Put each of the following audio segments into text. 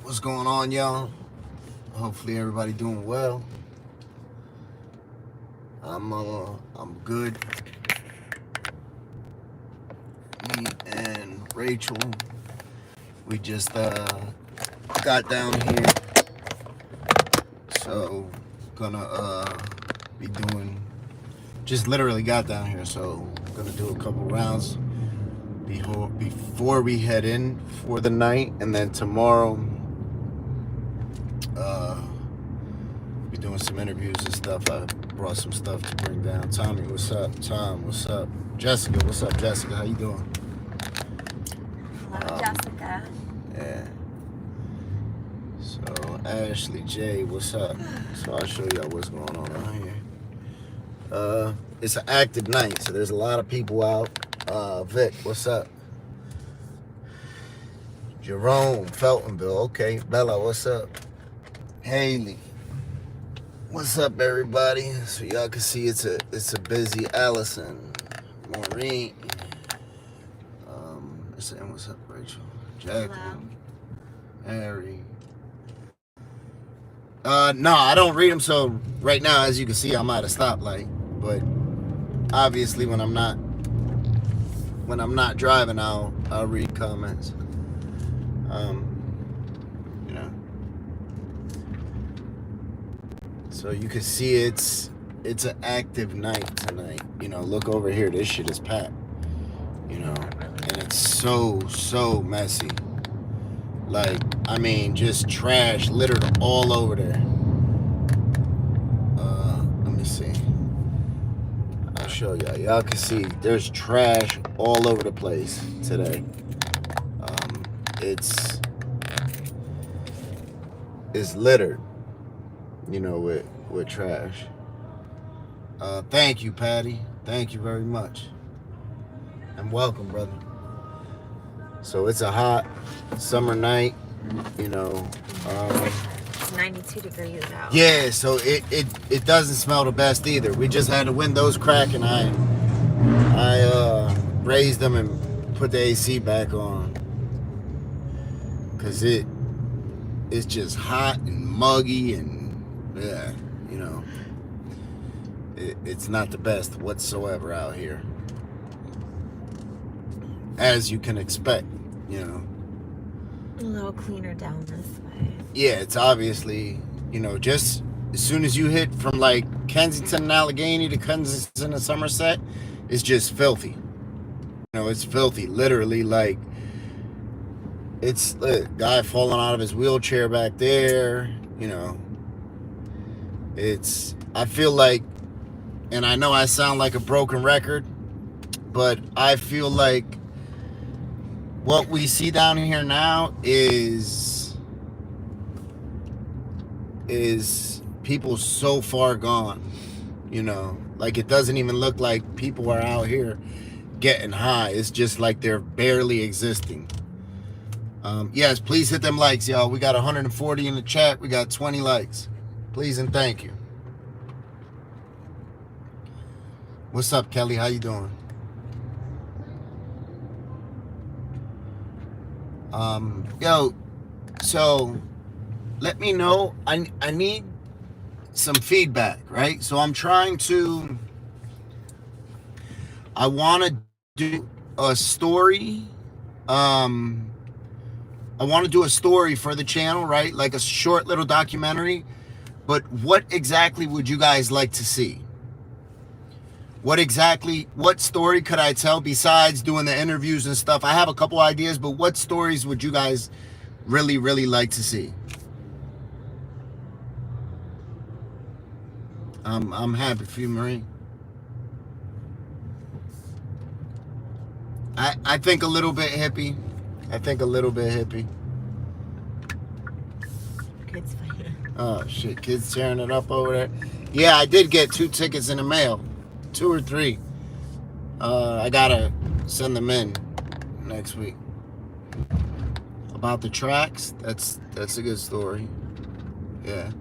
What's going on, y'all? Hopefully everybody doing well. I'm good. Me and Rachel, we just got down here, so gonna be doing. Just literally got down here, so gonna do a couple rounds before we head in for the night, and then tomorrow be doing some interviews and stuff. I brought some stuff to bring down. Tommy, what's up? Tom, what's up? Jessica, what's up? Jessica, how you doing? Hello, Jessica. Yeah. So Ashley J, what's up? So I'll show y'all what's going on out here. It's an active night, so there's a lot of people out. Vic, what's up? Jerome, Feltonville, okay. Bella, what's up? Haley, what's up, everybody? So y'all can see it's a busy Allison, Maureen. Saying what's up, Rachel, Jacqueline, Harry. No, I don't read them. So right now, as you can see, I'm at a stoplight. But obviously, when I'm not driving, I'll read comments. You know. So you can see it's an active night tonight. You know, look over here. This shit is packed. You know, and it's so messy. Like, I mean, just trash littered all over there. Let me see. I'll show y'all. Y'all can see there's trash all over the place today. It's littered, you know, with trash. Thank you, Patty. Thank you very much. And welcome, brother. So it's a hot summer night, you know. It's 92 degrees out. Yeah, so it doesn't smell the best either. We just had the windows crack, and I raised them and put the AC back on, cause it's just hot and muggy, and yeah, you know, it's not the best whatsoever out here, as you can expect, you know. A little cleaner down this way. Yeah, it's obviously, you know, just as soon as you hit from like Kensington and Allegheny to Kensington and Somerset, it's just filthy. You know, it's filthy, literally. Like, it's a guy falling out of his wheelchair back there, you know. I feel like, and I know I sound like a broken record, but I feel like what we see down here now is people so far gone, you know. Like, it doesn't even look like people are out here getting high. It's just like they're barely existing. Yes, please hit them likes, y'all. We got 140 in the chat. We got 20 likes. Please and thank you. What's up, Kelly? How you doing? Yo, so let me know. I need some feedback, right? So I'm trying to, I want to do a story. I want to do a story for the channel, right? Like a short little documentary. But what exactly would you guys like to see? What story could I tell besides doing the interviews and stuff? I have a couple ideas, but what stories would you guys really, really like to see? I'm happy for you, Marie. I think a little bit hippie. Kids fighting. Oh, shit. Kids tearing it up over there. Yeah, I did get 2 tickets in the mail. 2 or 3. I gotta send them in next week. About the tracks, that's a good story. Yeah.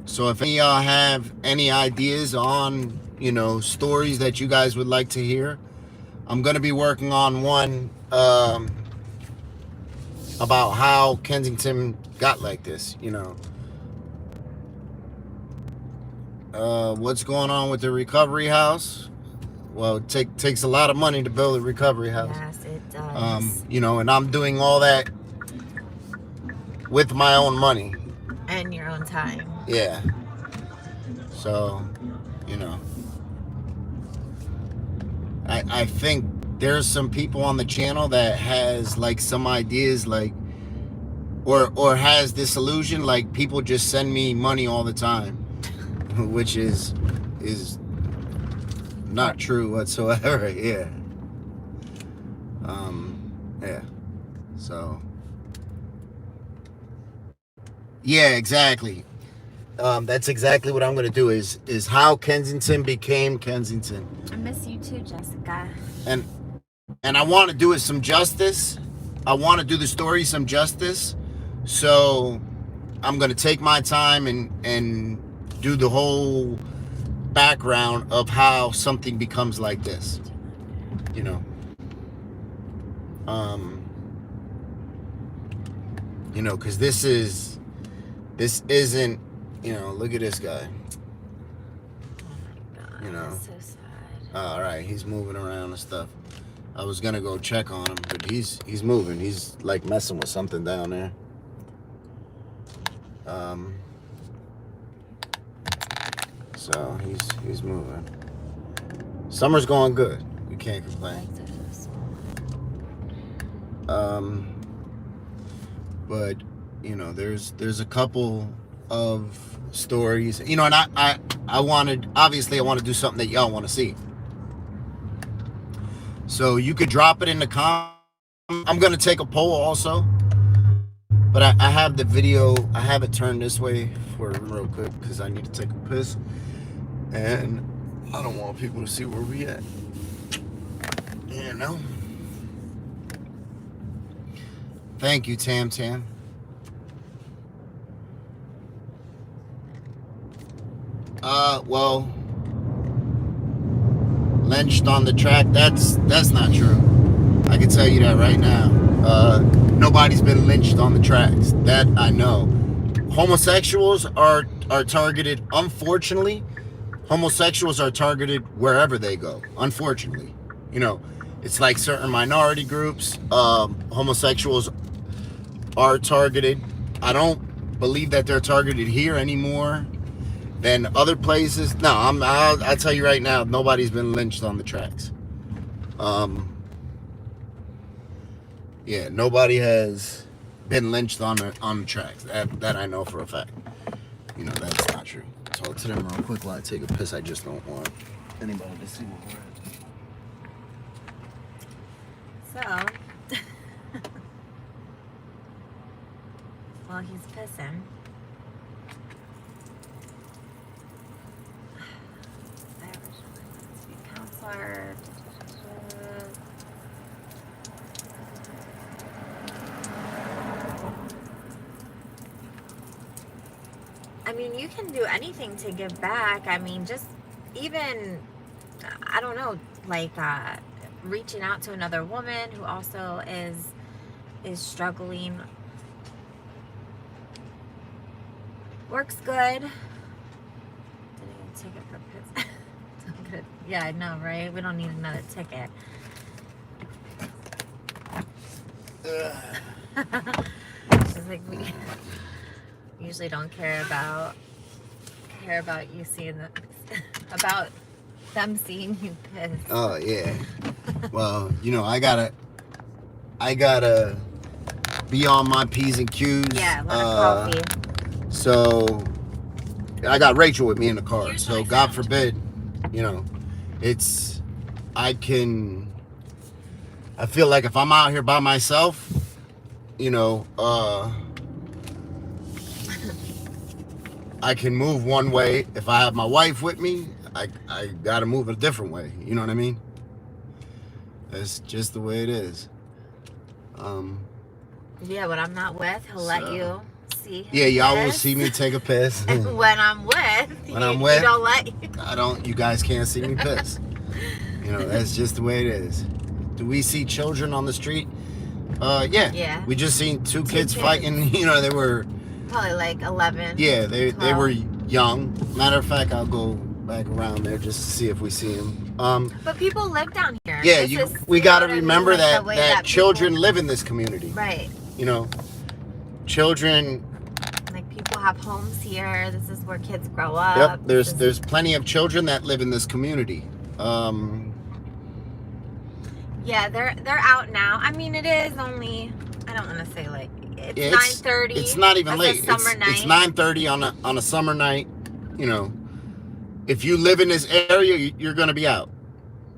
So if any of y'all have any ideas on, you know, stories that you guys would like to hear, I'm gonna be working on one about how Kensington got like this, what's going on with the recovery house? Well, it takes a lot of money to build a recovery house. Yes, it does. And I'm doing all that with my own money. And your own time. Yeah. So, I think there's some people on the channel that has like some ideas like or has this illusion like people just send me money all the time, which is not true whatsoever. Yeah. Yeah. So yeah, exactly. That's exactly what I'm gonna do is how Kensington became Kensington. I miss you too, Jessica. And I want to do it some justice. I want to do the story some justice. So I'm gonna take my time and do the whole background of how something becomes like this. Because this isn't, look at this guy. Oh my God, that's so sad. All right, he's moving around and stuff. I was gonna go check on him, but he's moving. He's like messing with something down there. So he's moving. Summer's going good. We can't complain. But there's a couple of stories, and I want to do something that y'all want to see. So you could drop it in the comments. I'm gonna take a poll also, but I have the video. I have it turned this way for real quick because I need to take a piss, and I don't want people to see where we at. Thank you, Tam Tam. Well, lynched on the track. That's not true. I can tell you that right now. Nobody's been lynched on the tracks. That I know. Homosexuals are targeted. Unfortunately, homosexuals are targeted wherever they go. Unfortunately, it's like certain minority groups. Homosexuals are targeted. I don't believe that they're targeted here anymore than other places. No, I'll tell you right now, nobody's been lynched on the tracks. Yeah, nobody has been lynched on the tracks. That I know for a fact. That's not true. Talk to them real quick while I take a piss. I just don't want anybody to see what we're at. So, while he's pissing, I originally wanted to be a counselor. I mean, you can do anything to give back. I mean, just even, I don't know, like reaching out to another woman who also is struggling. Works good. Didn't even take it for piss. Good. Yeah, I know, right? We don't need another ticket. It's like we usually don't care about you seeing about them seeing you piss. Oh yeah. Well, I gotta be on my P's and Q's. Yeah, a lot of coffee. So I got Rachel with me in the car. So God forbid, I feel like if I'm out here by myself, I can move one way. If I have my wife with me, I gotta move a different way. You know what I mean? That's just the way it is. Yeah, when I'm not with, he'll let you see him. Yeah, y'all will see me take a piss. And when I'm with, you don't let you. You guys can't see me piss. That's just the way it is. Do we see children on the street? Yeah. Yeah. We just seen two kids kids. fighting. You know, they were. Probably like 11. Yeah, they 12. were young. Matter of fact, I'll go back around there just to see if we see them. But people live down here. Yeah, we got to remember like that that children people, live in this community. right. You know, children. Like people have homes here. This is where kids grow up. Yep, there's plenty of children that live in this community. Yeah, they're out now. I mean, it is only, I don't want to say like it's 9:30. It's not even late. A summer night. It's 9:30 on a summer night. You know, if you live in this area, you're going to be out.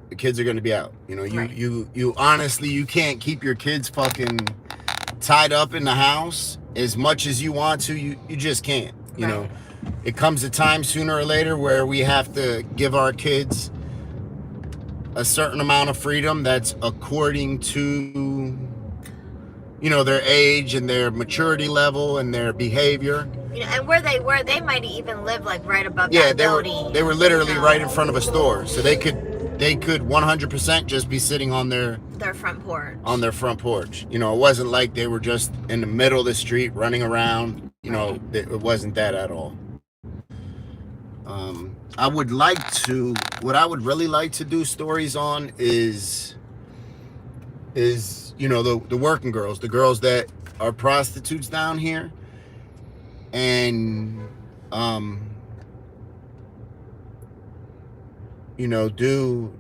The kids are going to be out. You know, you honestly, you can't keep your kids fucking tied up in the house as much as you want to. You just can't. You know, it comes a time sooner or later where we have to give our kids a certain amount of freedom that's according to, you know, their age and their maturity level and their behavior. You know, and where they were, they might even live like right above that building. They were literally right in front of a store, so they could 100% just be sitting on their front porch. On their front porch. You know, it wasn't like they were just in the middle of the street running around. You know, it wasn't that at all. What I would really like to do stories on is you know, the working girls, the girls that are prostitutes down here, and you know, do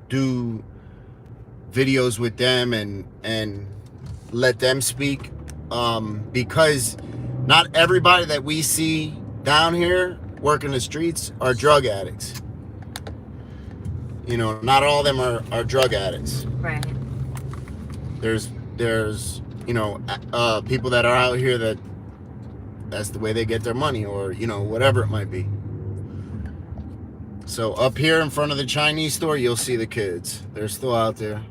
videos with them and let them speak, because not everybody that we see down here working the streets are drug addicts. You know, not all of them are drug addicts. Right. There's you know, people that are out here that's the way they get their money, or, you know, whatever it might be. So up here in front of the Chinese store, you'll see the kids. They're still out there.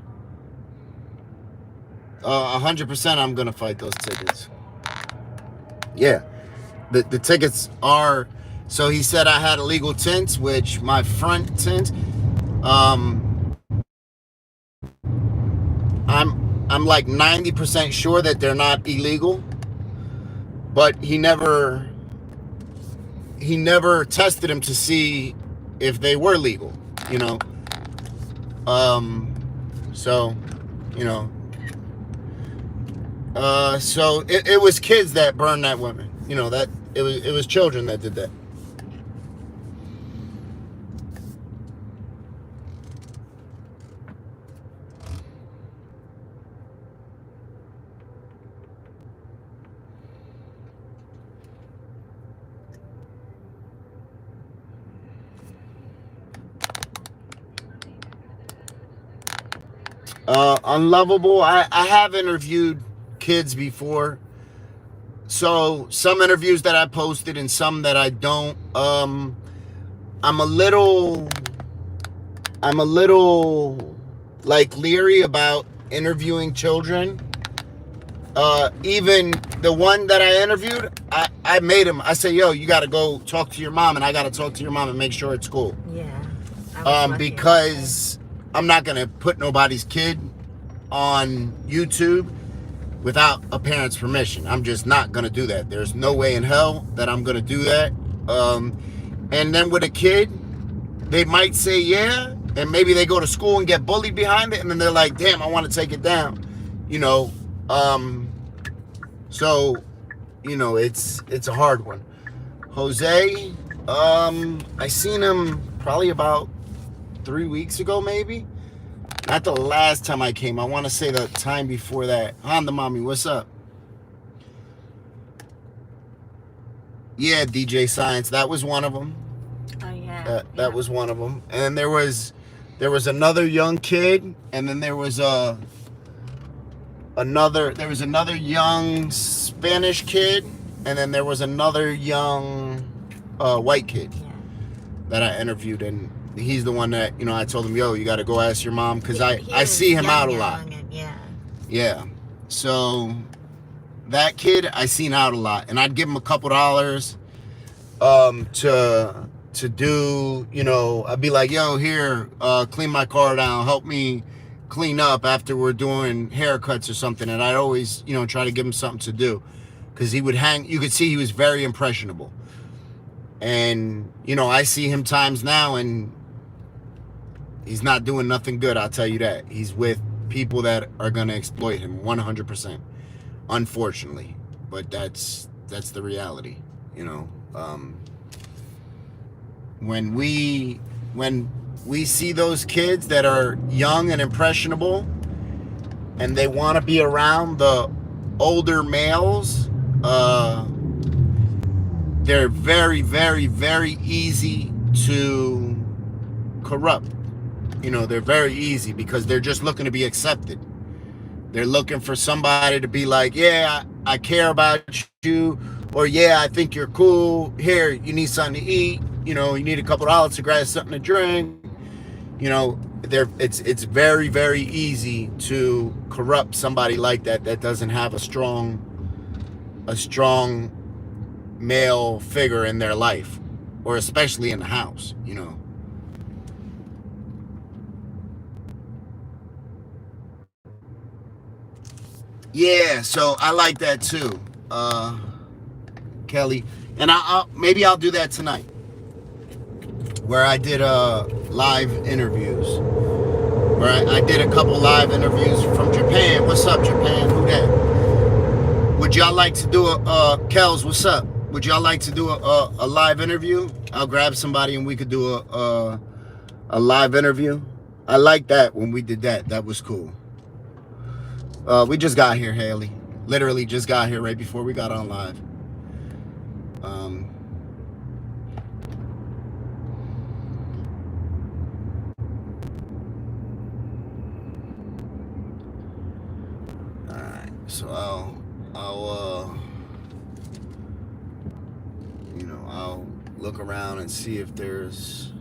100% I'm gonna fight those tickets. Yeah, the tickets are. So he said I had illegal tints, which my front tint, I'm like 90% sure that they're not illegal, but he never tested them to see if they were legal, you know. So, you know, so it was kids that burned that woman, you know, that it was children that did that. Unlovable. I have interviewed kids before. So some interviews that I posted and some that I don't. I'm a little like leery about interviewing children. Even the one that I interviewed, I made him. I said, yo, you got to go talk to your mom, and I got to talk to your mom and make sure it's cool. Yeah. Because I'm not going to put nobody's kid on YouTube without a parent's permission. I'm just not going to do that. There's no way in hell that I'm going to do that. And then with a kid, they might say yeah, and maybe they go to school and get bullied behind it, and then they're like, damn, I want to take it down. You know, so, you know, it's a hard one. Jose, I seen him probably about 3 weeks ago, maybe. Not the last time I came. I want to say the time before that. Honda Mommy, what's up? Yeah, DJ Science. That was one of them. Oh yeah. That was one of them. And there was another young kid, and then there was another young Spanish kid, and then there was another young white kid that I interviewed, and he's the one that, you know, I told him, yo, you got to go ask your mom, because I see him out a lot. Yeah. So that kid I seen out a lot, and I'd give him a couple dollars to do, you know, I'd be like, yo, here, clean my car down, help me clean up after we're doing haircuts or something, and I'd always, try to give him something to do, because he would hang. You could see he was very impressionable, and I see him times now, and he's not doing nothing good. I'll tell you that. He's with people that are gonna exploit him 100%, unfortunately, but that's the reality, when we see those kids that are young and impressionable and they want to be around the older males, they're very, very, very easy to corrupt. They're very easy because they're just looking to be accepted. They're looking for somebody to be like, yeah, I care about you, or yeah, I think you're cool. Here, you need something to eat. You need a couple of dollars to grab something to drink. It's very, very easy to corrupt somebody like that doesn't have a strong male figure in their life, or especially in the house. Yeah, so I like that too, Kelly, and maybe I'll do that tonight, where I did live interviews. Where I did a couple live interviews from Japan. What's up, Japan? Who that? Would y'all like to do Kels, what's up? Would y'all like to do a live interview? I'll grab somebody and we could do a live interview. I like that when we did that. That was cool. We just got here, Haley. Literally just got here right before we got on live. So I'll look around and see if there's,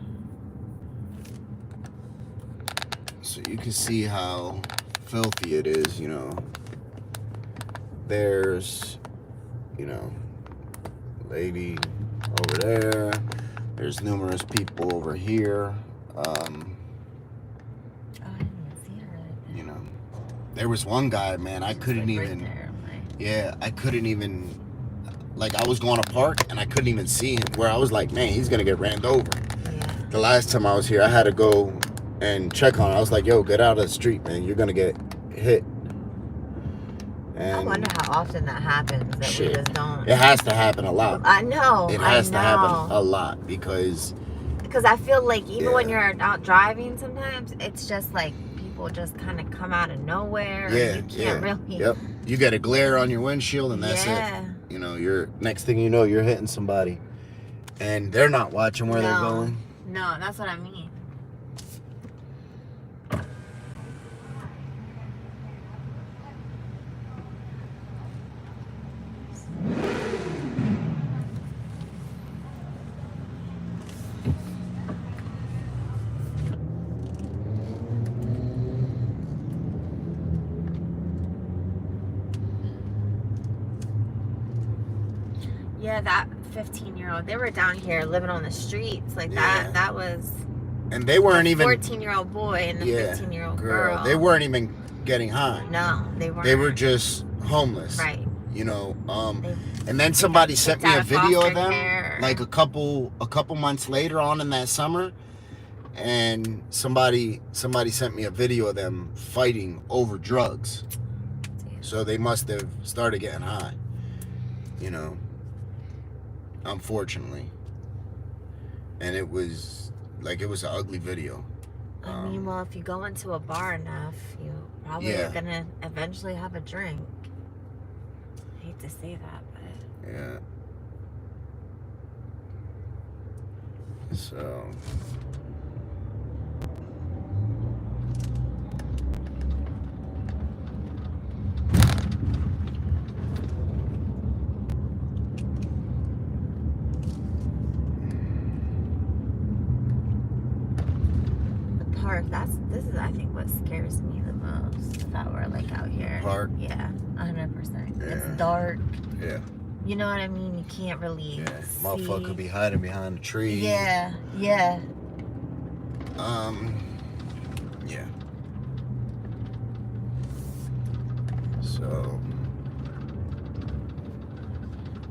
so you can see how filthy it is, there's, lady over there, there's numerous people over here, I didn't even see her right there. There was one guy, man, I couldn't even, I couldn't even, like, I was going to park and I couldn't even see him, where I was like, man, he's gonna get ran over. Yeah. The last time I was here, I had to go and check on it. I was like, yo, get out of the street, man, you're gonna get hit. And I wonder how often that happens, that we just don't. It has to happen a lot. I know. It has to happen a lot, because I feel like even when you're out driving, sometimes it's just like people just kind of come out of nowhere. Yeah, you can't really. Yep. You get a glare on your windshield and that's it. You're, next thing you know, you're hitting somebody, and they're not watching where they're going. No, that's what I mean. Yeah, that 15-year-old, they were down here living on the streets like that. That was. And they weren't even 14-year-old boy and a 15-year-old girl. They weren't even getting high. No, they weren't. They were just homeless. Right. And then somebody sent me a video of them, like a couple months later on in that summer, and somebody sent me a video of them fighting over drugs. So they must have started getting high. Unfortunately. And it was an ugly video. I mean, well, if you go into a bar enough, you probably are gonna eventually have a drink. I hate to say that, but yeah. So park, this is I think what scares me the most, if I were like out here. Park? Yeah, 100%. Yeah. It's dark. Yeah. You know what I mean? You can't really see. Motherfucker could be hiding behind a tree. Yeah. Yeah. So.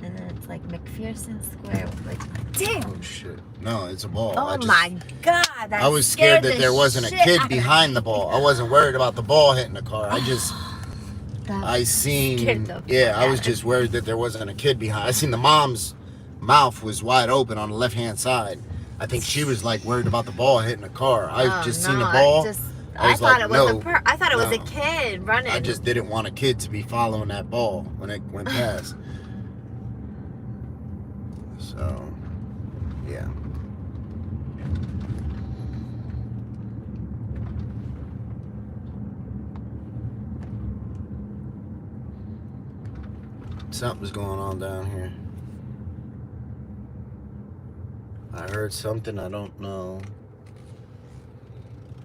And then it's like McPherson Square. Like, damn. Oh shit! No, it's a ball. Oh my god! I was scared that there wasn't a kid behind the ball. I wasn't worried about the ball hitting the car. I was just worried that there wasn't a kid behind. I seen the mom's mouth was wide open on the left hand side. I think she was like worried about the ball hitting the car. I seen the ball. I thought it was a kid running. I just didn't want a kid to be following that ball when it went past. So, yeah. Something's going on down here. I heard something, I don't know.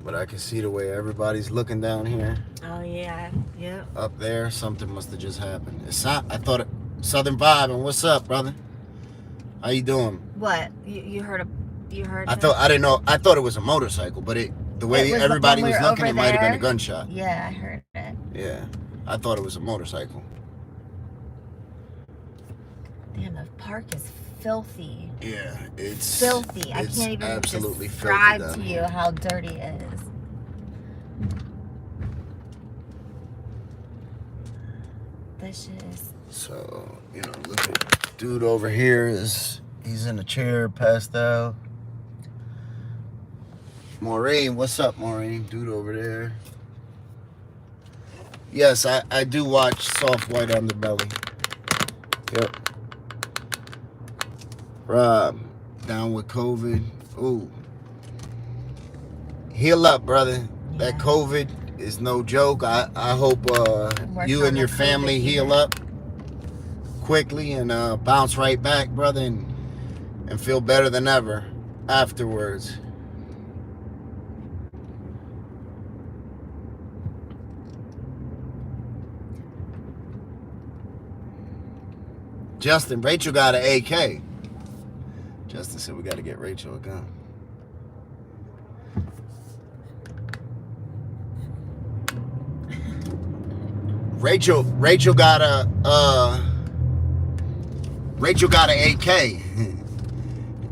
But I can see the way everybody's looking down here. Oh, yeah. Yep. Up there, something must have just happened. I thought it, Southern Vibe, and what's up, brother? How you doing? What? You heard I didn't know. I thought it was a motorcycle, but the way everybody was looking, it might have been a gunshot. Yeah, I heard it. Yeah, I thought it was a motorcycle. Damn, the park is filthy. Yeah, it's filthy. I can't even absolutely describe to you how dirty it is. This shit is. So, look at dude over here he's in a chair, passed out. Maureen, what's up, Maureen? Dude over there. Yes, I do watch Soft White Underbelly. Yep. Rob, down with COVID. Ooh. Heal up, brother. Yeah. That COVID is no joke. I hope you and your family heal up quickly and bounce right back, brother, and feel better than ever afterwards. Justin, Rachel got an AK. Justin said we got to get Rachel a gun. Rachel got an AK.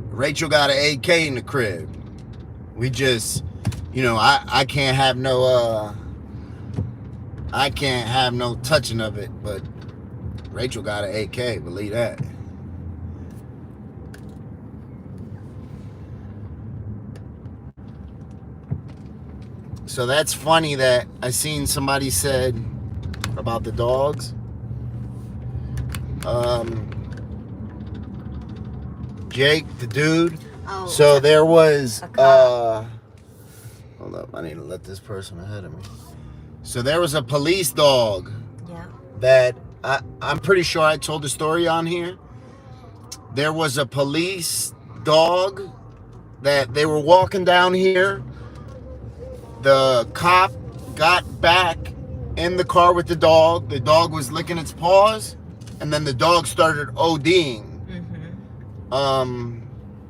Rachel got an AK in the crib. We just, I can't have no touching of it, but Rachel got an AK, believe that. So that's funny that I seen somebody said about the dogs. Jake, the dude. Oh, so there was hold up, I need to let this person ahead of me. So there was a police dog. Yeah. That I'm pretty sure I told the story on here. There was a police dog that they were walking down here. The cop got back in the car with the dog. The dog was licking its paws, and then the dog started ODing.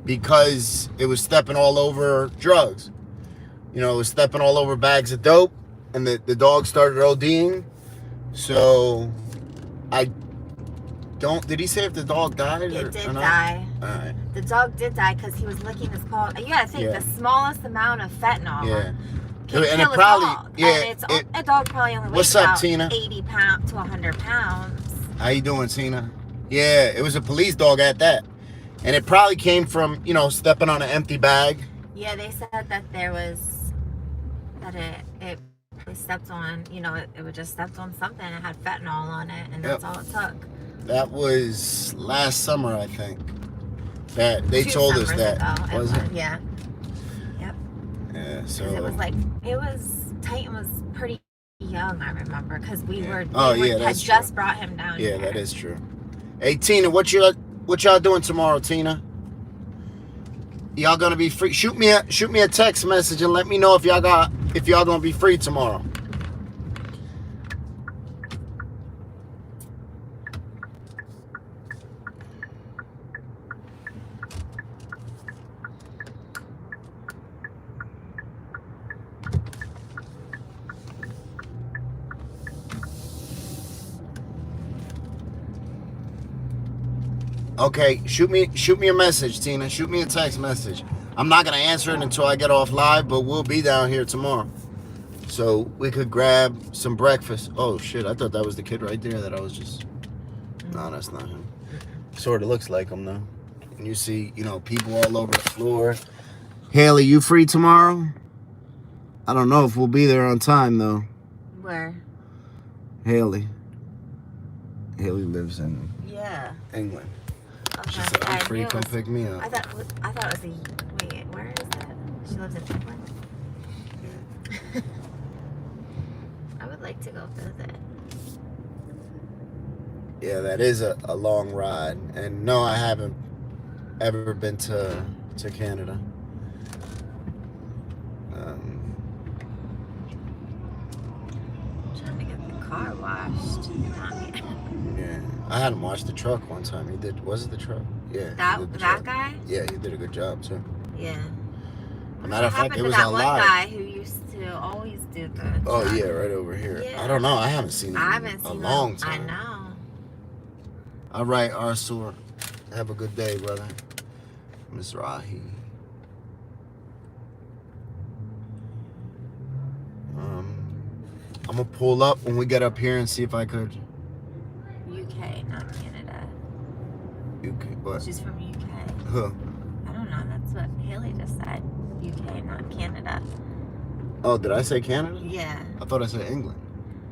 Because it was stepping all over drugs. It was stepping all over bags of dope, and the dog started ODing. So did he say if the dog died? It did die. All right. The dog did die because he was licking his paw. You gotta think the smallest amount of fentanyl. Yeah. Can and kill it probably, a dog. Yeah. And a dog probably only weighs about Tina? 80 pounds to 100 pounds. How you doing, Tina? Yeah, it was a police dog at that. And it probably came from, stepping on an empty bag. Yeah, they said that it stepped on, it would just stepped on something. It had fentanyl on it, and that's all it took. That was last summer, I think. That they told us that. Was it? Yeah. Yep. Yeah, so. Titan was pretty young, I remember, because we had just brought him down here. Yeah, that is true. Hey, Tina, what y'all doing tomorrow, Tina? Y'all gonna be free? Shoot me a text message and let me know if y'all gonna be free tomorrow. Okay, shoot me a message, Tina. Shoot me a text message. I'm not gonna answer it until I get off live, but we'll be down here tomorrow. So we could grab some breakfast. Oh shit, I thought that was the kid right there that I was just... No, that's not him. Sort of looks like him though. And you see, people all over the floor. Haley, you free tomorrow? I don't know if we'll be there on time though. Where? Haley lives in England. Okay. She said, I'm free, come pick me up. I thought it was wait, where is that? She lives in England? Yeah. I would like to go visit. Yeah, that is a long ride. And no, I haven't ever been to Canada. Trying to get the car washed. Yeah, I had him wash the truck one time. He did. Was it the truck? Yeah. That guy? Yeah, he did a good job too. Yeah. As a matter of fact, it was that a one lot. guy who used to always do the Oh truck. yeah, right over here. Yeah. I don't know. I haven't seen him in a long time. I know. All right, Arthur. Have a good day, brother. Miss Rahi. I'm gonna pull up when we get up here and see if I could. UK, not Canada. UK, what? She's from UK. Huh? I don't know. That's what Haley just said. UK, not Canada. Oh, did I say Canada? Yeah. I thought I said England.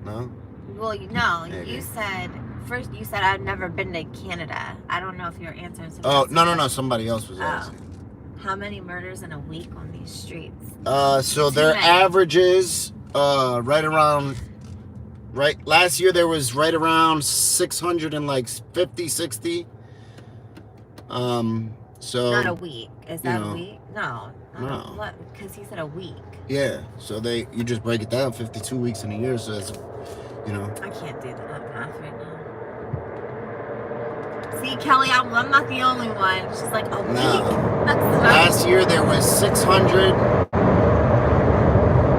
No. Well, no. Maybe. You said first. You said I've never been to Canada. I don't know if you're answering. Oh no. Somebody else was asking. How many murders in a week on these streets? So their averages, right around. Last year there was right around 650, 60. So. Not a week. Is that a week? No. No. Because he said a week. Yeah. So you just break it down, 52 weeks in a year. So that's, I can't do that math right now. See, Kelly, I'm not the only one. She's like, a week? Last year there was 600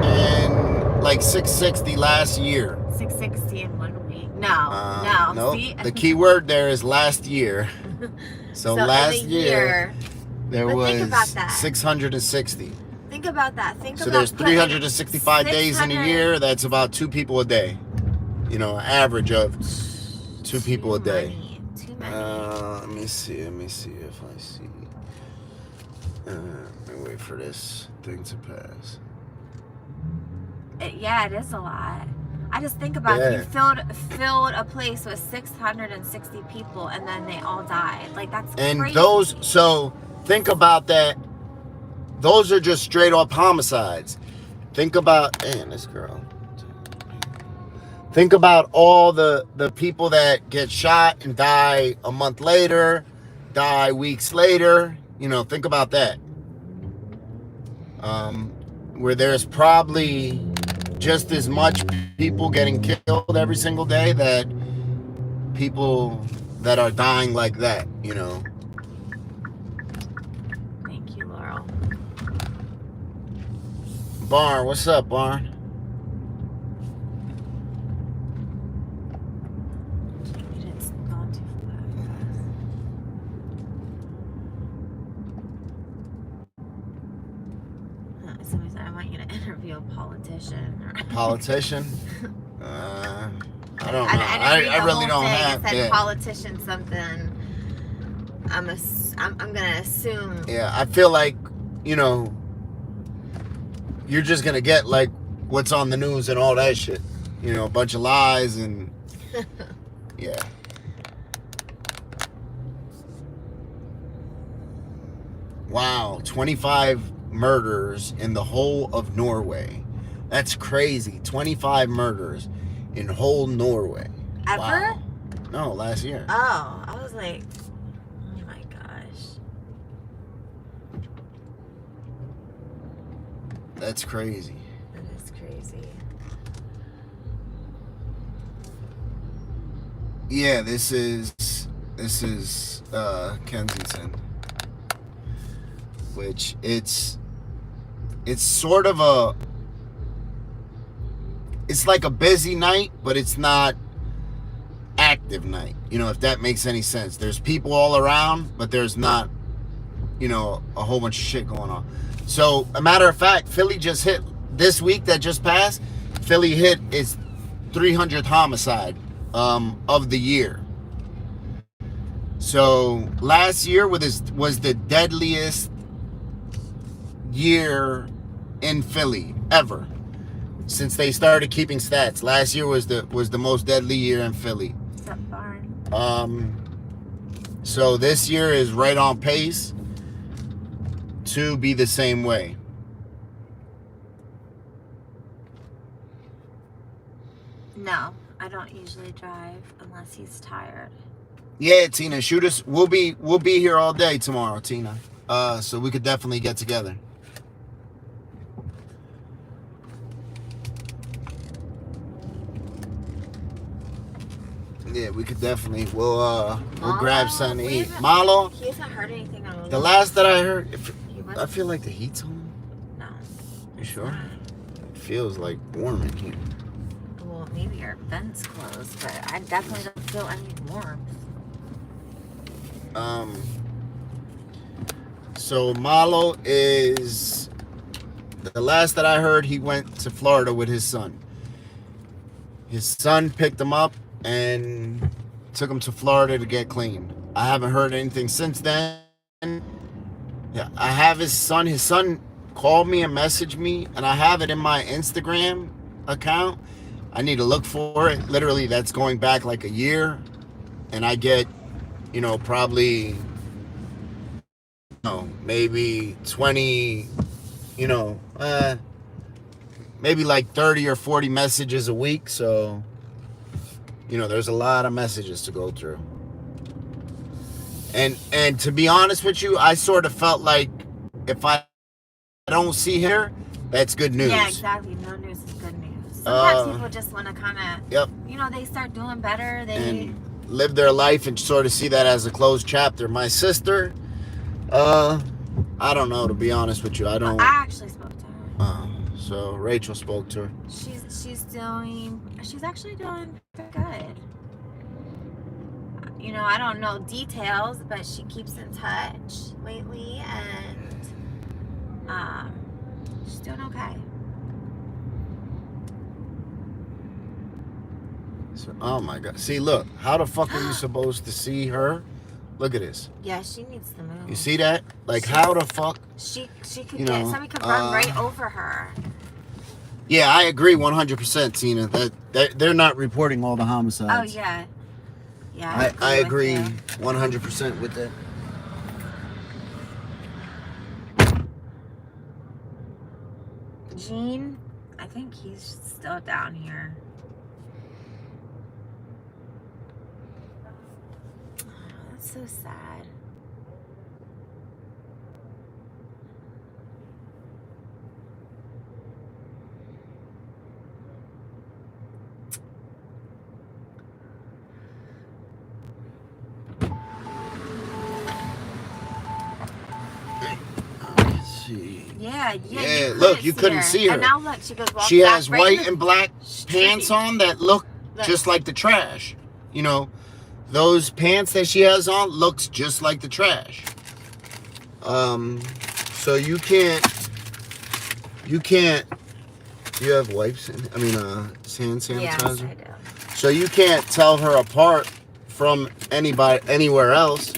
and like 660 last year. 660 in 1 week. No. No. See? The key word there is last year. So last year there was 660. Think about that. So there's 365 days in a year. That's about 2 people a day. Average of 2 people a day. Too many. Let me see if I see. Let me wait for this thing to pass. It is a lot. I just think about you filled a place with 660 people and then they all died. Like, that's crazy. And so think about that. Those are just straight up homicides. Think about, this girl. Think about all the people that get shot and die a month later, die weeks later. Think about that. Where there's probably just as much people getting killed every single day that people that are dying like that, Thank you, Laurel. Barn, what's up, Barn? Somebody said I want you to interview a politician. Politician? I don't know. I really don't have. It said politician something. I'm gonna assume. Yeah, I feel like you're just gonna get like what's on the news and all that shit. A bunch of lies and yeah. Wow, 25 murders in the whole of Norway. That's crazy. 25 murders in whole Norway. Ever? Wow. No, last year. Oh, I was like, oh my gosh. That's crazy. That is crazy. Yeah, this is Kensington, which it's sort of it's like a busy night, but it's not active night. You know, if that makes any sense. There's people all around, but there's not, you know, a whole bunch of shit going on. So, a matter of fact, Philly just hit, this week that just passed, Philly hit its 300th homicide of the year. So, last year was the deadliest year in Philly ever since they started keeping stats. Last year was the most deadly year in Philly. Except barn. So this year is right on pace to be the same way. No, I don't usually drive unless he's tired. Yeah, Tina, shoot us. We'll be here all day tomorrow, Tina. So we could definitely get together. Yeah, we could definitely. We'll grab something to eat. Malo? He hasn't heard anything on The last that I heard, I feel like the heat's on. No. You sure? It feels like warm in here. Well, maybe our vent's closed, but I definitely don't feel any warmth. So Malo is, the last that I heard, he went to Florida with his son. His son picked him up and took him to Florida to get cleaned. I haven't heard anything since then. Yeah, I have his son. His son called me and messaged me, and I have it in my Instagram account. I need to look for it. Literally, that's going back like a year. And I get, you know, probably, you know, maybe 20, you know, maybe like 30 or 40 messages a week. So, you know, there's a lot of messages to go through. And to be honest with you, I sort of felt like if I don't see her, that's good news. Yeah, exactly. No news is good news. Sometimes people just want to kind of, yep, you know, they start doing better. And live their life and sort of see that as a closed chapter. My sister, I don't know, to be honest with you. I actually spoke to her. So Rachel spoke to her. She's actually doing good. You know, I don't know details, but she keeps in touch lately, and she's doing okay. So, oh my God! See, look, how the fuck are you supposed to see her? Look at this. Yeah, she needs to move. You see that? Like, how the fuck? She could you get, know, somebody could run right over her. Yeah, I agree 100%, Tina. That they're not reporting all the homicides. Oh yeah, yeah. I agree 100% with that. Gene, I think he's still down here. Oh, that's so sad. Yeah. Look, you couldn't see her. And now look, she goes. She has white and black pants on that look just like the trash. You know, those pants that she has on looks just like the trash. So you can't. You have wipes? Hand sanitizer. Yes, I do. So you can't tell her apart from anybody anywhere else.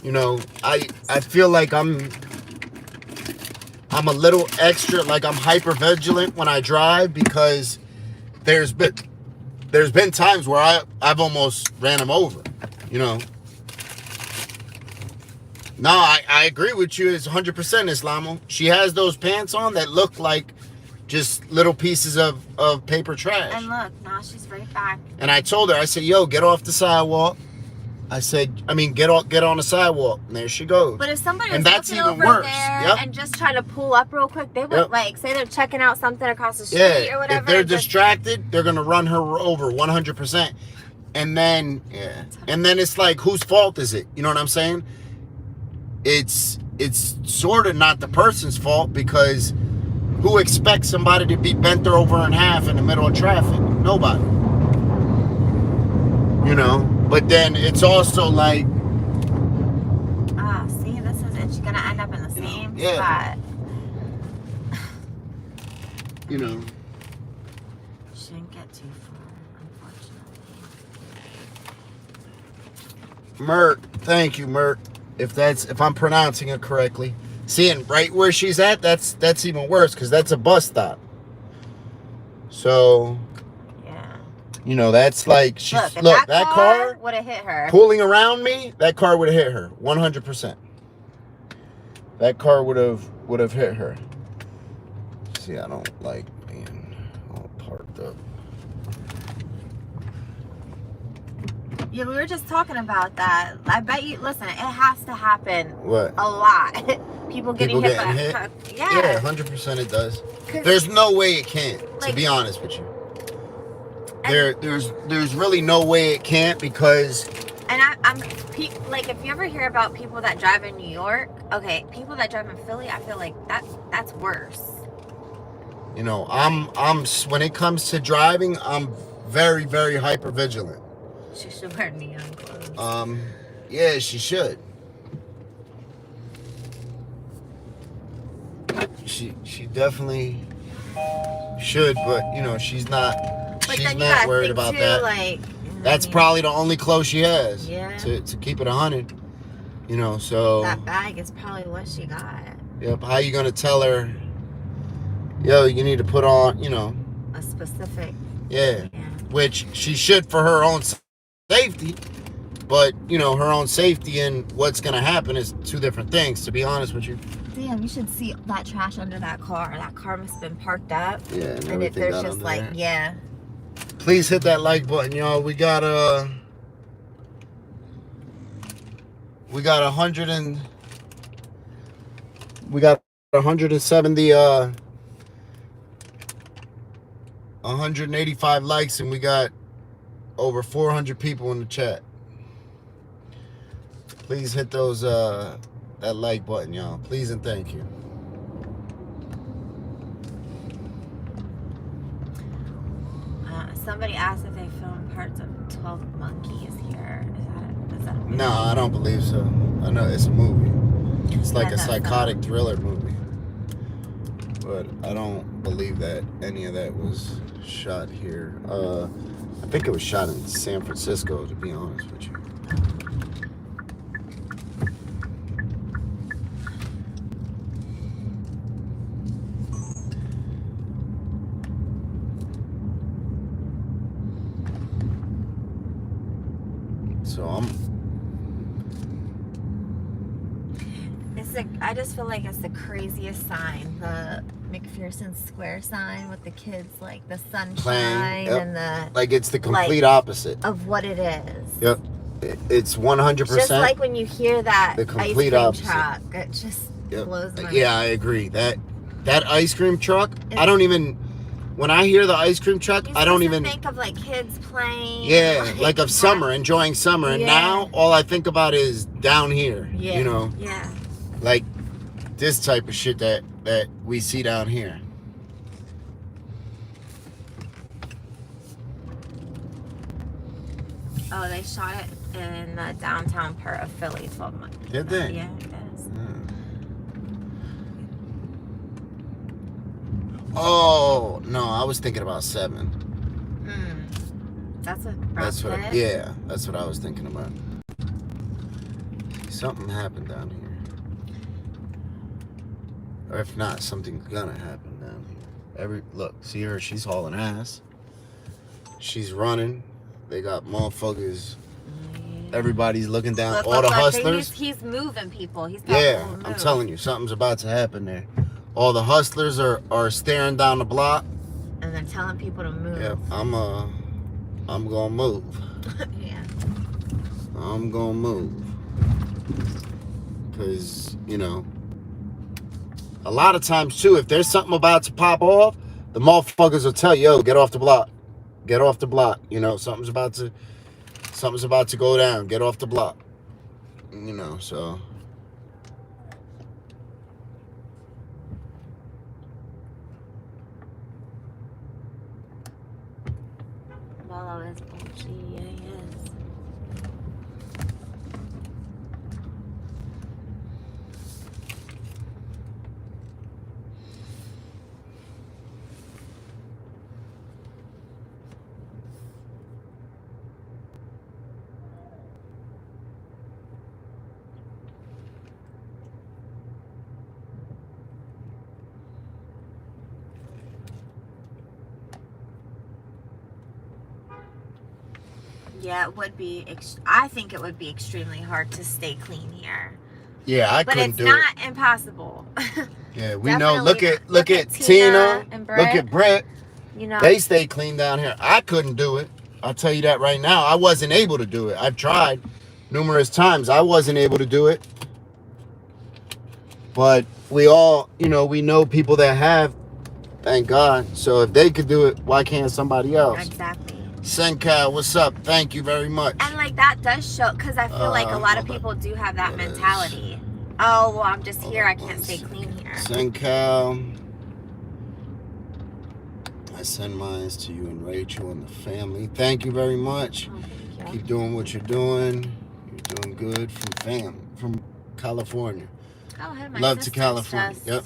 You know, I feel like I'm a little extra, like I'm hyper vigilant when I drive, because there's been times where I've almost ran him over, you know. No, I agree with you. It's 100% Islamo. She has those pants on that look like just little pieces of paper trash. And look, now she's right back. And I told her, I said, yo, get off the sidewalk. I said, get on the sidewalk. And there she goes. But if somebody was that's looking even over worse. there Yep. and just try to pull up real quick, they would, Yep. like, say they're checking out something across the street Yeah, or whatever. if they're distracted, they're going to run her over 100%. And then it's like, whose fault is it? You know what I'm saying? It's sort of not the person's fault, because who expects somebody to be bent over in half in the middle of traffic? Nobody. you know. But then it's also like, Ah, see, this is it. She's gonna end up in the same yeah, spot. you know. Shouldn't get too far, unfortunately. Mert, thank you, Mert. If I'm pronouncing it correctly. Seeing right where she's at, that's even worse because that's a bus stop. So, Yeah. you know, that's like Look, that car would have hit her. pulling around me, that car would have hit her 100%. That car would have hit her. See, I don't like being all parked up. Yeah, we were just talking about that. I bet you. Listen, it has to happen. What? A lot. People getting hit. Yeah, 100% it does. There's no way it can't. Like, to be honest with you, there's really no way it can't because. And I'm like, if you ever hear about people that drive in New York, okay, people that drive in Philly, I feel like that's worse. You know, I'm when it comes to driving, I'm very, very hyper vigilant. She should wear neon clothes. Yeah, she should. She definitely should, but you know, she's not worried about that. Like, that's probably the only clothes she has. Yeah. To keep it 100. You know, so that bag is probably what she got. Yep. How you gonna tell her? Yo, you need to put on, you know, a specific. Yeah. Which she should for her own safety, but you know, her own safety and what's gonna happen is two different things. To be honest with you. Damn, you should see that trash under that car. That car must have been parked up. Yeah, and if there's just like, there. Yeah. Please hit that like button, y'all. We got 170 185 likes and we got over 400 people in the chat. Please hit those that like button, y'all. Please and thank you. Somebody asked if they filmed parts of 12 Monkeys here. Is that No, I don't believe so. I know it's a movie. It's like a psychotic thriller movie. But I don't believe that any of that was shot here. I think it was shot in San Francisco, to be honest with you. So I just feel like it's the craziest sign, the McPherson Square sign with the kids, like the sunshine and the like it's the complete opposite of what it is. Yep, it's 100%. Just like when you hear that the complete ice cream opposite. Truck, it just blows my mind. Yeah, I agree. That ice cream truck, I don't even. When I hear the ice cream truck, I don't even think of like kids playing. Yeah, like of summer, enjoying summer. And now all I think about is down here. Yeah. You know? Yeah. Like this type of shit that we see down here. Oh, they shot it in the downtown part of Philly, 12 months. Did they? Yeah, it is. Oh no, I was thinking about 7. That's what I was thinking about. Something happened down here. Or if not, something's gonna happen down here. Look, see her, she's hauling ass. She's running. They got motherfuckers. Everybody's looking down. All the hustlers. He's moving people. I'm telling you, something's about to happen there. All the hustlers are staring down the block. And then telling people to move. Yeah, I'm gonna move. Yeah. I'm gonna move. Cause, you know, a lot of times too, if there's something about to pop off, the motherfuckers will tell you, yo, get off the block. Get off the block. You know, something's about to go down. Get off the block. You know, so. Bolo is bullshit. Yeah, he is. Yeah, it would be. I think it would be extremely hard to stay clean here. Yeah, I But couldn't it's do it. not impossible. Yeah, we know. Definitely Look not. at Tina. And Look at Britt. Britt. You know, They stay clean down here. I couldn't do it. I'll tell you that right now. I wasn't able to do it. I've tried numerous times. I wasn't able to do it. But we all, we know people that have. Thank God. So if they could do it, why can't somebody else? exactly. Senka, what's up? Thank you very much. And like that does show, because I feel like a lot of people do have that mentality. Oh, well, I'm just here. I can't stay clean here. Senka. I send mine to you and Rachel and the family. Thank you very much. Oh, thank you. Keep doing what you're doing. You're doing good from California. Oh, hey, my Love to California. Just... Yep.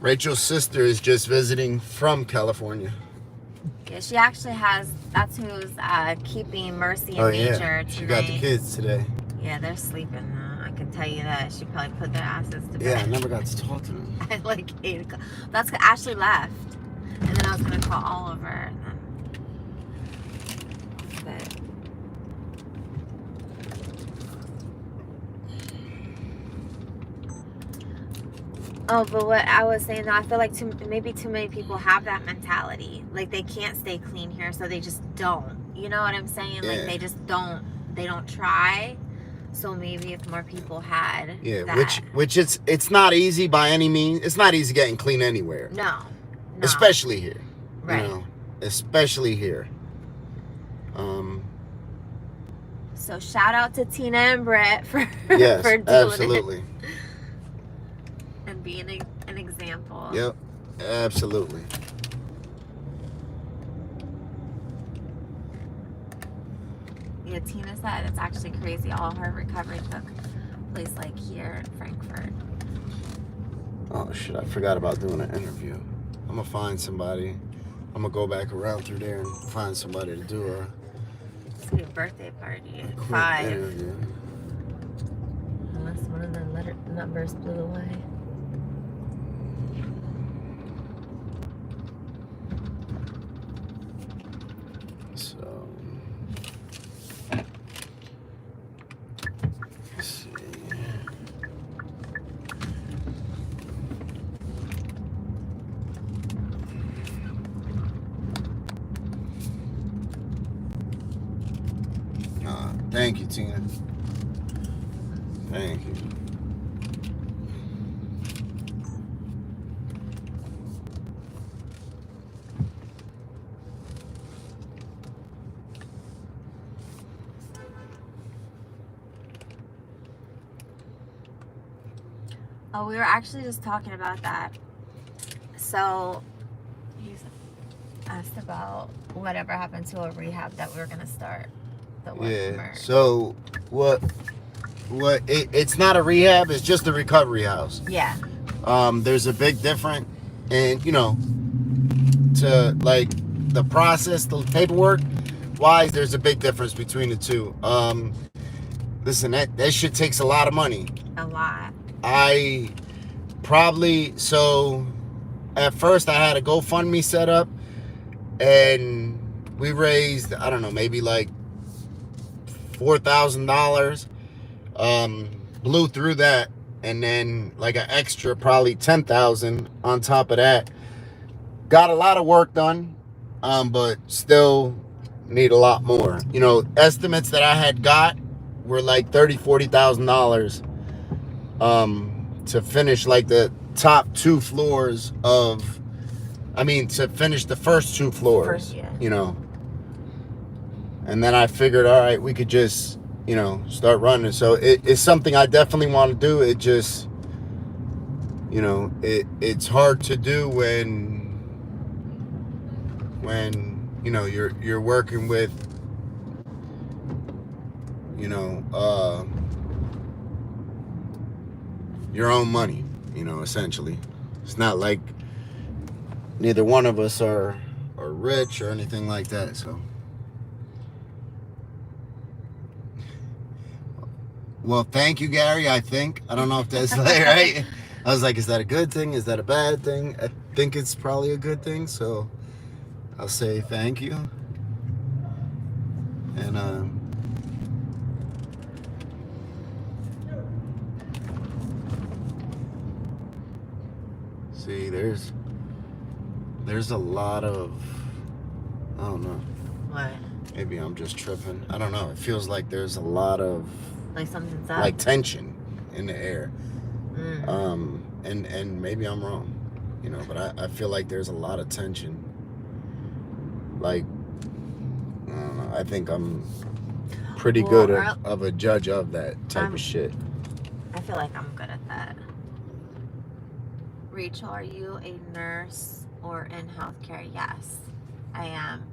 Rachel's sister is just visiting from California. Yeah, she actually has. That's who's keeping Mercy and Major tonight. She got the kids today. Yeah, they're sleeping. I can tell you that. She probably put their asses to bed. Yeah, I never got to talk to them. At like 8 o'clock. That's Ashley left, and then I was gonna call Oliver. And then, but oh, but what I was saying though, I feel like maybe too many people have that mentality. Like they can't stay clean here, so they just don't. You know what I'm saying? Yeah. Like they just don't. They don't try. So maybe if more people had that. which it's not easy by any means. It's not easy getting clean anywhere. No. Especially here. Right. Especially here. So shout out to Tina and Britt for yes, for doing absolutely. it. And being an example. Yep. Absolutely. Yeah, Tina said it's actually crazy. All her recovery took place like here in Frankfurt. Oh shit, I forgot about doing an interview. I'm gonna find somebody. I'm gonna go back around through there and find somebody to do a birthday party at 5. 5. Interview. Unless one of the numbers blew away. So let's see. Thank you, Tina. Thank you. Oh, we were actually just talking about that. So he's asked about whatever happened to a rehab that we were gonna start. Yeah. So it's not a rehab, it's just a recovery house. Yeah. There's a big difference, and to like the process, the paperwork wise, there's a big difference between the two. Listen, that shit takes a lot of money. A lot. So at first I had a GoFundMe set up, and we raised, I don't know, maybe like $4,000. Blew through that, and then like an extra probably $10,000 on top of that. Got a lot of work done, but still need a lot more. Estimates that I had got were like $30,000-$40,000 to finish like the top 2 floors to finish the first 2 floors. And then I figured, all right, we could just, start running. So it's something I definitely want to do. It just, it's hard to do when you're working with, your own money, essentially. It's not like neither one of us are rich or anything like that, so. Well, thank you, Gary, I think. I don't know if that's right. I was like, is that a good thing? Is that a bad thing? I think it's probably a good thing, so I'll say thank you. And See, there's a lot of, I don't know. What? Maybe I'm just tripping. I don't know. It feels like there's a lot of Like something's up? like tension in the air. Mm. And maybe I'm wrong, you know, but I feel like there's a lot of tension. Like, I don't know. I think I'm pretty good of a judge of that type of shit. I feel like I'm good at that. Rachel, are you a nurse or in healthcare? Yes, I am.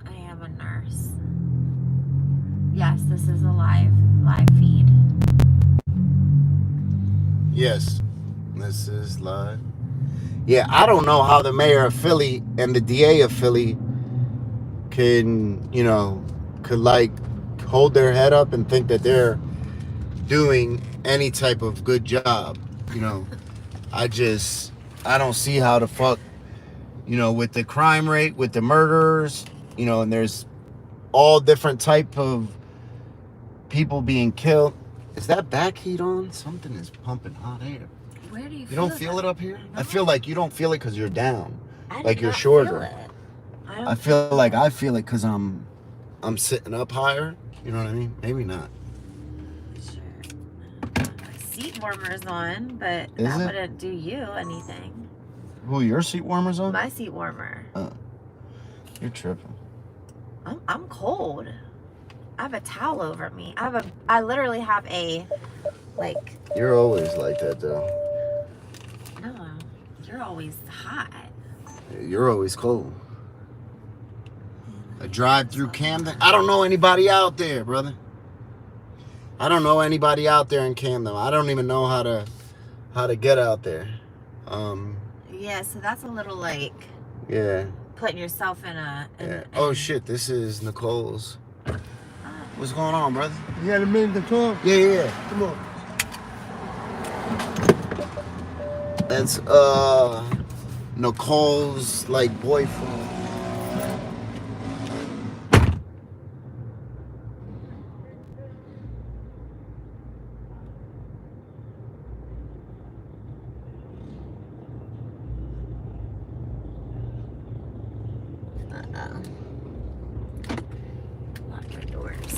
I am a nurse. Yes, this is a live feed. Yes, this is live. Yeah, I don't know how the mayor of Philly and the DA of Philly can, you know, could like hold their head up and think that they're doing any type of good job. You know, I don't see how the fuck, you know, with the crime rate, with the murderers, you know, and there's all different type of people being killed. Is that back heat on? Something is pumping hot air. Where do you feel You don't feel it up here? No. I feel like you don't feel it because you're down. Like you're shorter. I feel like I feel it because I'm sitting up higher. You know what I mean? Maybe not. Sure. My seat warmer's on, but Is that it? wouldn't do you anything. Who, your seat warmer's on? My seat warmer. You're tripping. I'm cold. I have a towel over me. I literally have a, like. You're always like that, though. No, you're always hot. You're always cold. A drive through Camden. I don't know anybody out there, brother. I don't know anybody out there in Camden. I don't even know how to get out there. Yeah, so that's a little like. Yeah. Putting yourself in a. Oh shit! This is Nicole's. What's going on, brother? You got a minute to talk? Yeah. Come on. That's Nicole's like boyfriend. Lock your doors.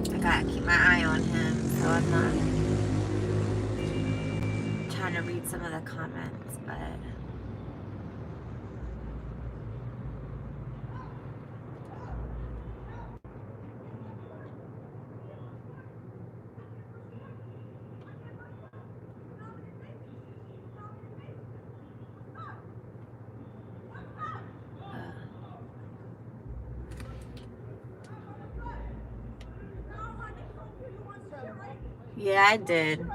I gotta keep my eye on him, so I'm not trying to read some of the comments, but. Yeah, I did.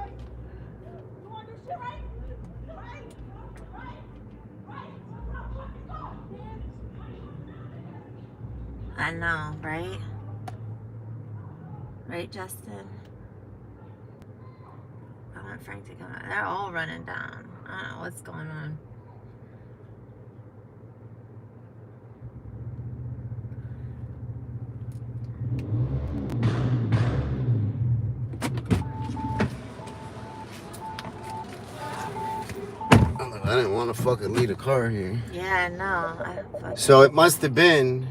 I know, right? Right, Justin? I want Frank to come out. They're all running down. I don't know what's going on. I didn't want to fucking leave a car here. Yeah, no. So it must have been,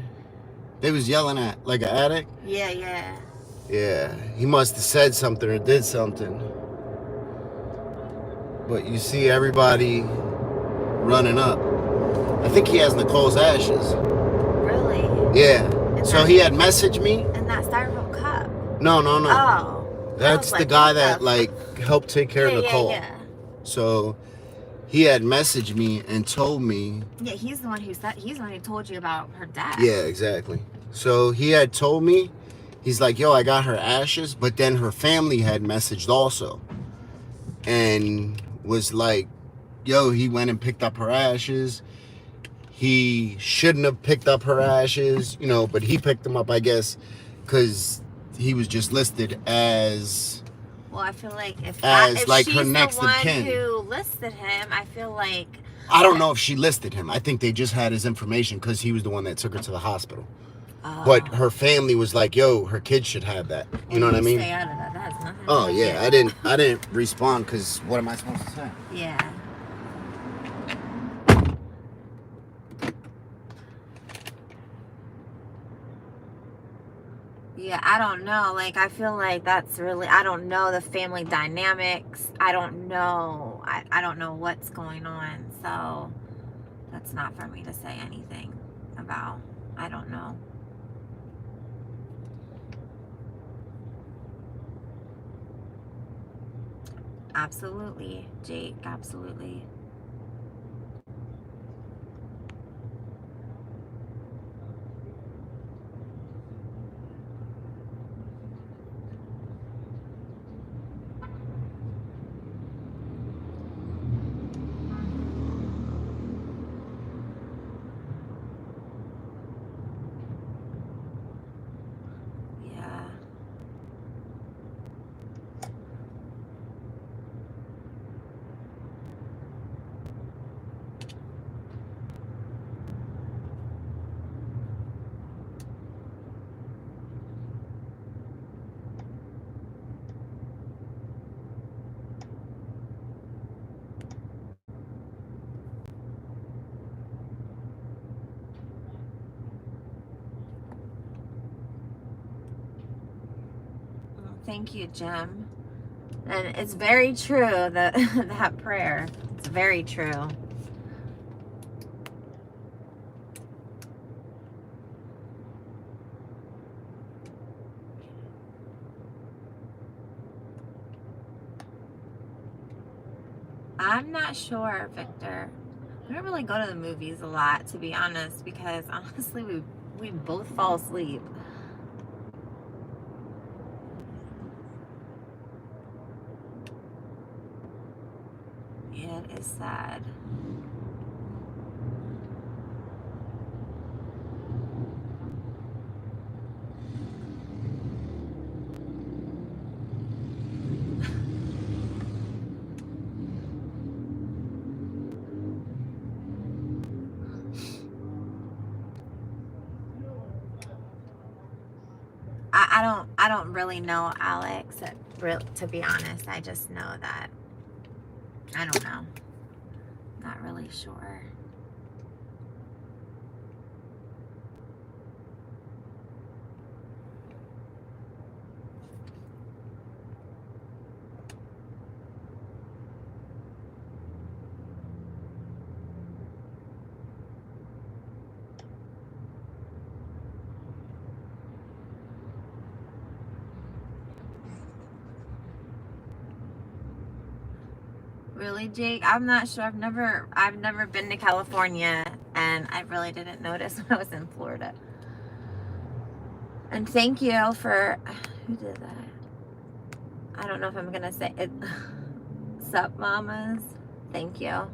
they was yelling at like an addict. Yeah. Yeah, he must have said something or did something. But you see everybody running up. I think he has Nicole's ashes. Really? Yeah. So he had messaged me. And that styrofoam cup? No. Oh. That's the guy that like helped take care of Nicole. Yeah. So he had messaged me and told me. Yeah, he's the one who told you about her death. Yeah, exactly. So he had told me, he's like, yo, I got her ashes, but then her family had messaged also. And was like, yo, he went and picked up her ashes. He shouldn't have picked up her ashes, you know, but he picked them up, I guess, because he was just listed as. Well, I feel like if like she's her next the one of kin. who listed him, I feel like. I don't know if she listed him. I think they just had his information because he was the one that took her to the hospital. But her family was like, "Yo, her kids should have that." You know what I mean? Stay out of that. That has nothing. Oh yeah, I didn't respond because what am I supposed to say? Yeah. Yeah, I don't know. Like, I feel like that's really, I don't know the family dynamics. I don't know. I don't know what's going on. So that's not for me to say anything about. I don't know. Absolutely, Jake. Absolutely. Yeah. Thank you, Jim. And it's very true that that prayer. It's very true. I'm not sure, Victor. We don't really go to the movies a lot, to be honest, because honestly, we both fall asleep. Yeah, it is sad. I don't really know Alex. To be honest, I just know that I don't know. Not really sure. Really, Jake? I'm not sure. I've never been to California, and I really didn't notice when I was in Florida. And thank you for who did that? I don't know if I'm gonna say it. Sup, mamas? Thank you.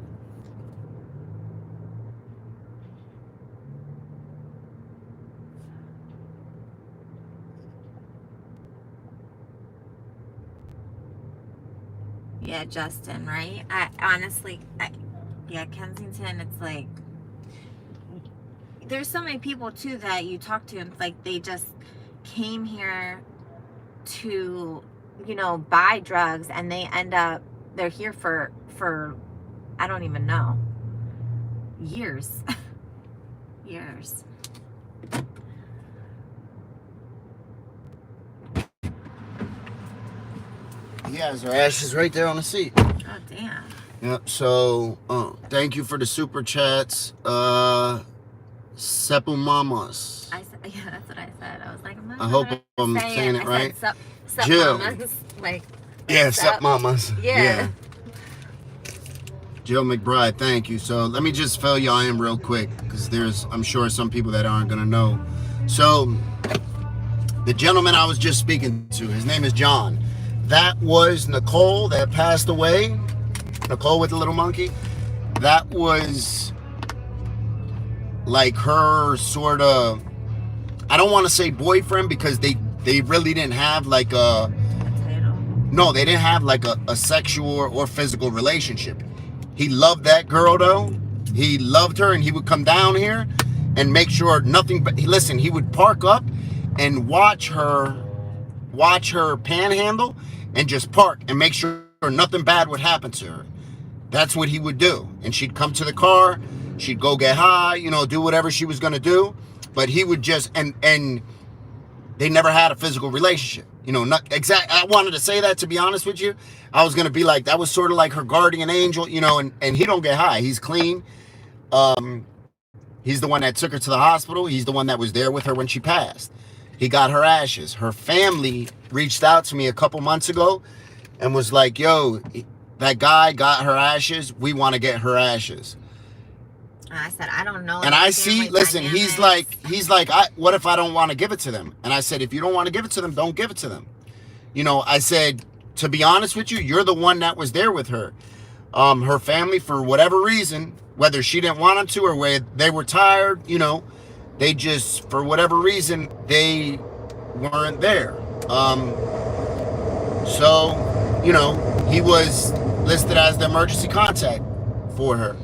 Yeah, Justin, right? I honestly, yeah, Kensington, it's like, there's so many people too that you talk to, and it's like they just came here to, buy drugs, and they're here for I don't even know, years. Years. He has her ashes right there on the seat. Oh, damn. Yep. So, thank you for the super chats. Sepu Mamas. Yeah, that's what I said. I was like, I hope I'm saying it right. Sup Jill. mamas. Like, yeah, Sup Mamas. Yeah. Jill McBride, thank you. So let me just fill y'all in real quick, because I'm sure some people that aren't gonna know. So the gentleman I was just speaking to, his name is John. That was Nicole that passed away. Nicole with the little monkey. That was like her sort of, I don't want to say boyfriend, because they really didn't have like a, no, they didn't have like a sexual or physical relationship. He loved that girl though. He loved her, and he would come down here and make sure nothing. But listen, he would park up and watch her panhandle, and just park and make sure nothing bad would happen to her. That's what he would do. And she'd come to the car, she'd go get high, do whatever she was gonna do. But he would just and they never had a physical relationship. Not exact. I wanted to say that, to be honest with you. I was gonna be like, that was sort of like her guardian angel, and he don't get high. He's clean. He's the one that took her to the hospital. He's the one that was there with her when she passed. He got her ashes. Her family reached out to me a couple months ago and was like, yo, that guy got her ashes. We want to get her ashes. I said, I don't know. And I see, listen, he's like, what if I don't want to give it to them? And I said, if you don't want to give it to them, don't give it to them. I said, to be honest with you, you're the one that was there with her. Her family, for whatever reason, whether she didn't want them to or where they were tired, they just, for whatever reason, they weren't there. So, he was listed as the emergency contact for her.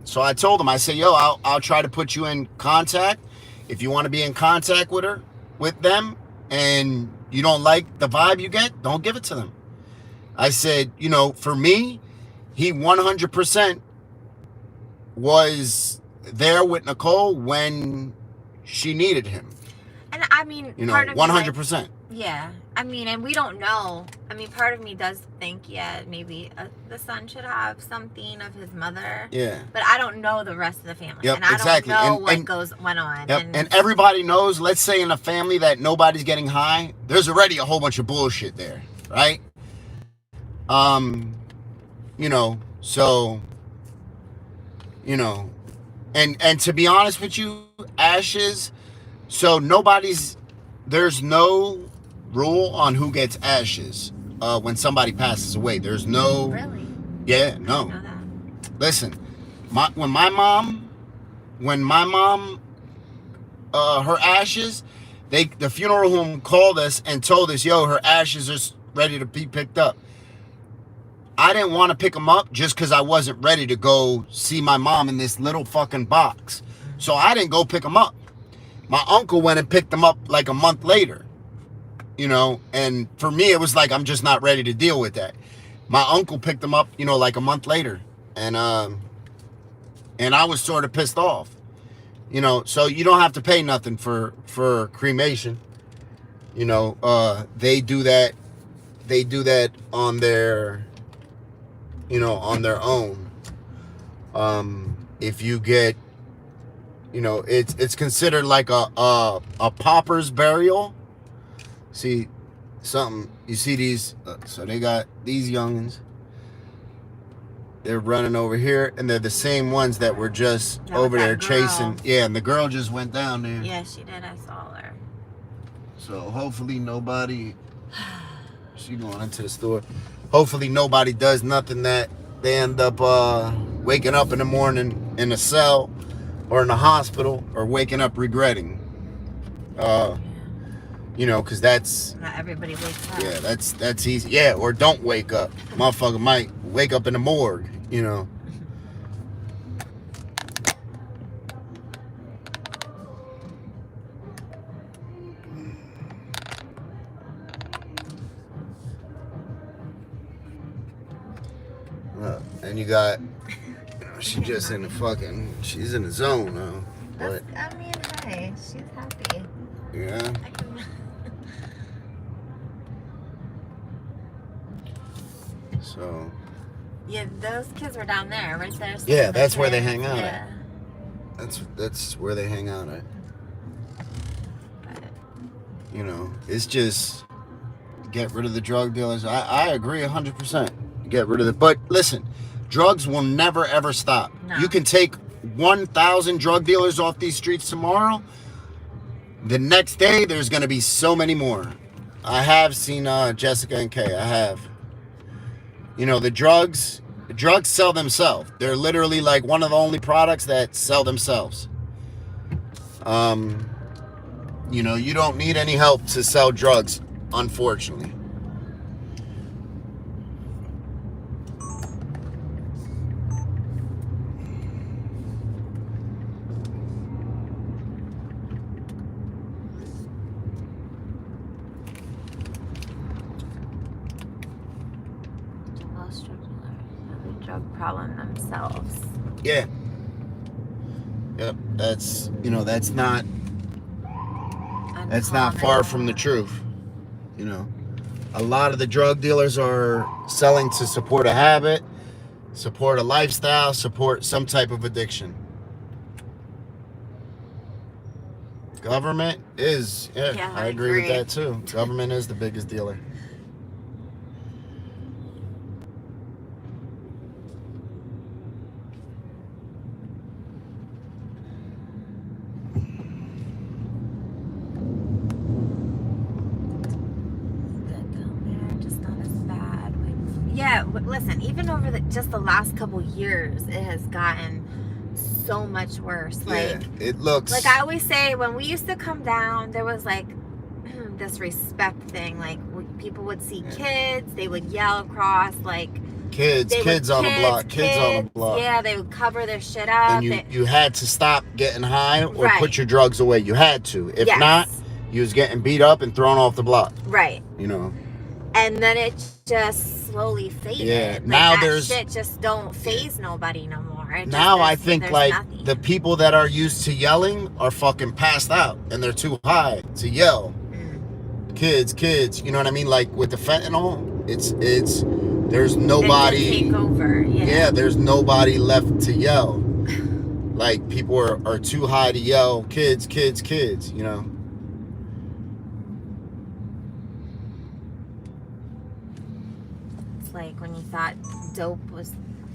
So I told him, I said, yo, I'll try to put you in contact. If you want to be in contact with them, and you don't like the vibe you get, don't give it to them. I said, for me, he 100% was there with Nicole when she needed him. And I mean, part of 100%. Yeah. I mean, and we don't know. I mean, part of me does think, maybe the son should have something of his mother. Yeah. But I don't know the rest of the family. Yep, and I exactly. don't know what went on. Yep. And everybody knows, let's say in a family that nobody's getting high, there's already a whole bunch of bullshit there, right? So, and to be honest with you, ashes, so there's no rule on who gets ashes when somebody passes away. There's no... Really? Yeah, no. I didn't know that. Listen, when my mom, her ashes, the funeral home called us and told us, yo, her ashes are ready to be picked up. I didn't want to pick them up just because I wasn't ready to go see my mom in this little fucking box. So I didn't go pick them up. My uncle went and picked them up like a month later, and for me, it was like, I'm just not ready to deal with that. My uncle picked them up, like a month later, and I was sort of pissed off, so you don't have to pay nothing for cremation. They do that on their, on their own. If you get, it's considered like a pauper's burial. See something, you see these, so they got these youngins, they're running over here, and they're the same ones that were just over there chasing. Yeah, and the girl just went down there. Yeah, she did. I saw her. So hopefully nobody, she going into the store, hopefully nobody does nothing that they end up waking up in the morning in a cell or in a hospital, or waking up regretting. Because that's... Not everybody wakes up. Yeah, that's easy. Yeah, or don't wake up. Motherfucker might wake up in the morgue, And you got... she just in the fucking... She's in the zone now. But, I mean, hey, she's happy. Yeah. So. Yeah, those kids were down there, right there. Yeah, that's where they hang out at. That's where they hang out at. It's just get rid of the drug dealers. I agree 100%. Get rid of it. But listen, drugs will never ever stop. No. You can take 1,000 drug dealers off these streets tomorrow. The next day, there's going to be so many more. I have seen Jessica and Kay. I have. The drugs sell themselves. They're literally like one of the only products that sell themselves. You don't need any help to sell drugs, unfortunately. problem themselves. Yeah. Yep. That's not far from the truth. You know, a lot of the drug dealers are selling to support a habit, support a lifestyle, support some type of addiction. Government is, Yeah, I agree with that too. Government is the biggest dealer. Just not as bad. Yeah, listen, even over just the last couple years, it has gotten so much worse. Like, it looks like I always say, when we used to come down, there was like this respect thing. Like, people would see kids, they would yell across, like kids on the block. Yeah, they would cover their shit up. And you had to stop getting high or put your drugs away. You had to. If not, you was getting beat up and thrown off the block. Right. You know. And then it just slowly faded. Yeah. Like, now that shit just don't faze nobody no more. Now I think like nothing. the people that are used to yelling are fucking passed out and they're too high to yell. Kids, you know what I mean? Like with the fentanyl, it's there's nobody. Take over. Yeah, there's nobody left to yell. Like people are too high to yell. Kids, you know. It's like when you thought dope was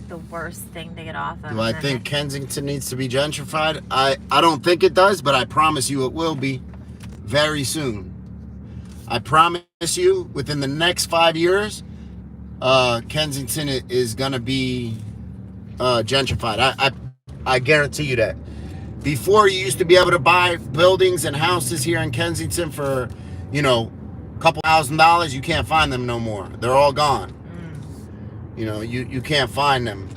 the worst thing to get off of. Do I think Kensington needs to be gentrified? I don't think it does, but I promise you it will be very soon. I promise you within the next 5 years, Kensington is going to be gentrified. I guarantee you that. Before, you used to be able to buy buildings and houses here in Kensington for, a couple $1,000s. You can't find them no more. They're all gone. You know, you can't find them.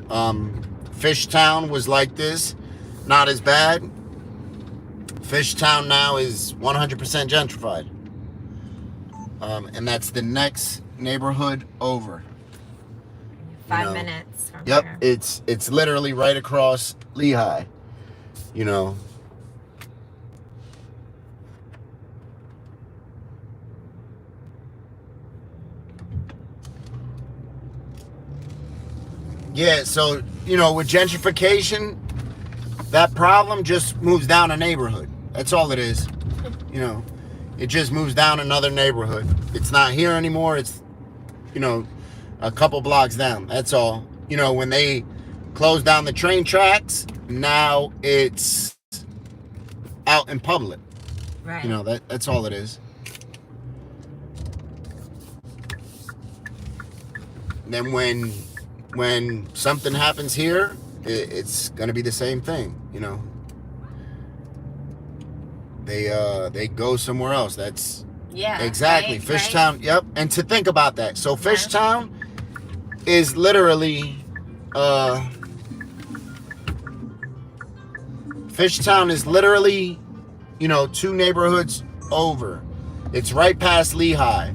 Fishtown was like this. Not as bad. Fishtown now is 100% gentrified. And that's the next neighborhood over. 5 minutes from Yep, here. it's literally right across Lehigh. You know. Yeah, so, with gentrification, that problem just moves down a neighborhood. That's all it is. It just moves down another neighborhood. It's not here anymore. It's, a couple blocks down. That's all. When they close down the train tracks, now it's out in public. Right. That's all it is. Then when something happens here, it's gonna be the same thing. They go somewhere else. That's exactly right, Fishtown. Right. Yep. And to think about that, so Fishtown is literally two neighborhoods over. It's right past Lehigh,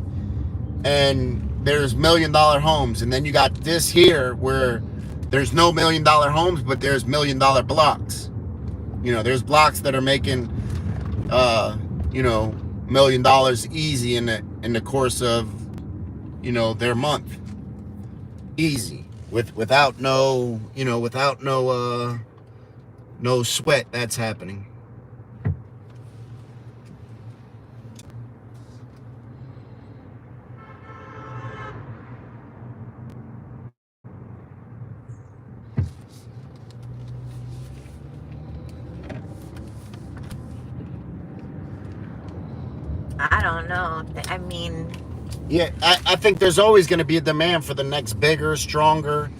and there's $1 million homes, and then you got this here where there's no $1 million homes, but there's $1 million blocks. There's blocks that are making $1 million easy in the course of their month. Easy. Without no sweat that's happening. I don't know. I mean... Yeah, I think there's always going to be a demand for the next bigger, stronger,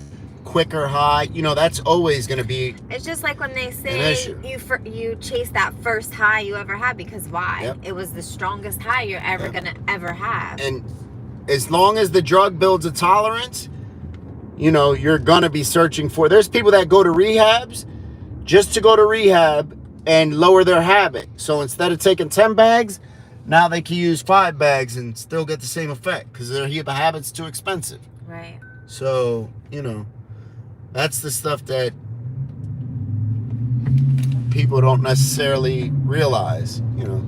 quicker high. That's always going to be. It's just like when they say you chase that first high you ever had, because why? Yep. It was the strongest high you're ever going to ever have. And as long as the drug builds a tolerance, you're going to be searching for. There's people that go to rehabs just to go to rehab and lower their habit. So instead of taking 10 bags, now they can use 5 bags and still get the same effect because their habit's too expensive. Right. So, That's the stuff that people don't necessarily realize, you know.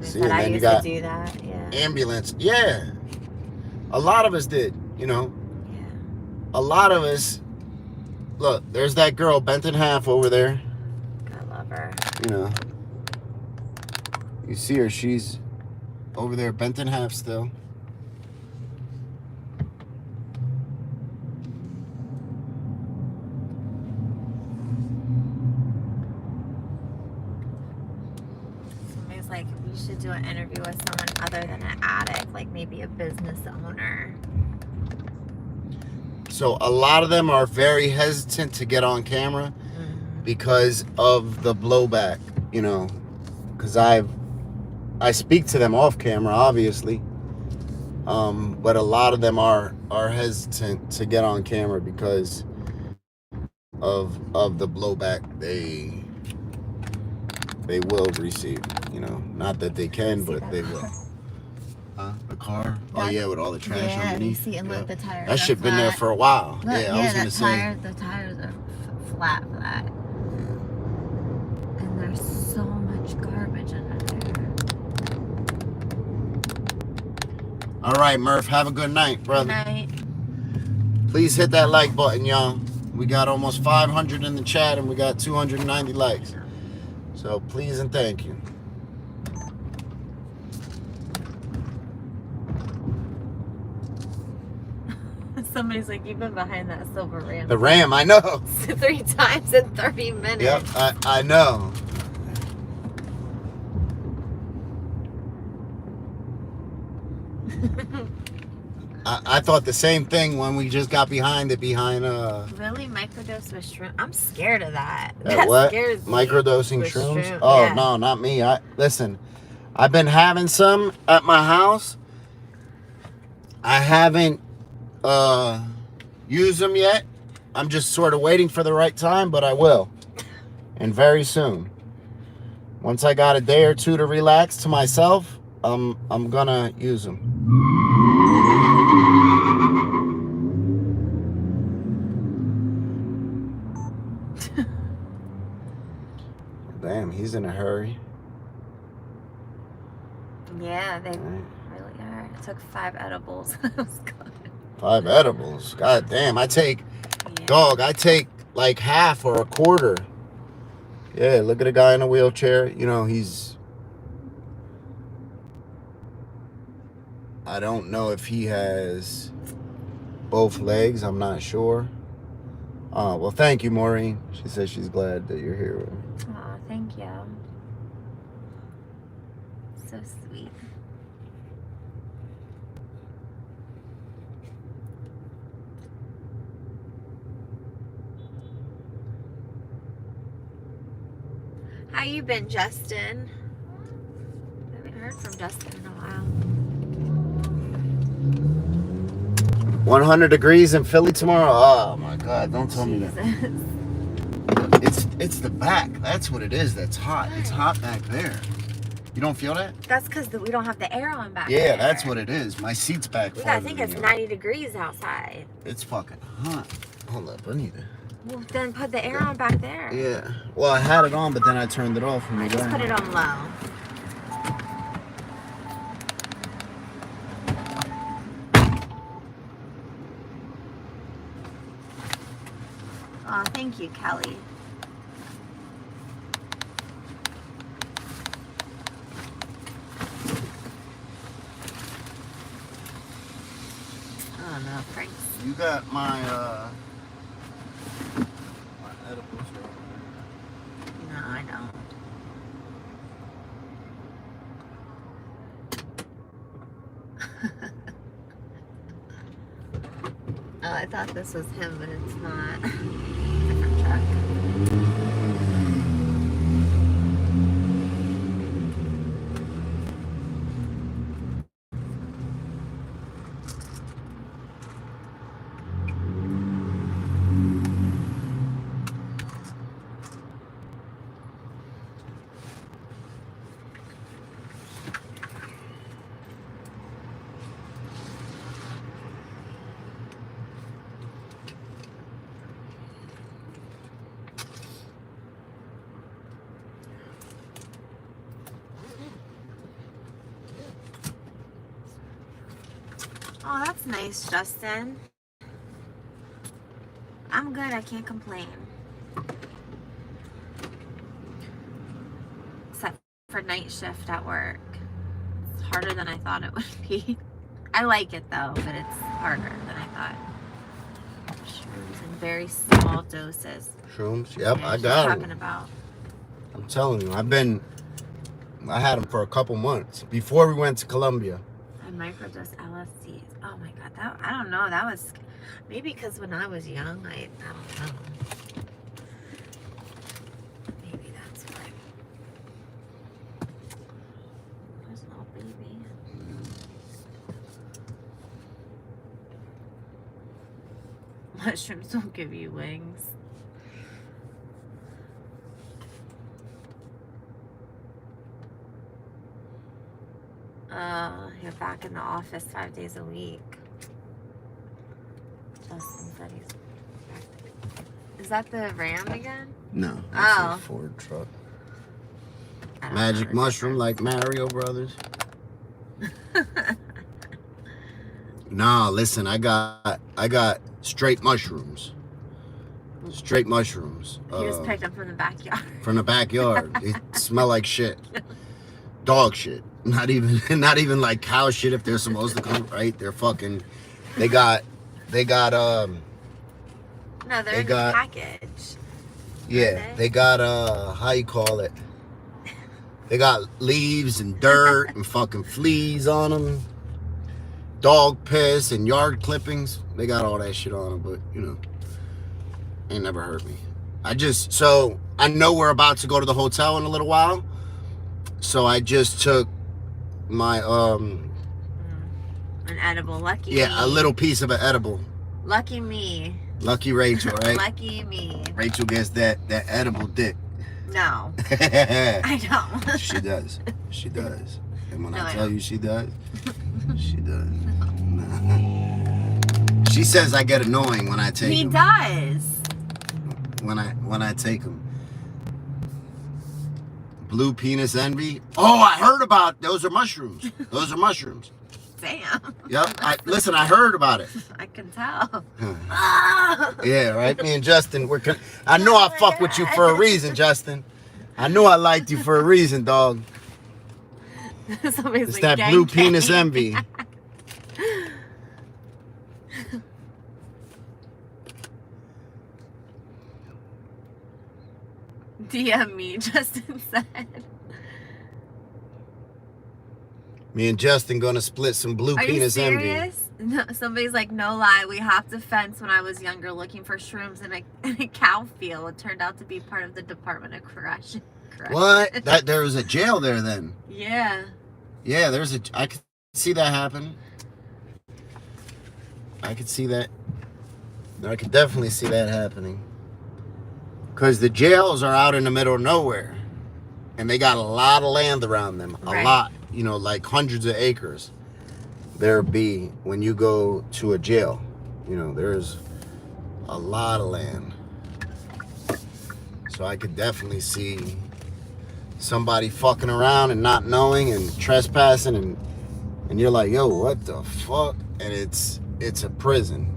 See, and I then you used to got do that. Yeah. ambulance. Yeah. A lot of us did, you know. Yeah. A lot of us. Look, there's that girl bent in half over there. I love her. You know. You see her, she's over there bent in half still. Somebody's like, we should do an interview with someone other than an addict, like maybe a business owner. So a lot of them are very hesitant to get on camera because of the blowback, you know. Because I speak to them off camera, obviously, but a lot of them are hesitant to get on camera because of the blowback they will receive. You know, not that they can, but they will. The car? Oh yeah, with all the trash underneath. See, and look, the tires. That shit been there for a while. Look, yeah, I was gonna say. The tires are flat. And there's so much garbage under there. All right, Murph. Have a good night, brother. Good night. Please hit that like button, y'all. We got almost 500 in the chat, and we got 290 likes. So please and thank you. Somebody's like, you've been behind that silver Ram. The Ram, I know. 3 times in 30 minutes. Yep, I know. I thought the same thing when we just got behind Really? Microdose with shrimp? I'm scared of that. That what? scares me. Microdosing shrooms? Shrimp, Oh, yeah. no, not me. Listen, I've been having some at my house. I haven't used them yet. I'm just sort of waiting for the right time, but I will. And very soon. Once I got a day or two to relax to myself, I'm gonna use them. Damn, he's in a hurry. Yeah, they really are. I took 5 edibles. I was gone. 5 edibles. God damn, I take like half or a quarter. Yeah, look at a guy in a wheelchair. You know, I don't know if he has both legs. I'm not sure. Well, thank you, Maureen. She says she's glad that you're here with me. Aw, thank you. So sweet. How you been, Justin? I haven't heard from Justin in a while. 100 degrees in Philly tomorrow. Oh my God! Don't tell me that. It's the back. That's what it is. That's hot. It's hot back there. You don't feel that? That's because we don't have the air on back Yeah, there. that's what it is. My seat's back. I think it's 90 degrees outside. It's fucking hot. Hold up, I need it. Well, then put the air on back there. Yeah. Well, I had it on, but then I turned it off. I just put it on low. Oh, thank you, Kelly. Oh no, Frank's. You got my edibles right No, I don't. Oh, I thought this was him, but it's not. Different truck. Oh, that's nice, Justin. I'm good. I can't complain. Except for night shift at work. It's harder than I thought it would be. I like it though, but it's harder than I thought. Shrooms in very small doses. Shrooms? Yep, Yeah, I she's got talking them. about. I'm telling you, I had them for a couple months before we went to Colombia. I microdose LSDs. Oh my god, I don't know. That was maybe because when I was young, I don't know. Maybe that's why. There's a little baby. Mushrooms don't give you wings. You're back in the office 5 days a week. Justin said he's back. Is that the Ram again? No, that's Oh. a Ford truck. I don't Magic know the mushroom difference. like Mario Brothers. Nah, listen, I got straight mushrooms. Straight mushrooms. He was picked up from the backyard. From the backyard. It smell like shit. Dog shit. Not even like cow shit if they're supposed to come, right? They're fucking they got No, they're They in got- the package. yeah, they got how you call it? They got leaves and dirt and fucking fleas on them. Dog piss and yard clippings. They got all that shit on them, but you know, ain't never hurt me. So I know we're about to go to the hotel in a little while. So I just took my An edible. Lucky me. a little piece of an edible. Lucky me. Lucky Rachel, right? Lucky me. Rachel gets that edible dick. No, She I don't. does. She does. And when No, I I tell don't. you she does, she does. She says I get annoying when I take He them. does. When I take them. Blue penis envy. Oh, I heard about those are mushrooms. Those are mushrooms. Damn. Yep. I heard about it. I can tell. Yeah, right. Me and Justin, I know I fuck with you for a reason, Justin. I knew I liked you for a reason, dog. Somebody's It's like, that gang, blue gang. penis envy. DM me, Justin said. Me and Justin gonna split some blue Are you penis envy. serious? No, somebody's like, no lie, we hopped a fence when I was younger looking for shrooms in a cow field. It turned out to be part of the Department of Correction. What? There was a jail there then. Yeah. Yeah, I could see that happen. I could see that. I could definitely see that happening. Because the jails are out in the middle of nowhere. And they got a lot of land around them. A lot. You know, like hundreds of acres. There be when you go to a jail. You know, there's a lot of land. So I could definitely see somebody fucking around and not knowing and trespassing and you're like, yo, what the fuck? And it's a prison.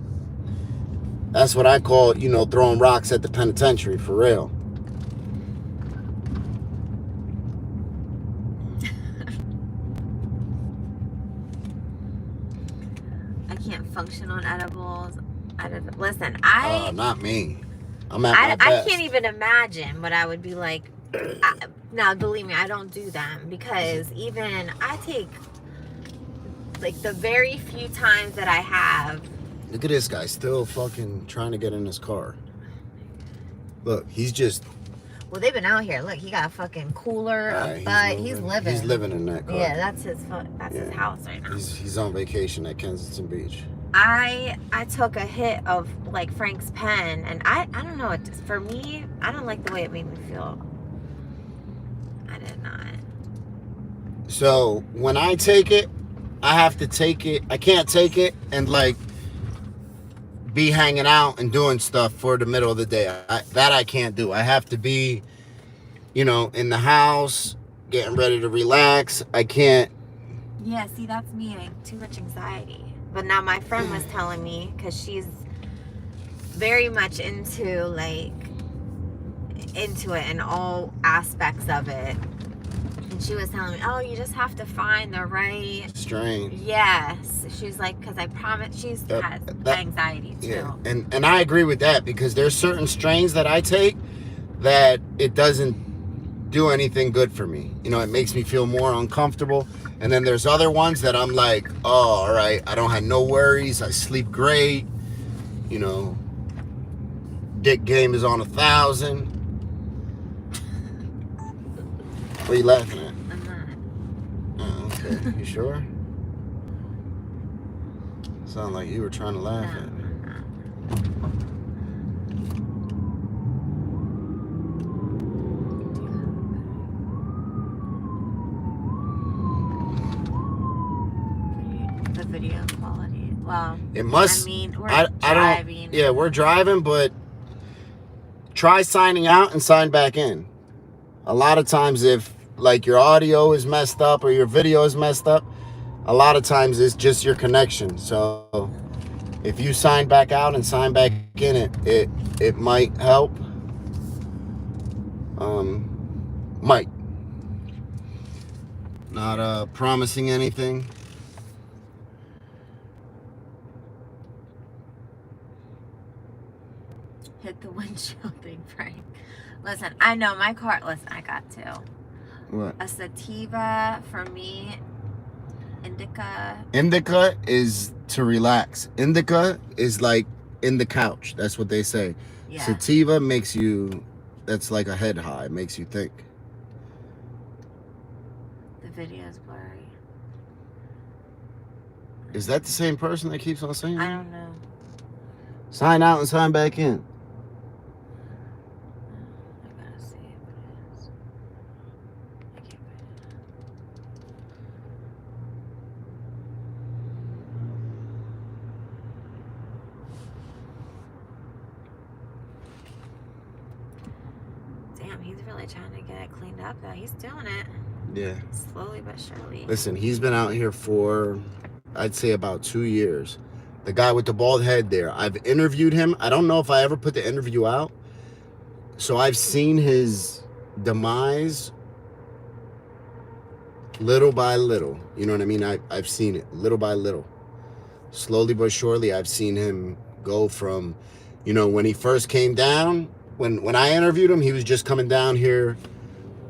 That's what I call, you know, throwing rocks at the penitentiary, for real. I can't function on edibles. Listen, Not me. I'm at my I best. can't even imagine what I would be like. Now, believe me, I don't do them because even I take like the very few times that I have. Look at this guy still fucking trying to get in his car. Look, he's just. Well, they've been out here. Look, he got a fucking cooler, a butt. He's living. He's living in that car. Yeah, that's his house right now. He's on vacation at Kensington Beach. I took a hit of like Frank's pen, and I don't know. For me, I don't like the way it made me feel. I did not. So when I take it, I have to take it. I can't take it and like be hanging out and doing stuff for the middle of the day. That I can't do. I have to be, you know, in the house, getting ready to relax. I can't. Yeah, see, that's me. I have too much anxiety. But now my friend was telling me, because she's very much into it in all aspects of it. And she was telling me, oh, you just have to find the right strain. Yes. She's like, because I promise, she's has anxiety too. Yeah. And I agree with that, because there's certain strains that I take that it doesn't do anything good for me. You know, it makes me feel more uncomfortable. And then there's other ones that I'm like, oh, all right, I don't have no worries. I sleep great. You know, dick game is on 1,000. What are you laughing at? I'm not. Oh, okay. You sure? Sound like you were trying to laugh at me. The video quality. Well, it must. I mean, we're driving. Yeah, we're driving, but try signing out and sign back in. A lot of times, if like your audio is messed up or your video is messed up, a lot of times it's just your connection. So if you sign back out and sign back in, it might help. Might. Not promising anything. Hit the windshield thing, Frank. Listen, I know my car. Listen, I got two. What? A sativa for me. Indica. Indica is to relax. Indica is like in the couch. That's what they say. Yeah. Sativa makes you, that's like a head high. It makes you think. The video's blurry. Is that the same person that keeps on saying that? I don't know. Sign out and sign back in. I gotta see if it is. I can't find it. Damn, he's really trying to get it cleaned up though. He's doing it. Yeah. Slowly but surely. Listen, he's been out here for, I'd say, about 2 years. The guy with the bald head there. I've interviewed him. I don't know if I ever put the interview out. So I've seen his demise little by little. You know what I mean? I've seen it little by little. Slowly but surely, I've seen him go from, you know, when he first came down, when I interviewed him, he was just coming down here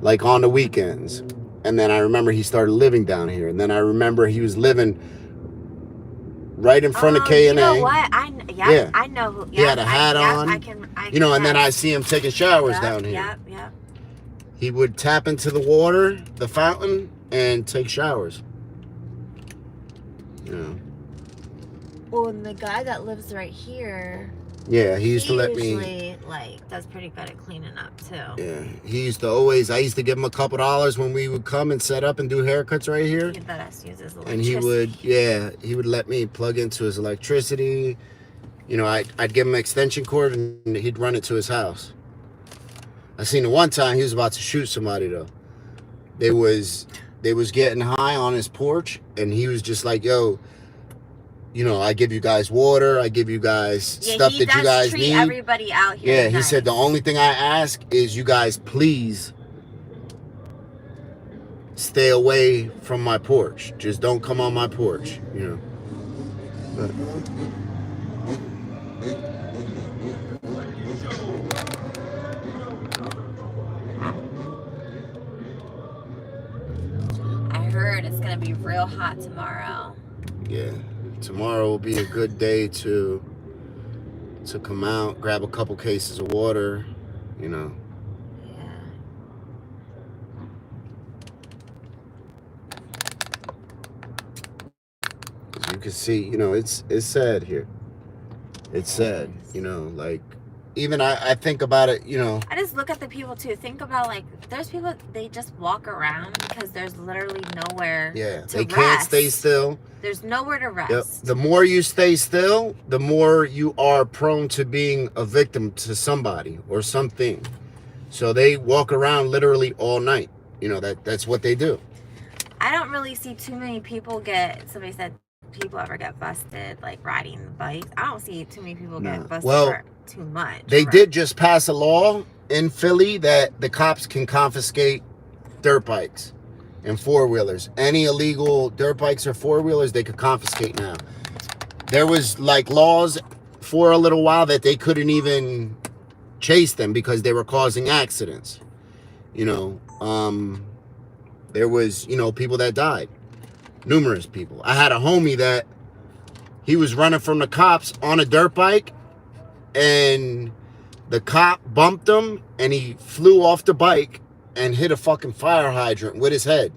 like on the weekends. And then I remember he started living down here. And then I remember he was living right in front of K&A. You know what? Yeah. I know who. He had a hat on. I can you know, and then I see him taking showers down here. Yep. He would tap into the water, the fountain, and take showers. Yeah. Well, and the guy that lives right here. Yeah, he used to let usually, me. like, does pretty good at cleaning up too. Yeah, he used to always. I used to give him a couple $2 when we would come and set up and do haircuts right here. He let us use his electricity. And he would let me plug into his electricity. You know, I'd give him an extension cord and he'd run it to his house. I seen the one time he was about to shoot somebody though. They was getting high on his porch and he was just like, yo, you know, I give you guys water, I give you guys stuff that you guys need. Everybody out here. Yeah, he said the only thing I ask is you guys please stay away from my porch. Just don't come on my porch, you know. But, I heard it's gonna be real hot tomorrow. yeah. Tomorrow will be a good day to come out, grab a couple cases of water, you know. Yeah. As you can see, you know, it's sad here. It's sad, you know, like even I think about it, you know. I just look at the people too. Think about like there's people they just walk around because there's literally nowhere to they rest. can't stay still. There's nowhere to rest. Yep. The more you stay still, the more you are prone to being a victim to somebody or something. So they walk around literally all night. You know, that's what they do. I don't really see too many people somebody said people ever get busted like riding the bikes. I don't see too many people get busted Well, for too much. They right? did just pass a law in Philly that the cops can confiscate dirt bikes and four-wheelers. Any illegal dirt bikes or four-wheelers, they could confiscate now. There was like laws for a little while that they couldn't even chase them because they were causing accidents. You know, there was, people that died. Numerous people. I had a homie that he was running from the cops on a dirt bike, and the cop bumped him, and he flew off the bike and hit a fucking fire hydrant with his head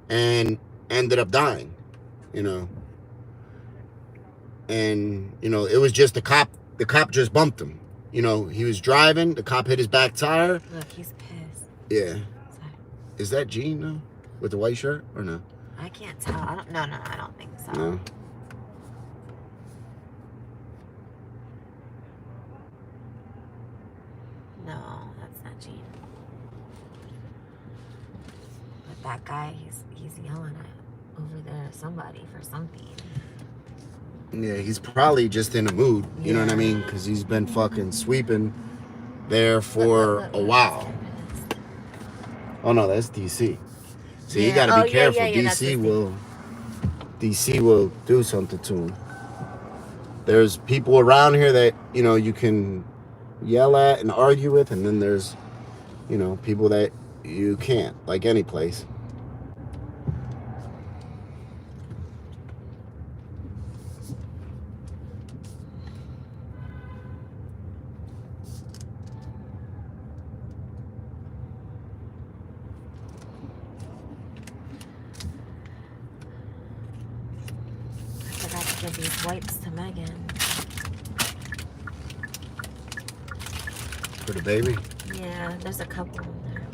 and ended up dying, And, it was just the cop just bumped him. He was driving, the cop hit his back tire. Look, he's pissed. Yeah. Sorry. Is that Gene, though? With the white shirt, or no? I can't tell. No, I don't think so. No. No, that's not Gene. But that guy, he's yelling at over there at somebody for something. Yeah, he's probably just in a mood. You know what I mean? Because he's been fucking sweeping there for a while. Oh no, that's DC. So you got to be careful. DC will do something to him. There's people around here that you can yell at and argue with, and then there's people that you can't, like any place. Give these wipes to Megan. For the baby? Yeah, there's a couple in there.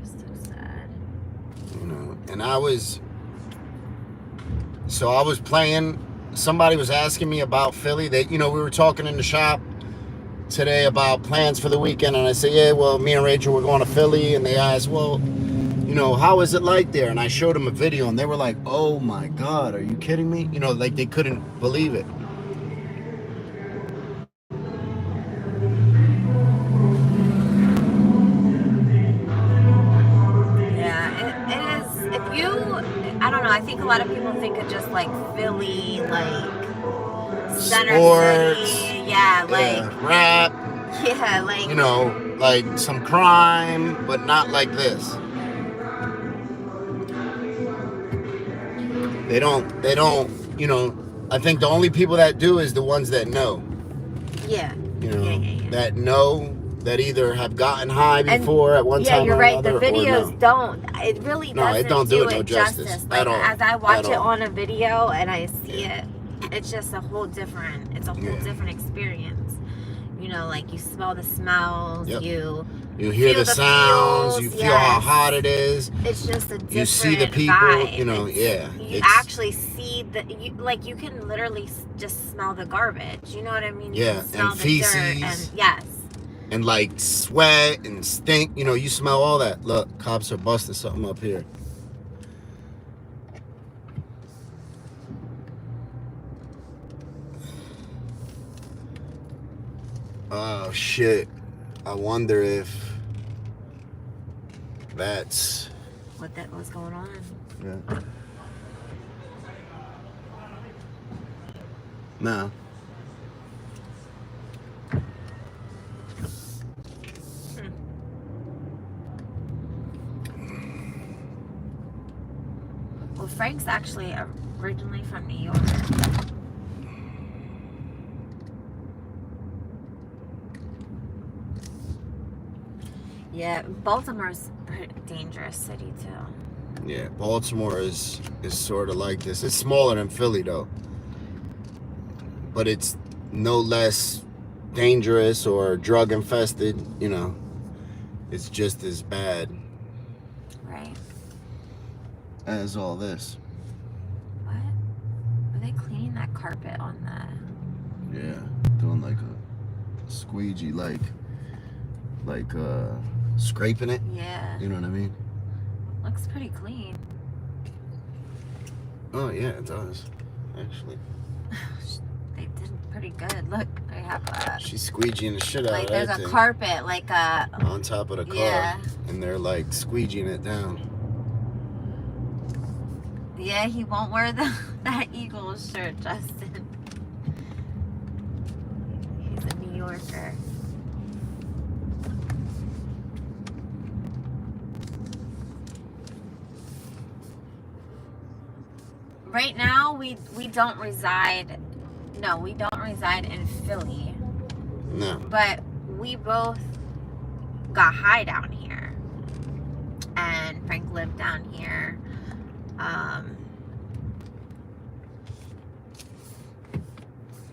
It's so sad. And I was playing. Somebody was asking me about Philly. We were talking in the shop today about plans for the weekend, and I said, yeah, well, me and Rachel were going to Philly, and they asked, well, how is it like there? And I showed them a video, and they were like, oh my God, are you kidding me? Like they couldn't believe it. Yeah, it is. If you, I don't know, I think a lot of people think of just like Philly, like Center Sports, City, like rap, like like some crime, but not like this. They don't, I think the only people that do is the ones that know. Yeah. That know, that either have gotten high before at one time. Yeah, you're right. The another, videos don't. It really doesn't. It don't do it no justice. justice Like at all. as I watch it on a video and I see it, it's just a whole different. It's a whole different experience. Like you smell the smells. Yep. You hear the sounds. feels, You feel how hot it is. It's just a different You see the people. vibe. You actually see you can literally just smell the garbage. You know what I mean? You can smell and the feces. dirt and yes. And like sweat and stink. You smell all that. Look, cops are busting something up here. Oh shit. I wonder if that's what's going on. Yeah. No. Well, Frank's actually originally from New York. Yeah, Baltimore's a pretty dangerous city too. Yeah, Baltimore is sort of like this. It's smaller than Philly though, but it's no less dangerous or drug infested. It's just as bad. Right. As all this. What? Are they cleaning that car? carpet on the... Yeah, doing like a squeegee, like scraping it. Yeah. You know what I mean? Looks pretty clean. Oh yeah, it does. Actually. They did pretty good. Look, they have a... She's squeegeeing the shit out like of that there's a thing. carpet, like a... on top of the car. Yeah. And they're like squeegeeing it down. Yeah, he won't wear that Eagles shirt, Justin. He's a New Yorker. Right now, we don't reside... No, we don't reside in Philly. No. But we both got high down here. And Frank lived down here.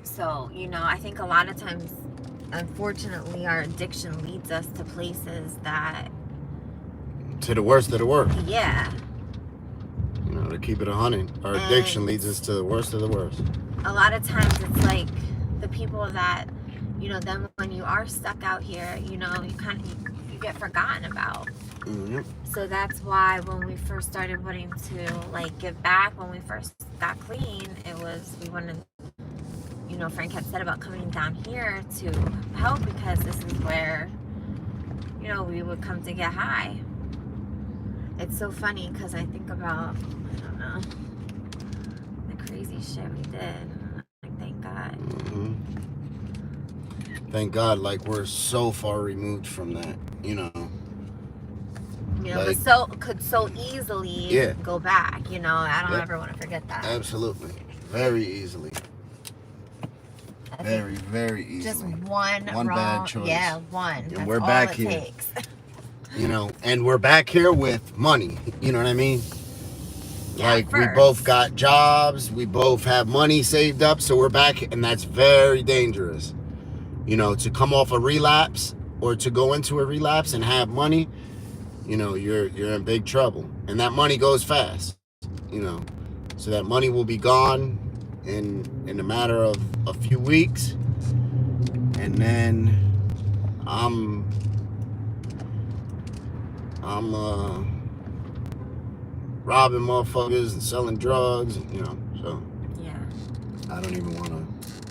So, you know, I think a lot of times, unfortunately, our addiction leads us to places that... To the worst of the worst. Yeah. You know, to keep it 100. Our addiction leads us to the worst of the worst. A lot of times it's like the people that, you know, then when you are stuck out here, you know, you get forgotten about. Mm-hmm. So that's why when we first started wanting to, like, give back, when we first got clean, it was, we wanted, you know, Frank had said about coming down here to help because this is where, you know, we would come to get high. It's so funny because I think about, I don't know, the crazy shit we did. Like, thank God. Mm-hmm. Thank God, like, we're so far removed from that, you know. You know, like, but could so easily go back, you know. I don't ever want to forget that. Absolutely. Very easily. Very, very easily. Just one wrong, bad choice. Yeah, one. And that's we're all back it here. takes. You know, and we're back here with money. You know what I mean? Yeah, like, we both got jobs. We both have money saved up. So we're back. And that's very dangerous. You know, to come off a relapse or to go into a relapse and have money, you know, you're in big trouble. And that money goes fast, you know. So that money will be gone in a matter of a few weeks. And then I'm robbing motherfuckers and selling drugs, and, you know, so Yeah. I don't even want to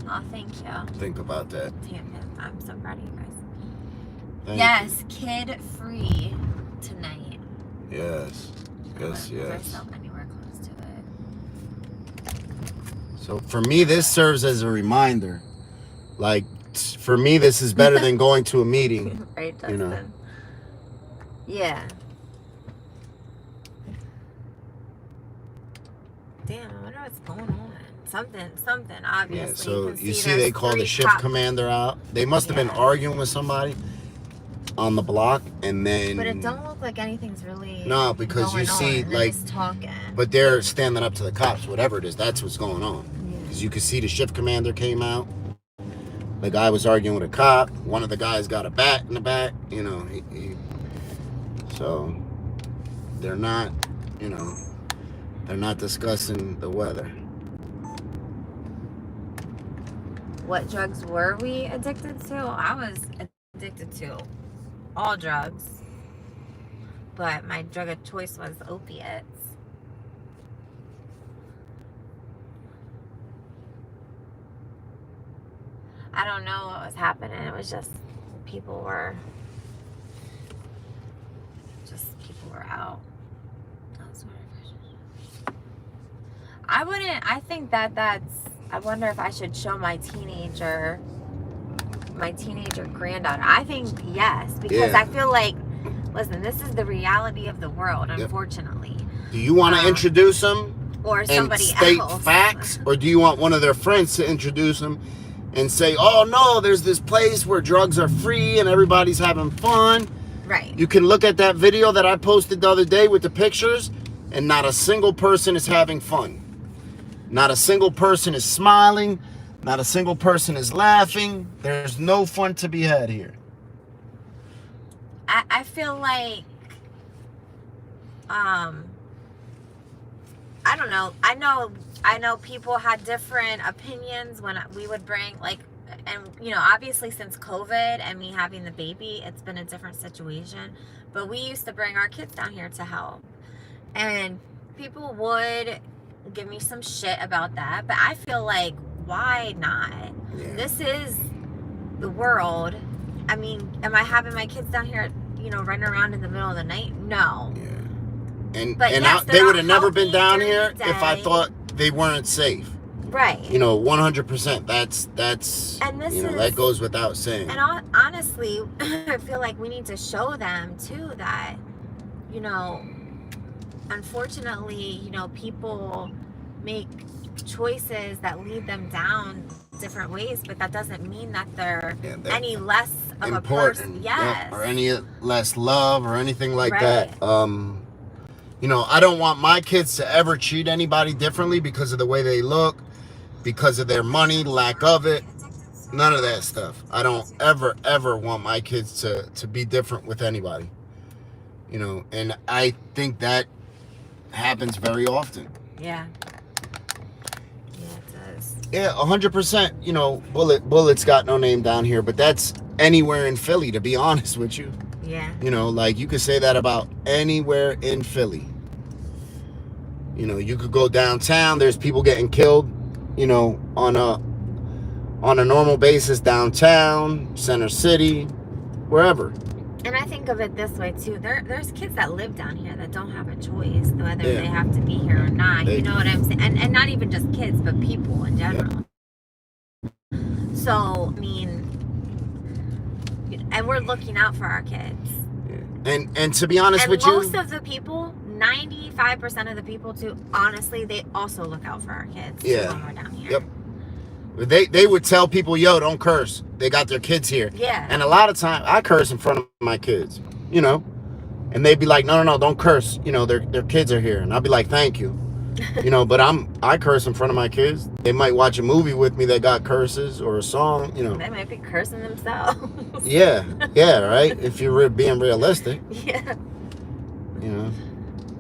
Oh, thank you. think about that. Damn it. I'm so proud of you guys. Thank Yes, kid-free tonight. you. Yes. Yes, I yes. myself anywhere close to it. So for me, this serves as a reminder. Like, for me, this is better than going to a meeting. Right, Justin? You know. Yeah. Damn, I wonder what's going on. Something, obviously. Yeah, so you see there's they call the 3 shift cops. commander out. They must have been arguing with somebody on the block, and then... But it don't look like anything's really No, because you going see, on. They're like... just talking. But they're standing up to the cops, whatever it is. That's what's going on. Yeah. Because you could see the shift commander came out. The guy was arguing with a cop. One of the guys got a bat in the back. You know, so they're not, you know, they're not discussing the weather. What drugs were we addicted to? I was addicted to all drugs. But my drug of choice was opiates. I don't know what was happening. It was just people were out. I think that's, I wonder if I should show my teenager granddaughter. I think yes, because I feel like, listen, this is the reality of the world, unfortunately. Do you want to introduce them or somebody and state else facts, or do you want one of their friends to introduce them and say, oh no, there's this place where drugs are free and everybody's having fun? Right. You can look at that video that I posted the other day with the pictures, and not a single person is having fun. Not a single person is smiling. Not a single person is laughing. There's no fun to be had here. I feel like, I I don't know. I know people had different opinions when we would bring, like, and, you know, obviously since COVID and me having the baby, it's been a different situation. But we used to bring our kids down here to help. And people would give me some shit about that. But I feel like, why not? Yeah. This is the world. I mean, am I having my kids down here, you know, running around in the middle of the night? No. Yeah. And But and yes, they would have never been healthy down during here the if I day. thought they weren't safe. Right. You know, 100%. That's And this you know, is, that goes without saying. and honestly, I feel like we need to show them too that, you know, unfortunately, you know, people make choices that lead them down different ways, but that doesn't mean that they're any less of important. a person. Yes. Yep. Or any less love or anything like Right. that. You know, I don't want my kids to ever treat anybody differently because of the way they look, because of their money, lack of it. None of that stuff. I don't ever want my kids to be different with anybody. You know, and I think that happens very often. Yeah. Yeah, it does. Yeah, 100%. You know, Bullet's got no name down here, but that's anywhere in Philly, to be honest with you. Yeah. You know, like, you could say that about anywhere in Philly. You know, you could go downtown. There's people getting killed, you know, on a normal basis downtown, Center City, wherever. And I think of it this way too. There's kids that live down here that don't have a choice whether they have to be here or not. You know what I'm saying? And not even just kids, but people in general. Yep. So, I mean, and we're looking out for our kids. Yeah. And to be honest with you, most of the people, 95% of the people too, honestly, they also look out for our kids too when we're down here. Yep. They would tell people, yo, don't curse. They got their kids here. Yeah. And a lot of time I curse in front of my kids, you know. And they'd be like, no, don't curse. You know, their kids are here. And I'd be like, thank you. You know, but I curse in front of my kids. They might watch a movie with me that got curses or a song, you know. They might be cursing themselves. Yeah, right? If you're being realistic. Yeah. You know.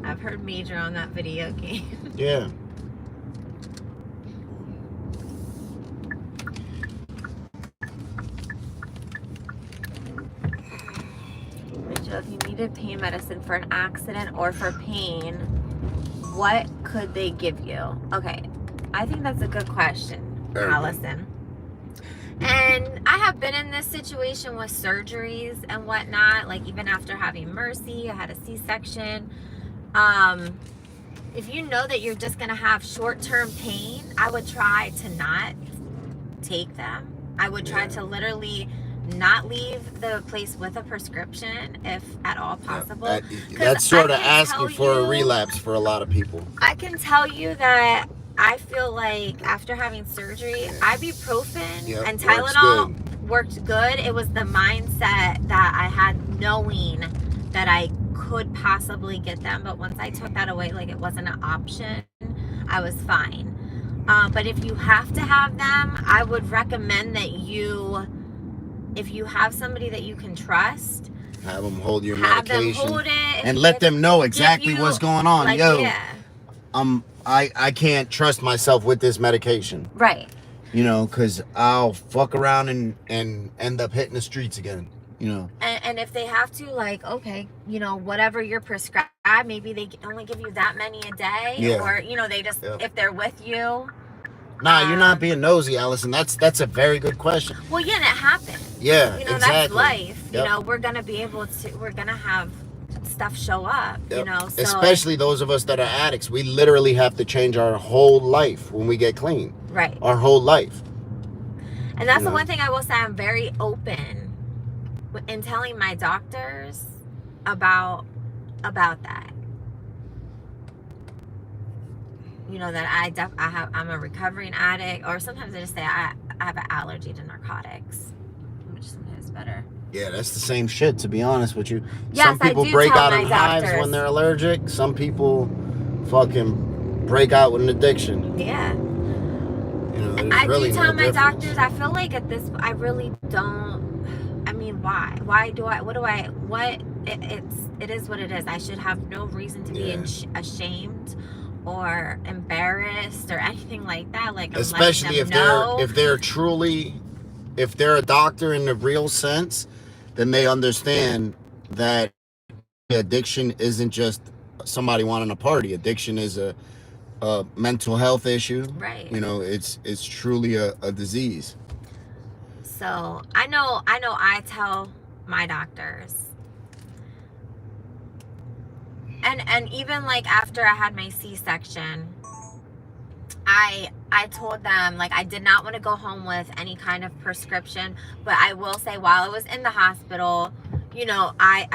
I've heard major on that video game. Yeah. If you needed pain medicine for an accident or for pain, what could they give you? Okay, I think that's a good question, Allison. And I have been in this situation with surgeries and whatnot, like even after having Mercy, I had a C-section. If you know that you're just gonna have short-term pain, I would try to not take them. I would try to literally not leave the place with a prescription if at all possible. That's sort of asking for a relapse for a lot of people. I can tell you that I feel like after having surgery, ibuprofen and Tylenol worked good. It was the mindset that I had knowing that I could possibly get them. But once I took that away, like it wasn't an option, I was fine. But if you have to have them, I would recommend that if you have somebody that you can trust, have them hold your medication. Them hold it and let them know exactly what's going on. Like, yo, I can't trust myself with this medication. Right. You know, because I'll fuck around and end up hitting the streets again. You know. And if they have to, like, okay, you know, whatever you're prescribed, maybe they only give you that many a day. Yeah. Or, you know, they just, if they're with you. Nah, you're not being nosy, Allison. That's a very good question. Well, yeah, and it happens. Yeah, you know, that's life. Yep. You know, we're gonna have stuff show up. Yep. You know, so especially those of us that are addicts, we literally have to change our whole life when we get clean. Right. Our whole life. And that's the one thing I will say. I'm very open in telling my doctors about that. You know, that I'm a recovering addict, or sometimes I just say I have an allergy to narcotics, which sometimes is better. Yeah, that's the same shit, to be honest with you. Yes, some people I do break tell out my in hives doctors. when they're allergic. Some people fucking break out with an addiction. Yeah. You know, I really do tell my difference. doctors, I feel like at this, I really don't, I mean, why? It is what it is. I should have no reason to be ashamed or embarrassed or anything like that. Like, I'm Especially letting them know. if they're a doctor in the real sense, then they understand that addiction isn't just somebody wanting a party. Addiction is a mental health issue. Right. You know, it's truly a disease. So I know I tell my doctors, and even like after I had my C-section, I told them, like, I did not want to go home with any kind of prescription, but I will say, while I was in the hospital, you know, I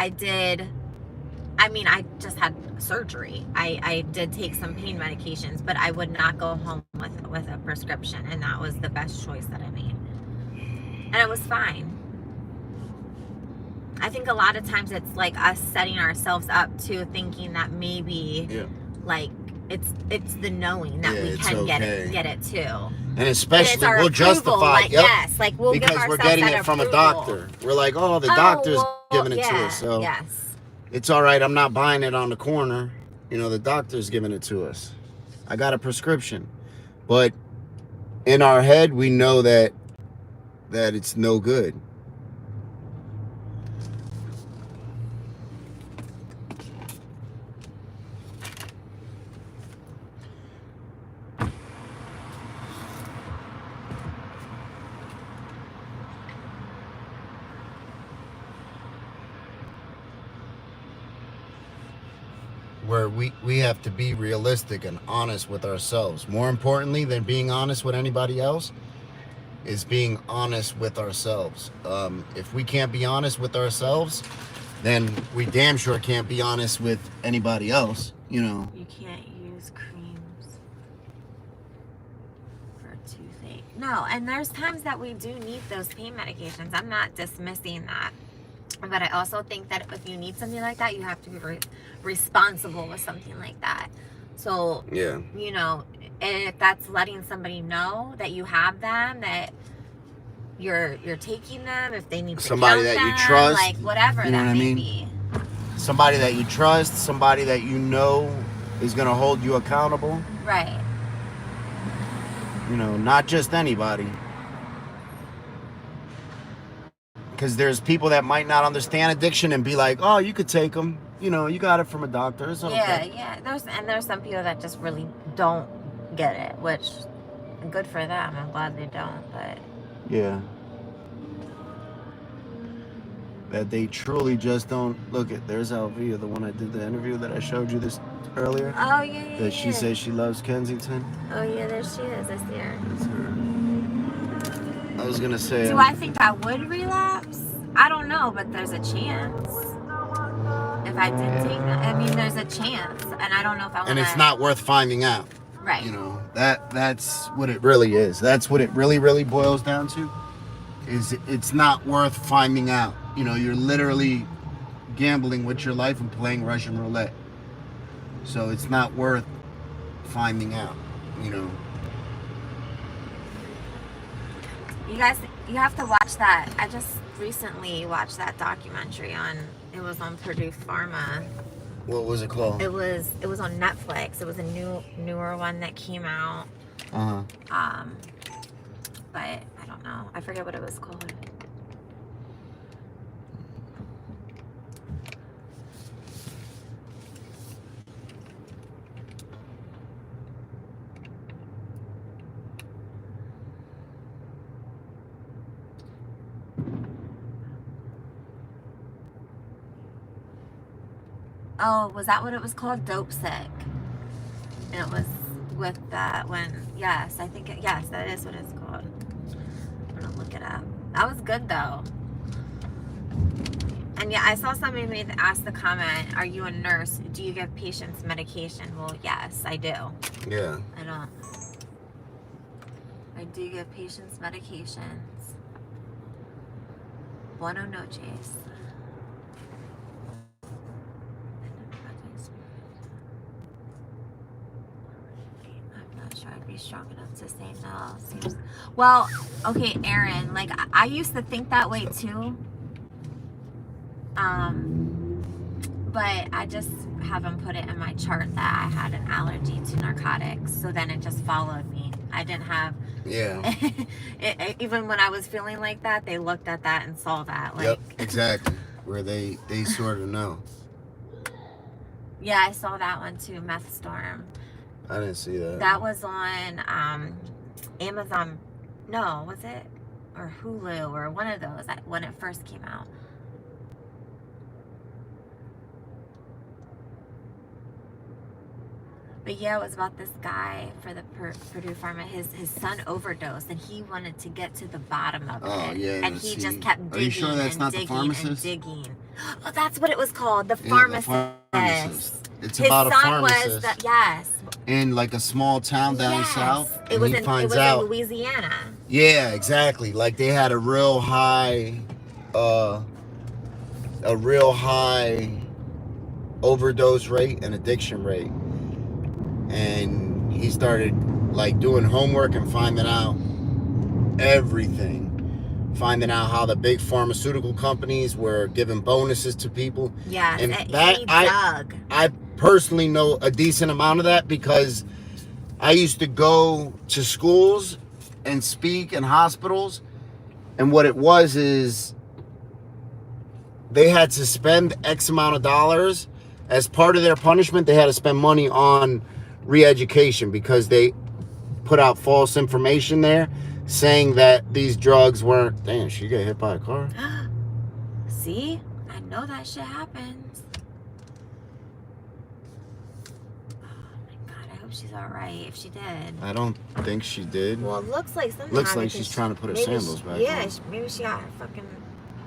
just had surgery. I did take some pain medications, but I would not go home with a prescription, and that was the best choice that I made. And it was fine. I think a lot of times it's like us setting ourselves up to thinking that maybe, like, it's the knowing that we can get it too. And especially we'll justify, like, yes, like we'll because give ourselves we're getting that it from approval. a doctor. We're like, oh, the doctor's giving it to us, so yes, it's all right. I'm not buying it on the corner. You know, the doctor's giving it to us. I got a prescription, but in our head, we know that it's no good. Where we have to be realistic and honest with ourselves. More importantly than being honest with anybody else is being honest with ourselves. If we can't be honest with ourselves, then we damn sure can't be honest with anybody else, you know. You can't use creams for toothache. No, and there's times that we do need those pain medications. I'm not dismissing that. But I also think that if you need something like that, you have to be responsible with something like that. So, you know, if that's letting somebody know that you have them, that you're taking them, if they need to somebody that you trust, like whatever you know that what I may mean? be. Somebody that you trust, somebody that you know is going to hold you accountable. Right. You know, not just anybody. Because there's people that might not understand addiction and be like, oh, you could take them. You know, you got it from a doctor. It's okay. Yeah. There's some people that just really don't get it, which good for them. I'm glad they don't, but yeah. That they truly just don't. Look at, there's Alvia, the one I did the interview that I showed you this earlier. Oh, yeah. That she says she loves Kensington. Oh, yeah, there she is. I see her. That's her. I was going to say... Do I think I would relapse? I don't know, but there's a chance. If I did take that, I mean, there's a chance, and I don't know if I want to... And it's not worth finding out. Right. You know, that's what it really is. That's what it really, really boils down to. Is it's not worth finding out. You know, you're literally gambling with your life and playing Russian roulette. So it's not worth finding out, you know. You guys, you have to watch that. I just recently watched that documentary it was on Purdue Pharma. What was it called? It was on Netflix. It was a newer one that came out. But I don't know. I forget what it was called. Oh, was that what it was called? Dope Sick. And it was with that one. Yes, I think yes, that is what it's called. I'm gonna look it up. That was good though. And yeah, I saw somebody ask the comment, are you a nurse? Do you give patients medication? Well, yes, I do. Yeah. I do give patients medications. Buenas noches. Sure I'd be strong enough to say no. Seems, well, okay, Aaron, like I used to think that way too. But I just haven't put it in my chart that I had an allergy to narcotics. So then it just followed me. I didn't have... Yeah. Even when I was feeling like that, they looked at that and saw that. Like, yep, exactly. Where they sort of know. Yeah, I saw that one too, Meth Storm. I didn't see that. That was on Amazon. No, was it? Or Hulu, or one of those when it first came out. But yeah, it was about this guy for the Purdue Pharma. His son overdosed, and he wanted to get to the bottom of it. Oh, yeah. And he just kept digging. Are you sure that's and not digging the pharmacist? and digging. Oh, that's what it was called. The Yeah, pharmacist. the pharmacist. It's His about a son pharmacist was yes. in like a small town down Yes. south. It was he in finds out. Louisiana. Yeah, exactly. Like they had a real high overdose rate and addiction rate. And he started like doing homework and finding out everything. Finding out how the big pharmaceutical companies were giving bonuses to people. Yes, and he that dug. I personally know a decent amount of that because I used to go to schools and speak in hospitals, and what it was is they had to spend X amount of dollars as part of their punishment. They had to spend money on re-education because they put out false information there saying that these drugs weren't... Damn, she got hit by a car. See? I know that shit happens. Oh my god, I hope she's alright if she did. I don't think she did. Well, it looks like something. Looks like she's trying to put her sandals back on. Maybe she got her fucking...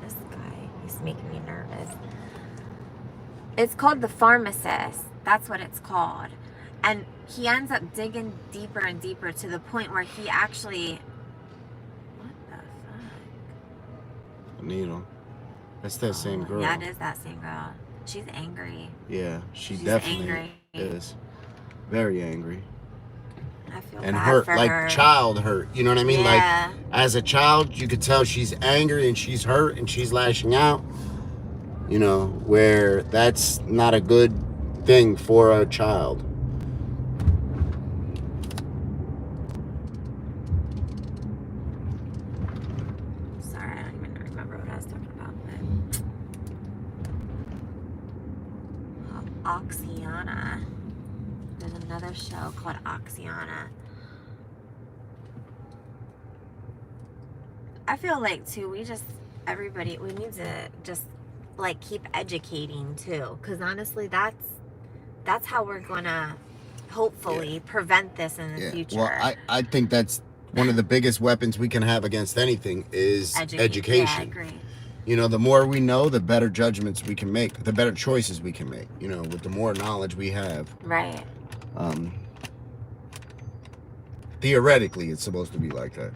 This guy, he's making me nervous. It's called The Pharmacist. That's what it's called. And he ends up digging deeper and deeper to the point where he actually... What the fuck? Needle. That's that same girl. Yeah, it is that same girl. She's angry. Yeah, she's definitely angry. is. Very angry. I feel And bad hurt, for like her. child hurt. You know what I mean? Yeah. Like as a child, you could tell she's angry and she's hurt and she's lashing out. You know, where that's not a good thing for a child. Sorry, I don't even remember what I was talking about. But Oxiana. There's another show called Oxiana. I feel like too, we need to just like keep educating too, because honestly that's how we're gonna hopefully prevent this in the future. Well, I think that's one of the biggest weapons we can have against anything is education. Yeah, I agree. You know, the more we know, the better judgments we can make, the better choices we can make, you know, with the more knowledge we have. Right. Theoretically, it's supposed to be like that.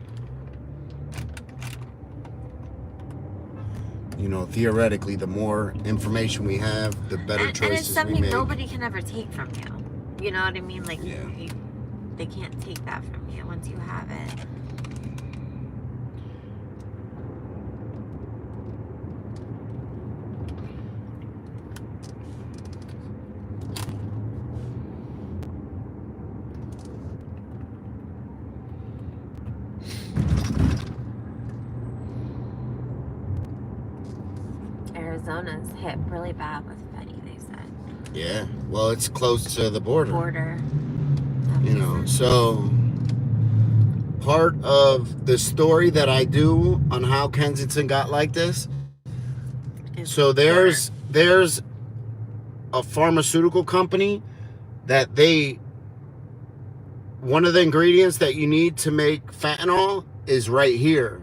You know, theoretically, the more information we have, the better choices we make. And it's something nobody can ever take from you. You know what I mean? Like, they can't take that from you once you have it. Arizona's hit really bad with Fetty, they said. Yeah, well, it's close to the border. You know, sense. so part of the story that I do on how Kensington got like this. So there's a pharmaceutical company that one of the ingredients that you need to make fentanyl is right here.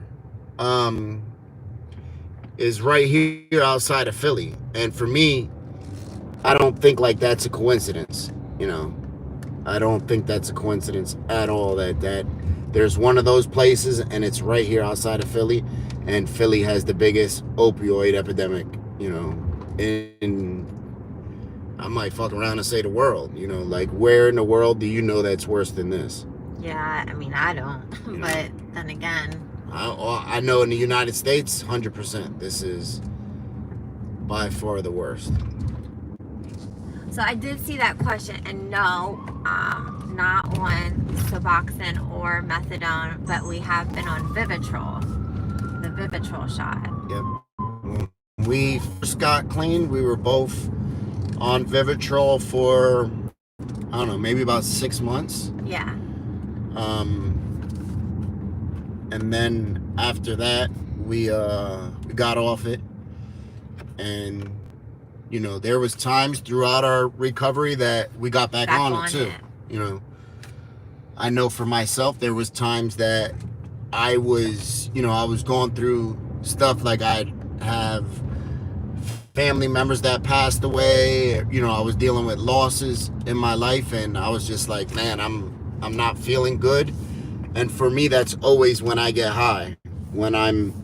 Is right here outside of Philly. And for me, I don't think like that's a coincidence, you know. I don't think that's a coincidence at all that there's one of those places and it's right here outside of Philly, and Philly has the biggest opioid epidemic, you know, in I might fuck around and say the world, you know, like where in the world do you know that's worse than this? Yeah, I mean, I don't, but then again, I know in the United States, 100%, this is by far the worst. So I did see that question, and no, not on Suboxone or methadone, but we have been on Vivitrol, the Vivitrol shot. Yep. When we first got clean, we were both on Vivitrol for, I don't know, maybe about 6 months. Yeah. And then after that, we got off it, and you know, there was times throughout our recovery that we got back on it too. You know, I know for myself, there was times that I was going through stuff, like I'd have family members that passed away. You know, I was dealing with losses in my life, and I was just like, man, I'm not feeling good. And for me, that's always when I get high, when I'm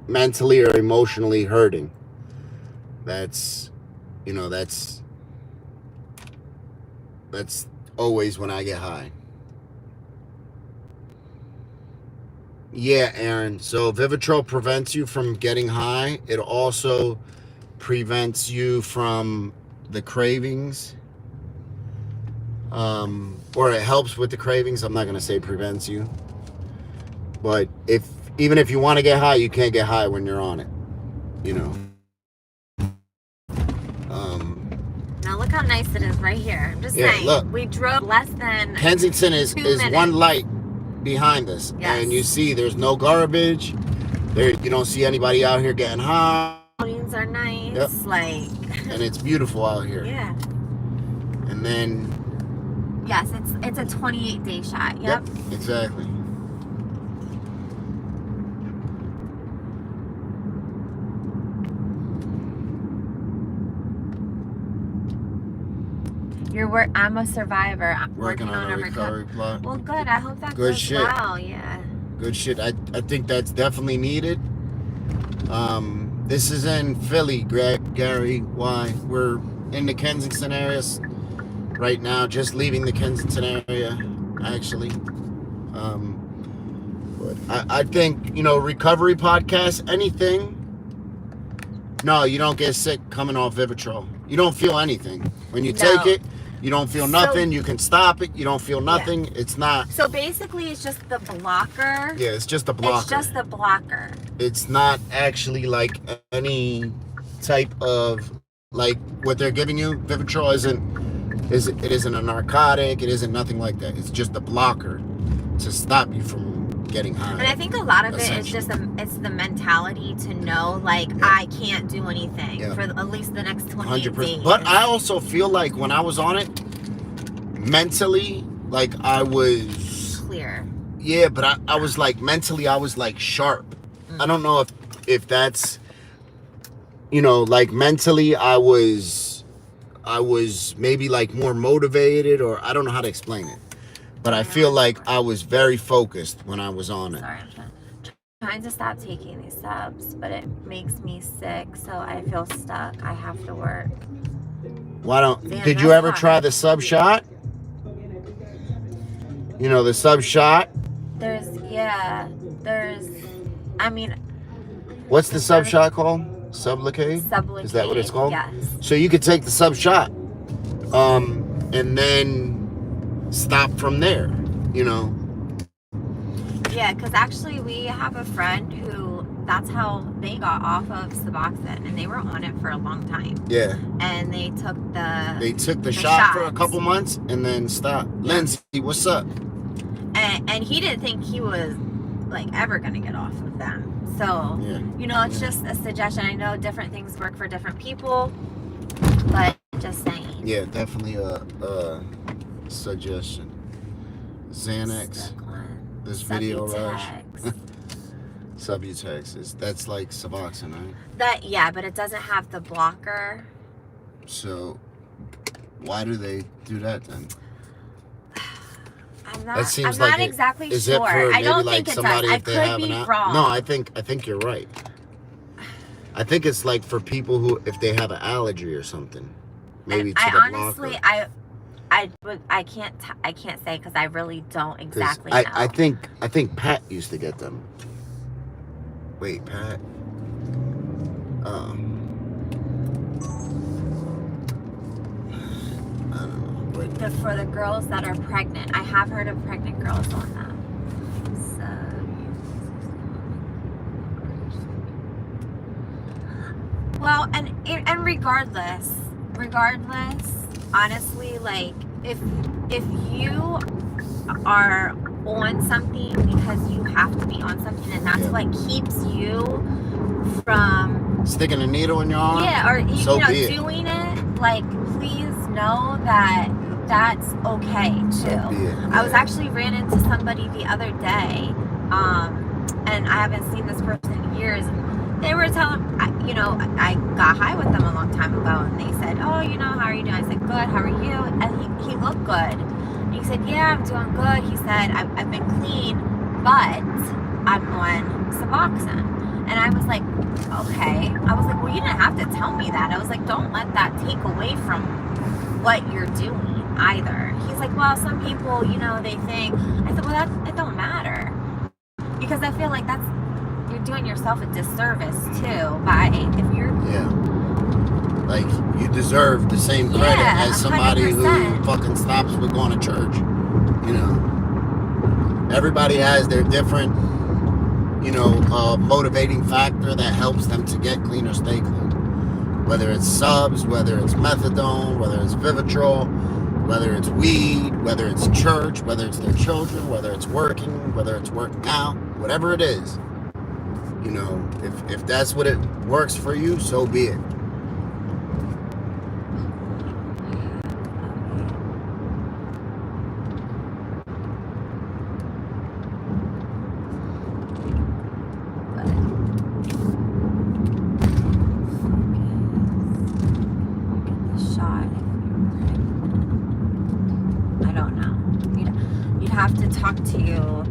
mentally or emotionally hurting. That's always when I get high. Yeah, Aaron. So Vivitrol prevents you from getting high. It also prevents you from the cravings. Or it helps with the cravings. I'm not going to say prevents you. But even if you want to get high, you can't get high when you're on it. You know. Now look how nice it is right here. I'm just saying. Look, we drove less than Kensington is one light behind us. Yes. And you see there's no garbage. You don't see anybody out here getting high. Buildings are nice. Yep. Like and it's beautiful out here. Yeah. And then yes, it's a 28-day shot. Yep. Exactly. I'm a survivor. I'm working on a recovery plot. Well, good. I hope that good goes shit. well. Yeah. Good shit. I think that's definitely needed. This is in Philly, Gary. Why? We're in the Kensington area right now, just leaving the Kensington area, actually. But I think, recovery podcasts, anything. No, you don't get sick coming off Vivitrol. You don't feel anything. When you take it, you don't feel nothing. You can stop it. You don't feel nothing. Yeah. It's not. So basically, it's just the blocker. Yeah, it's just a blocker. It's just the blocker. It's not actually like any type of, like what they're giving you. Vivitrol isn't a narcotic. It isn't nothing like that. It's just a blocker to stop you from getting high. And I think a lot of it is just it's the mentality to know, like, I can't do anything for at least the next 28 days. But I also feel like when I was on it, mentally, like I was clear. Yeah, but I was like mentally, I was like sharp. I don't know if that's, like mentally I was maybe like more motivated, or I don't know how to explain it. But I feel like I was very focused when I was on it. Sorry, I'm trying to stop taking these subs, but it makes me sick, so I feel stuck. I have to work. Did you ever try the sub shot? The sub shot? What's the sub shot called? Sublocade? Sublocade. Is that what it's called? Yes. So you could take the sub shot, and then stop from there, Yeah, because actually we have a friend who, that's how they got off of Suboxone, and they were on it for a long time. Yeah. And they took the shot for a couple months and then stopped. Lindsay, what's up? And he didn't think he was like ever gonna get off of them. So it's just a suggestion. I know different things work for different people, but just saying. Yeah, definitely a suggestion. Xanax. This video rush. Subutex. That's like Suboxone, right? But it doesn't have the blocker. So why do they do that then? I'm not exactly sure. I don't think it does. I could be wrong. No, I think you're right. I think it's like for people who, if they have an allergy or something, maybe to the honestly, blocker. I can't say because I really don't exactly know. I think Pat used to get them. Wait, Pat. for the girls that are pregnant. I have heard of pregnant girls on that. So, well, and regardless, honestly, like if you are on something because you have to be on something, and that's what keeps you from sticking a needle in your arm, or so be it. doing it, like, please know that that's okay too. I was actually ran into somebody the other day, and I haven't seen this person in years, and they were telling, I got high with them a long time ago, and they said, oh, how are you doing? I said, good, how are you? And he looked good. And he said, yeah, I'm doing good. He said, I've been clean, but I'm on Suboxone. And I was like, okay. I was like, well, you didn't have to tell me that. I was like, don't let that take away from what you're doing either. He's like, well, some people, they think. I said, well, it don't matter. Because I feel like you're doing yourself a disservice too by if you're... Yeah. Like, you deserve the same credit as somebody 100%. who fucking stops with going to church. Everybody has their different, motivating factor that helps them to get clean or stay clean. Whether it's subs, whether it's methadone, whether it's Vivitrol, whether it's weed, whether it's church, whether it's their children, whether it's working, whether it's working out, whatever it is. If that's what it works for you, so be it. Have to talk to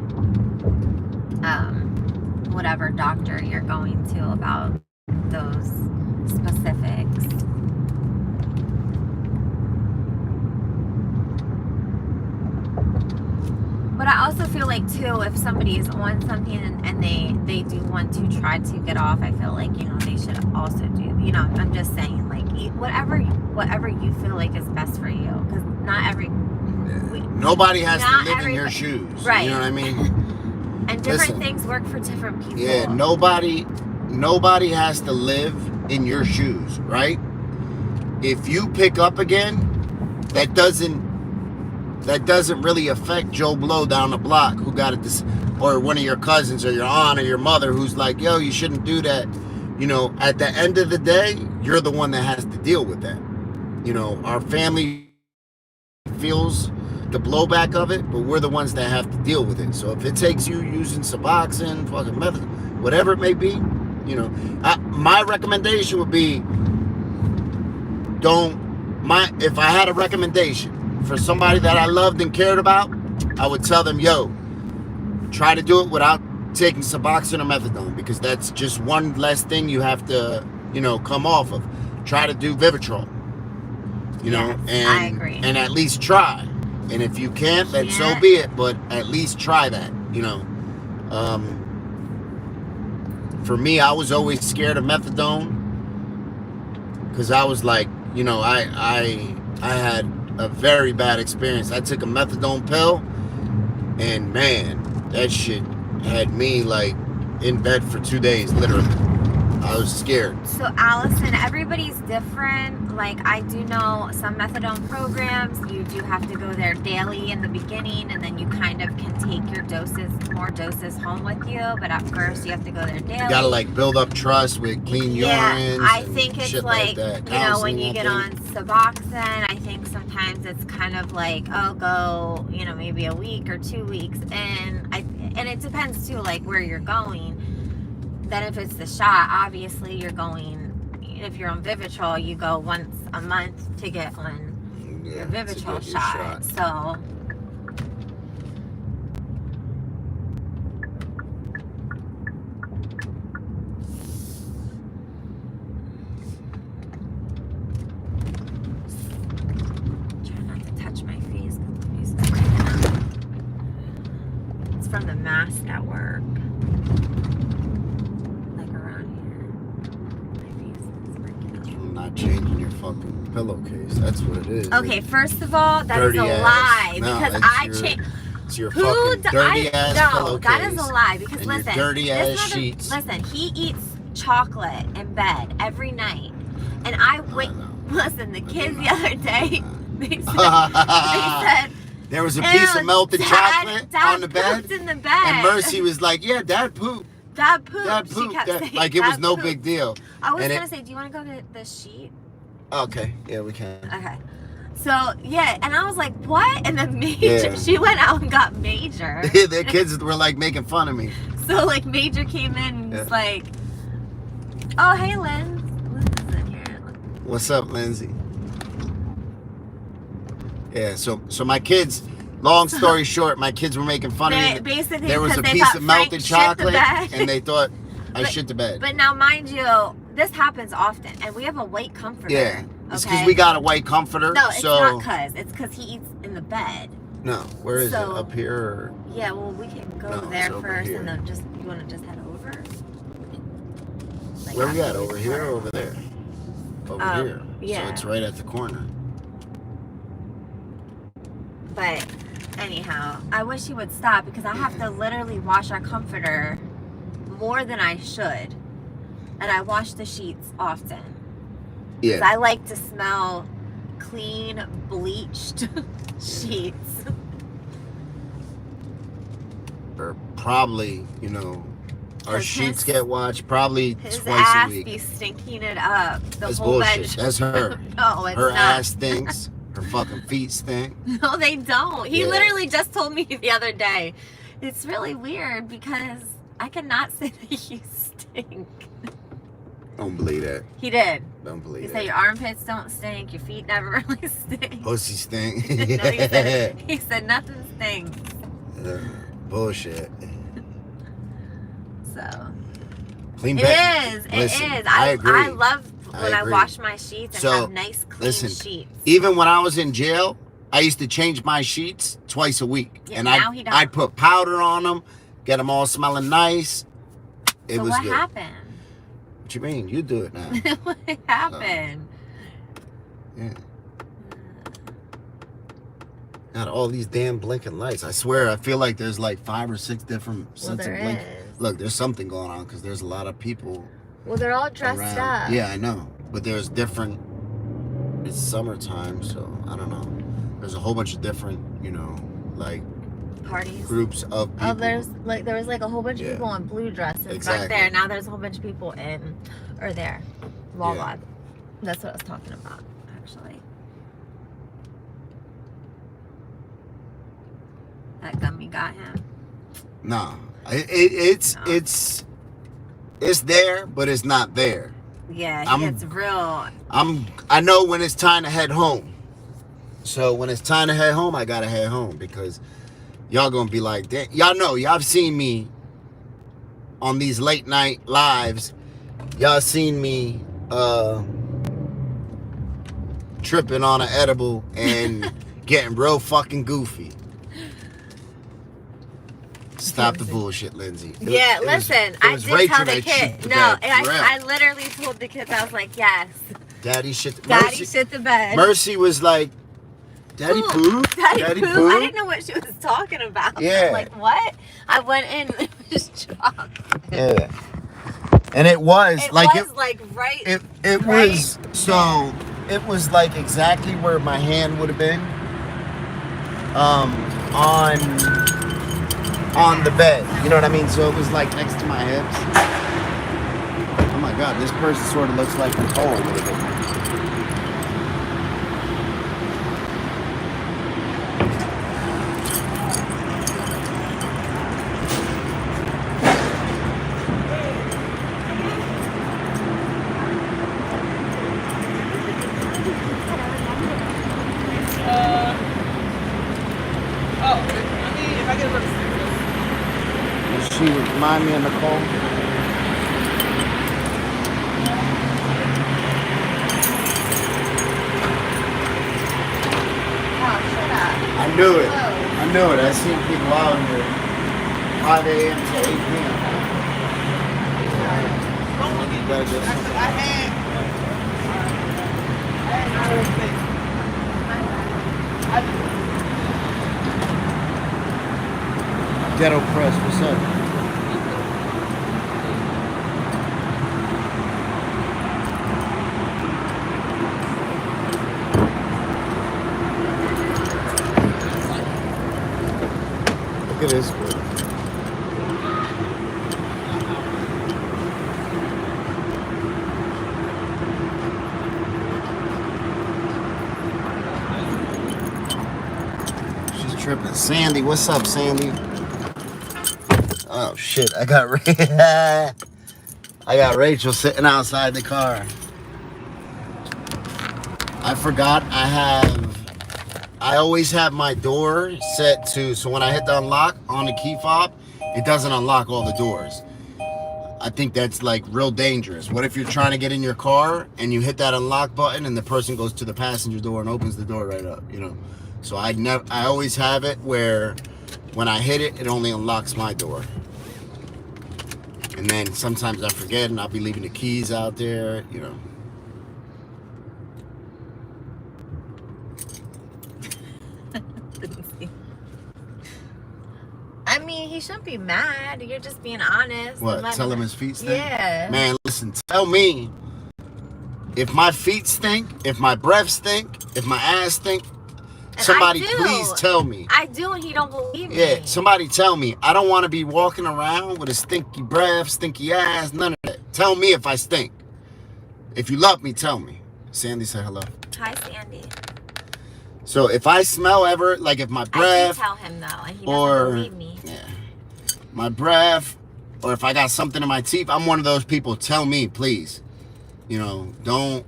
whatever doctor you're going to about those specifics. But I also feel like too, if somebody is on something and they do want to try to get off, I feel like they should also do. I'm just saying, like, whatever you feel like is best for you, because not every. Nobody has to live in your shoes. Right. You know what I mean? And different things work for different people. Yeah, nobody has to live in your shoes, right? If you pick up again, that doesn't really affect Joe Blow down the block who got it, or one of your cousins or your aunt or your mother who's like, yo, you shouldn't do that. At the end of the day, you're the one that has to deal with that. Our family feels the blowback of it, but we're the ones that have to deal with it. So if it takes you using Suboxone, fucking method, whatever it may be, my recommendation would be if I had a recommendation for somebody that I loved and cared about, I would tell them, yo, try to do it without taking Suboxone or methadone, because that's just one less thing you have to, come off of. Try to do Vivitrol, and I agree. And at least try. And if you can't, then so be it. But at least try that, For me, I was always scared of methadone because I was like, I had a very bad experience. I took a methadone pill, and man, that shit had me like in bed for 2 days, literally. I was scared. So Allison, everybody's different. Like, I do know some methadone programs, you do have to go there daily in the beginning, and then you kind of can take your more doses home with you. But at first, you have to go there daily. You gotta like build up trust with clean urine. I think it's like that. When you get on Suboxone, I think sometimes it's kind of like, oh, go, maybe a week or 2 weeks, and it depends too, like where you're going. Then if it's the shot, obviously you're going, if you're on Vivitrol, you go once a month to get on your Vivitrol shot. So try not to touch my face because my face is breaking out. It's from the mask at work. Changing your fucking pillowcase. That's what it is. Okay, first of all, that is a lie. No, because it's your fucking dirty ass no, pillowcase. that is a lie. Because and listen, your dirty ass sheets. Listen, he eats chocolate in bed every night, and listen. The kids the other day, they said there was a piece of melted chocolate on the bed. In the bed, and Mercy was like, "Yeah, Dad pooped. Dad pooped." Dad pooped." She kept saying, like it was Dad no pooped. big deal. I was gonna say, do you want to go to the sheet? Okay, yeah, we can. Okay. So, yeah, and I was like, what? And then Major, she went out and got Major. The kids were like making fun of me. So, like, Major came in and was like, oh, hey, Lynn. Lynn's in here. What's up, Lindsay? Yeah, so my kids, long story short, my kids were making fun of me. Basically, there was a piece of melted chocolate, and they thought I shit the bed. But now, mind you, this happens often, and we have a white comforter. Yeah, it's because we got a white comforter. No, it's not because. It's because he eats in the bed. No, where is it? Up here? Or? Yeah, well, we can go there first, and then you want to just head over? Like, where we at? Over here or over there? Over here. Yeah. So it's right at the corner. But anyhow, I wish he would stop because I have to literally wash our comforter more than I should. And I wash the sheets often. Yeah. Because I like to smell clean, bleached sheets. Or probably, our sheets get washed probably his twice ass a week. be stinking it up. That's bullshit. Bed. That's her. No, it's her not. ass stinks. Her fucking feet stink. No, they don't. He literally just told me the other day. It's really weird because I cannot say that you stink. Don't believe that. He did. Don't believe he that. He said your armpits don't stink, your feet never really stink. Pussy stink. No, he said nothing stinks. Bullshit. So. Clean bed. It is. I agree. I love when I wash my sheets and have nice clean sheets. Even when I was in jail, I used to change my sheets twice a week. Yeah, and now I'd put powder on them, get them all smelling nice. It was what good. Happened? What you mean? You do it now. What happened? Yeah. Got all these damn blinking lights. I swear, I feel like there's like 5 or 6 different sets of blinking. Look, there's something going on because there's a lot of people. Well, they're all dressed up. Yeah, I know. But there's different. It's summertime, so I don't know. There's a whole bunch of different, like parties, groups of people. Oh, there was like a whole bunch of people in blue dresses back there. Now there's a whole bunch of people there. Wawa. That's what I was talking about, actually. That gummy got him. No, it's there, but it's not there. Yeah, it's real. I know when it's time to head home. So when it's time to head home, I gotta head home because y'all gonna be like, y'all know, y'all seen me on these late night lives. Y'all seen me tripping on an edible and getting real fucking goofy. Stop the bullshit, Lindsay. Listen, I did tell the kid. No, I literally told the kids, I was like, yes. Daddy shit the bed. Mercy was like, Daddy poop? Daddy poop? I didn't know what she was talking about. Yeah. I'm like, what? I went in and it was chocolate. Yeah. And it was right. It was like exactly where my hand would have been. On the bed. You know what I mean? So it was like next to my hips. Oh my God, this person sort of looks like Nicole a little bit. She would remind me of Nicole. Oh, shut up. I knew it. I knew it. I seen people out here 5 a.m. to 8 p.m. Ghetto Press, what's up? Look at this girl. She's tripping. Sandy, what's up, Sandy? Oh shit! I got Rachel sitting outside the car. I forgot I always have my door set to, so when I hit the unlock on the key fob, it doesn't unlock all the doors. I think that's like real dangerous. What if you're trying to get in your car and you hit that unlock button and the person goes to the passenger door and opens the door right up, you know? So I always have it where when I hit it, it only unlocks my door. And then sometimes I forget and I'll be leaving the keys out there, you know. I mean, he shouldn't be mad. You're just being honest. What? Tell him his feet stink? Yeah. Man, listen, tell me if my feet stink, if my breath stink, if my ass stink, and somebody please tell me. I do, and he don't believe me. Yeah, somebody tell me. I don't want to be walking around with a stinky breath, stinky ass, none of that. Tell me if I stink. If you love me, tell me. Sandy said hello. Hi, Sandy. So if I smell ever, like if my breath... I do tell him, though, and he doesn't believe me. Yeah. My breath, or if I got something in my teeth, I'm one of those people. Tell me, please. You know, don't...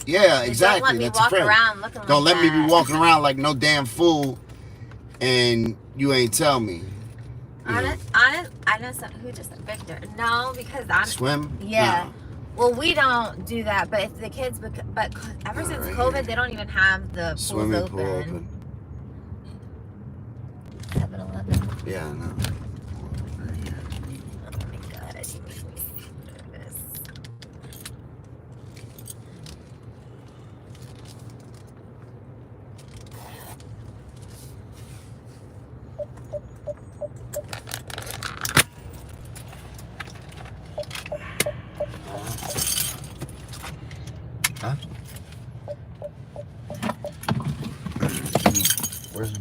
Yeah, exactly. Don't let me That's walk a friend. around looking Don't like let me that. be walking around like no damn fool and you ain't tell me. Honest, I know some, who just Victor. No, because I'm... Swim? Yeah. No. Well, we don't do that, but if the kids, but ever since right COVID, here. they don't even have the pools Swimming open. pool open. 7-Eleven. Yeah, I know. Right here. Oh my god, it makes me nervous. Huh? Where's it?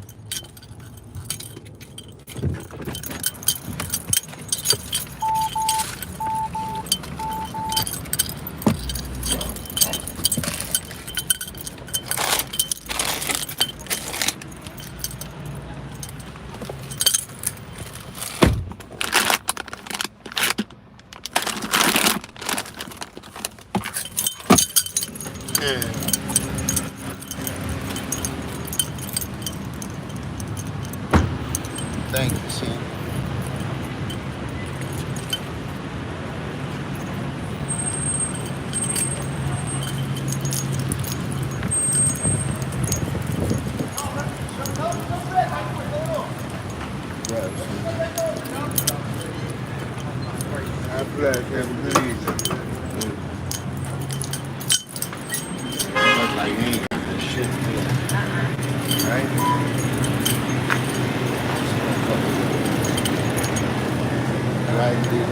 Thank you, Sam. After that, have a good evening. Like me, that shit. Right? Right, dude.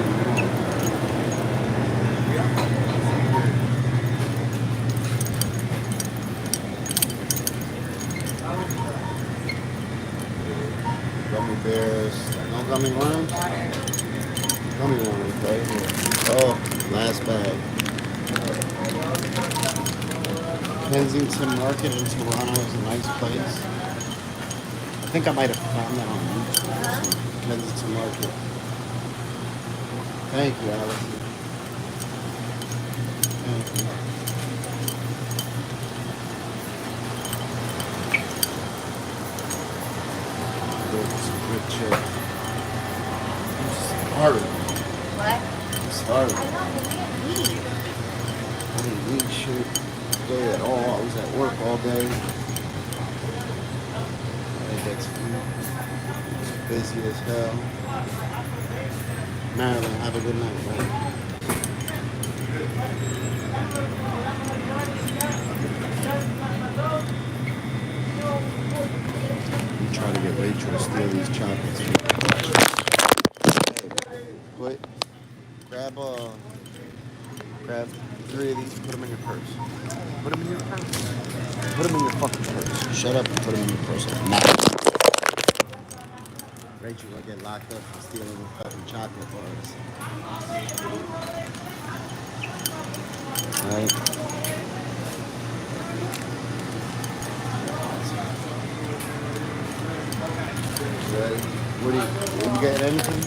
Gummy bears. No gummy worms? Gummy worms, right here. Oh, last bag. Kensington Market in Toronto is a nice place. I think I might have found that on YouTube. Kensington Market. Thank you, Alice. Thank you. Good chick. I'm starving. What? I'm starving. I know, you can't eat. I didn't eat shit today at all. I was at work all day. I think that's busy as hell. Marilyn, have a good night, man. I'm trying to get Rachel to steal these chocolates. Hey, grab 3 of these, put them in your purse. Put them in your purse. Put them in your fucking purse. Shut up and put them in your purse. Now. Rachel will get locked up for stealing the fucking chocolate bars. Right? What you get anything?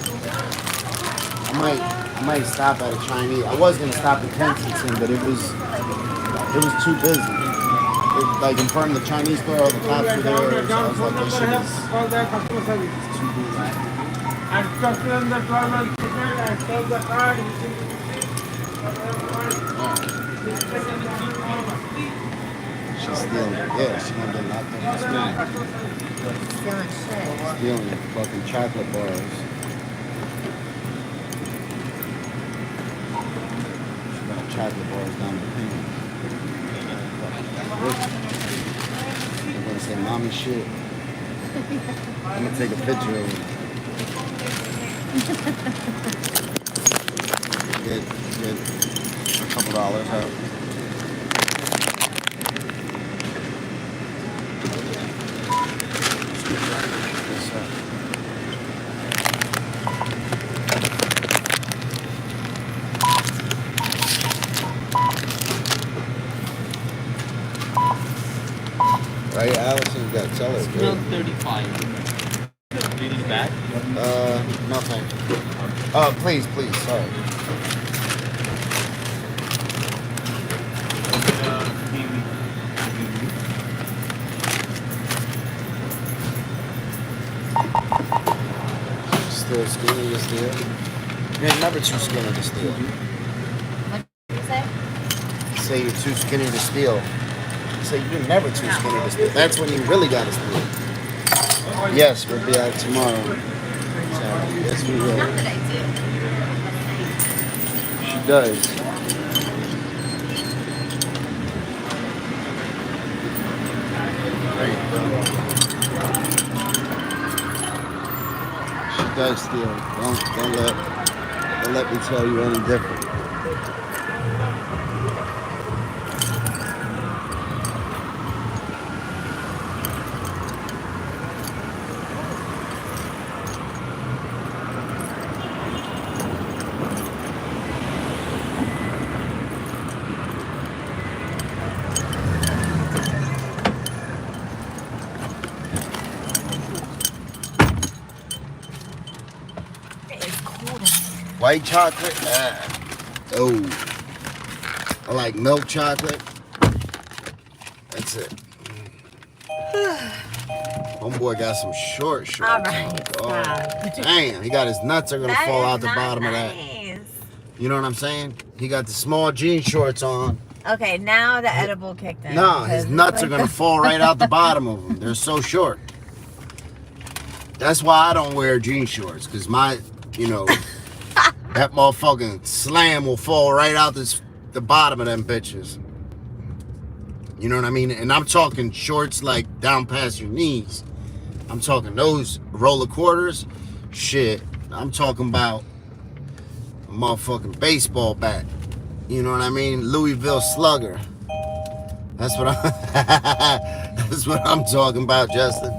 I might stop at a Chinese. I was gonna stop at Kensington, but it was too busy. Like in front of the Chinese store, all the cops were there. So I was like, this shit is too busy. And customer the travel ticket and take the card. She's stealing. Yeah, she's gonna get locked up for stealing. Stealing shit. Stealing fucking chocolate bars. She got chocolate bars down the pin. I'm gonna say mommy shit. I'm gonna take a picture of it. Get a couple dollars out. Right, Allison, you got to tell her. It's milk 35. Do you need back? No thank you. Please, sorry. Still skinny to steal? You're never too skinny to steal. What did you say? Say you're too skinny to steal. Say you're never too skinny to steal. That's when you really gotta steal. Yes, we'll be out tomorrow. So, yes, we will. Not that I do. She does. She does steal. Don't let me tell you any different. White chocolate? Oh. I like milk chocolate. That's it. Homeboy got some short shorts. All right, Oh, stop. damn, he got his nuts are gonna That fall is out the not bottom of that. nice. You know what I'm saying? He got the small jean shorts on. Okay, now the edible kicked in. No, his nuts are gonna fall right out the bottom of them. They're so short. That's why I don't wear jean shorts, because my, that motherfucking slam will fall right out the bottom of them bitches. You know what I mean? And I'm talking shorts like down past your knees. I'm talking those roller quarters. Shit, I'm talking about a motherfucking baseball bat. You know what I mean? Louisville Slugger. That's what that's what I'm talking about, Justin.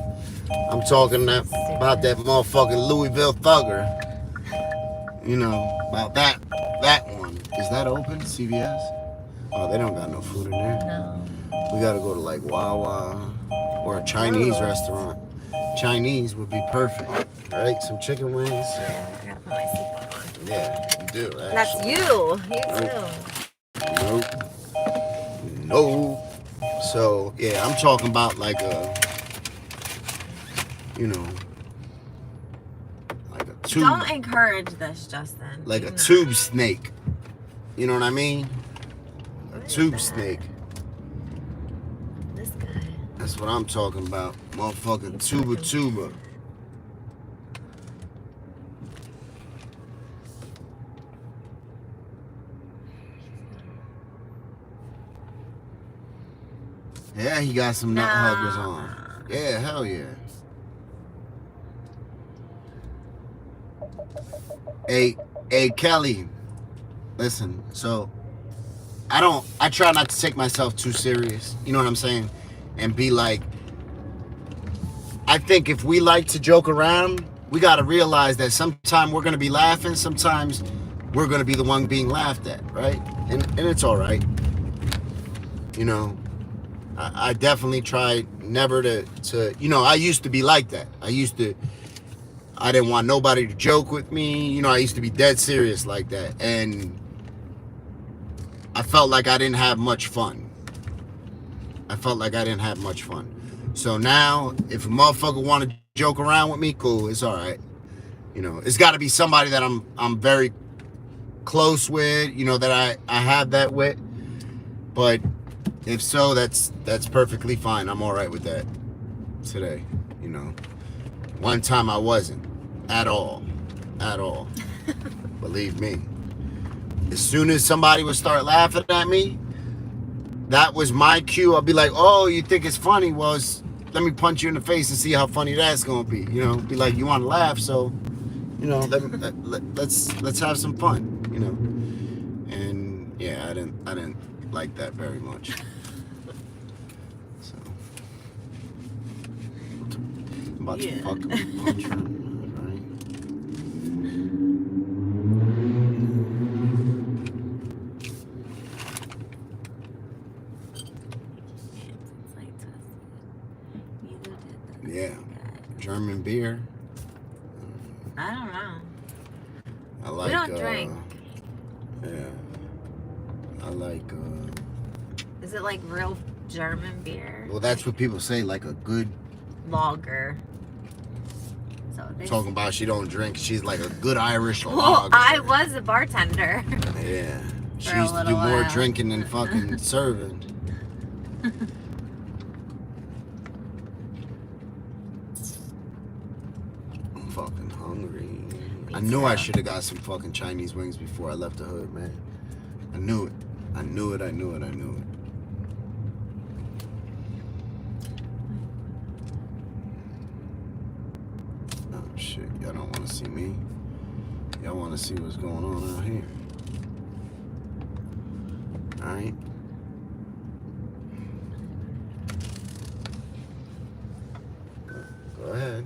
I'm talking about that motherfucking Louisville Thugger. About that one. Is that open, CVS? Oh, they don't got no food in there. No. We gotta go to like Wawa or a Chinese restaurant. Chinese would be perfect, right? Some chicken wings. Yeah, I gotta put my seatbelt on. Yeah, you do. Actually. That's you. You too. No. So yeah, I'm talking about like a, like a tube. Don't encourage this, Justin. Like Do a not. tube snake. You know what I mean? A What is tube that? snake. This guy. That's what I'm talking about. Motherfucking tuba. Yeah, he got some nut huggers on. Yeah, hell yeah. Hey, Kelly, listen, so I try not to take myself too serious, you know what I'm saying? And be like, I think if we like to joke around, we got to realize that sometimes we're going to be laughing, sometimes we're going to be the one being laughed at, right? And it's all right. You know, I definitely try never to, I used to be like that. I didn't want nobody to joke with me. You know, I used to be dead serious like that. And I felt like I didn't have much fun. So now, if a motherfucker want to joke around with me, cool, it's all right. You know, it's got to be somebody that I'm very close with, you know, that I have that with. But if so, that's perfectly fine. I'm all right with that today, you know. One time I wasn't at all. Believe me. As soon as somebody would start laughing at me, that was my cue. I'll be like, oh, you think it's funny? Well, let me punch you in the face and see how funny that's gonna be. You know, be like, you want to laugh, so, you know, let's have some fun. You know, and yeah, I didn't like that very much. So I'm about to fucking punch her, right? Yeah, German beer. I don't know. I like. We don't drink. Yeah, I like. Is it like real German beer? Well, that's what people say. Like a good lager. So talking about she don't drink. She's like a good Irish well, lager. I was a bartender. Yeah, she For used to do more while. drinking than fucking serving. I'm fucking hungry. I knew I should have got some fucking Chinese wings before I left the hood, man. I knew it. Oh shit, y'all don't want to see me. Y'all want to see what's going on out here. Alright. Go ahead.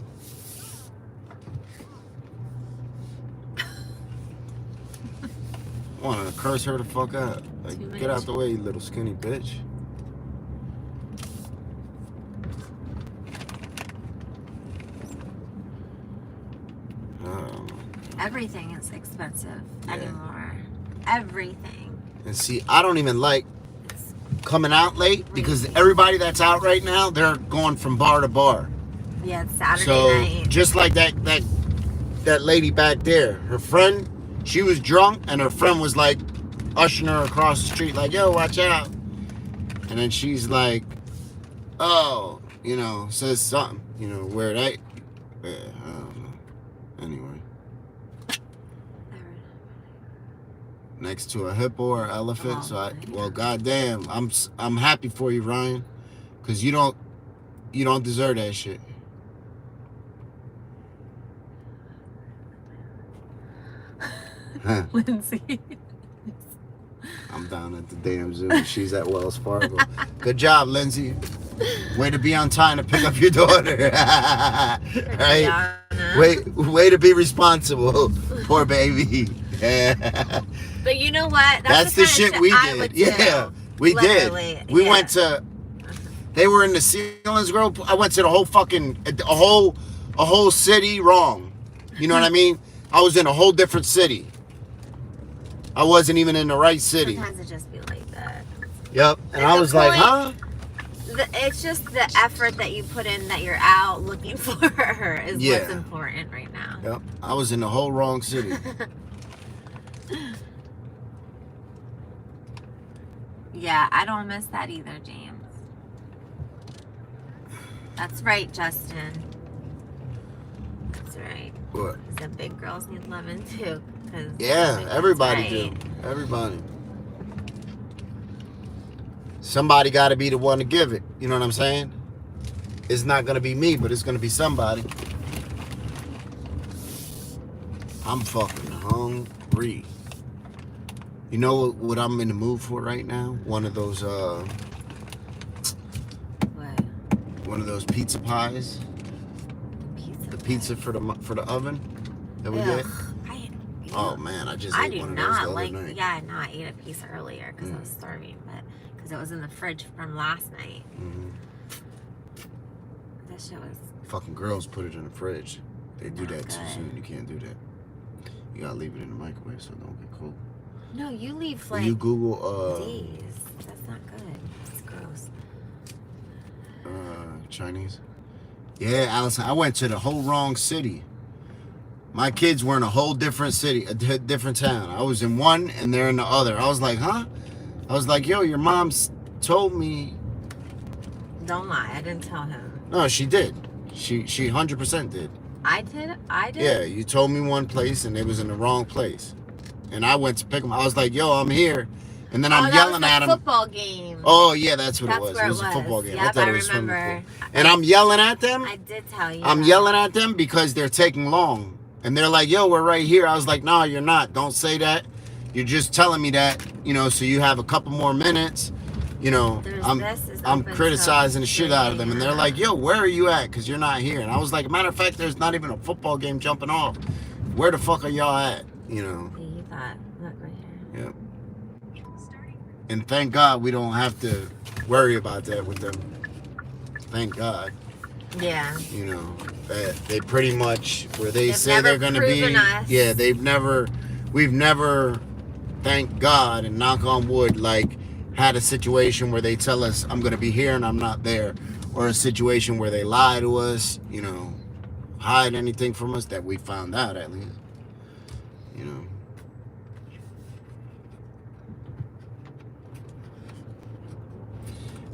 I want to curse her the fuck out. Like, get out the way, you little skinny bitch. Everything is expensive anymore. Everything. And see, I don't even like coming out late because everybody that's out right now, they're going from bar to bar. Yeah, it's Saturday night. Just like that lady back there, her friend, she was drunk and her friend was like ushering her across the street like, yo, watch out. And then she's like, oh, you know, says something, you know, where they, yeah, I don't know. Anyway. Next to a hippo or elephant, well, goddamn, I'm happy for you, Ryan, because you don't deserve that shit. Lindsay. I'm down at the damn zoo. She's at Wells Fargo. Good job, Lindsay. Way to be on time to pick up your daughter. Right? Way to be responsible. Poor baby. But you know what? That's the shit we did. Yeah, we did. We went to. They were in the Sealands Grove. I went to the whole fucking a whole city wrong. You know what I mean? I was in a whole different city. I wasn't even in the right city. Sometimes it just be like that. Yep. And I was like, huh? It's just the effort that you put in, that you're out looking for her is what's important right now. Yep. I was in the whole wrong city. Yeah, I don't miss that either, James. That's right, Justin. That's right. What? The big girls need loving too. Yeah, everybody do. Everybody. Somebody got to be the one to give it. You know what I'm saying? it's not gonna be me, but it's gonna be somebody. I'm fucking hungry. You know what I'm in the mood for right now? One of those What? one of those pizza pies. Pizza. The pizza for the oven that we Ugh, get. I, Oh man, I just I ate do one of those not the other like. night. Yeah, no, I ate a piece earlier because I was starving, but because it was in the fridge from last night. Mm-hmm. That shit was. Fucking girls put it in the fridge. They do Not that too good. soon. You can't do that. You gotta leave it in the microwave so it don't get cold. No, you leave When like you Google days. That's not good. It's gross. Chinese. Yeah, Allison, I went to the whole wrong city. My kids were in a whole different city, a different town. I was in one and they're in the other. I was like, huh? I was like, yo, your mom's told me. Don't lie. I didn't tell him. No, she did. She 100% did. I did. I did. Yeah, you told me one place and it was in the wrong place. And I went to pick him. I was like, yo, I'm here. And then I'm yelling at him. Football game. Oh, yeah, that's what That's it was. where It was a football game. Yep, I thought it was a remember. swimming pool. And I'm yelling at them. I did tell you. I'm yelling at them because they're taking long. And they're like, yo, we're right here. I was like, no, you're not. Don't say that. You're just telling me that, you know, so you have a couple more minutes. You know, I'm criticizing the shit out of them. And they're like, yo, where are you at? Because you're not here. And I was like, matter of fact, there's not even a football game jumping off. Where the fuck are y'all at? You know. Yeah, you thought. Look right here. Yep. And thank God we don't have to worry about that with them. Thank God. Yeah. You know, that they pretty much, where they They've say never they're going to be. us. Yeah, we've never, thank God and knock on wood, like, had a situation where they tell us I'm going to be here and I'm not there. Or a situation where they lie to us, you know, hide anything from us that we found out at least. You know.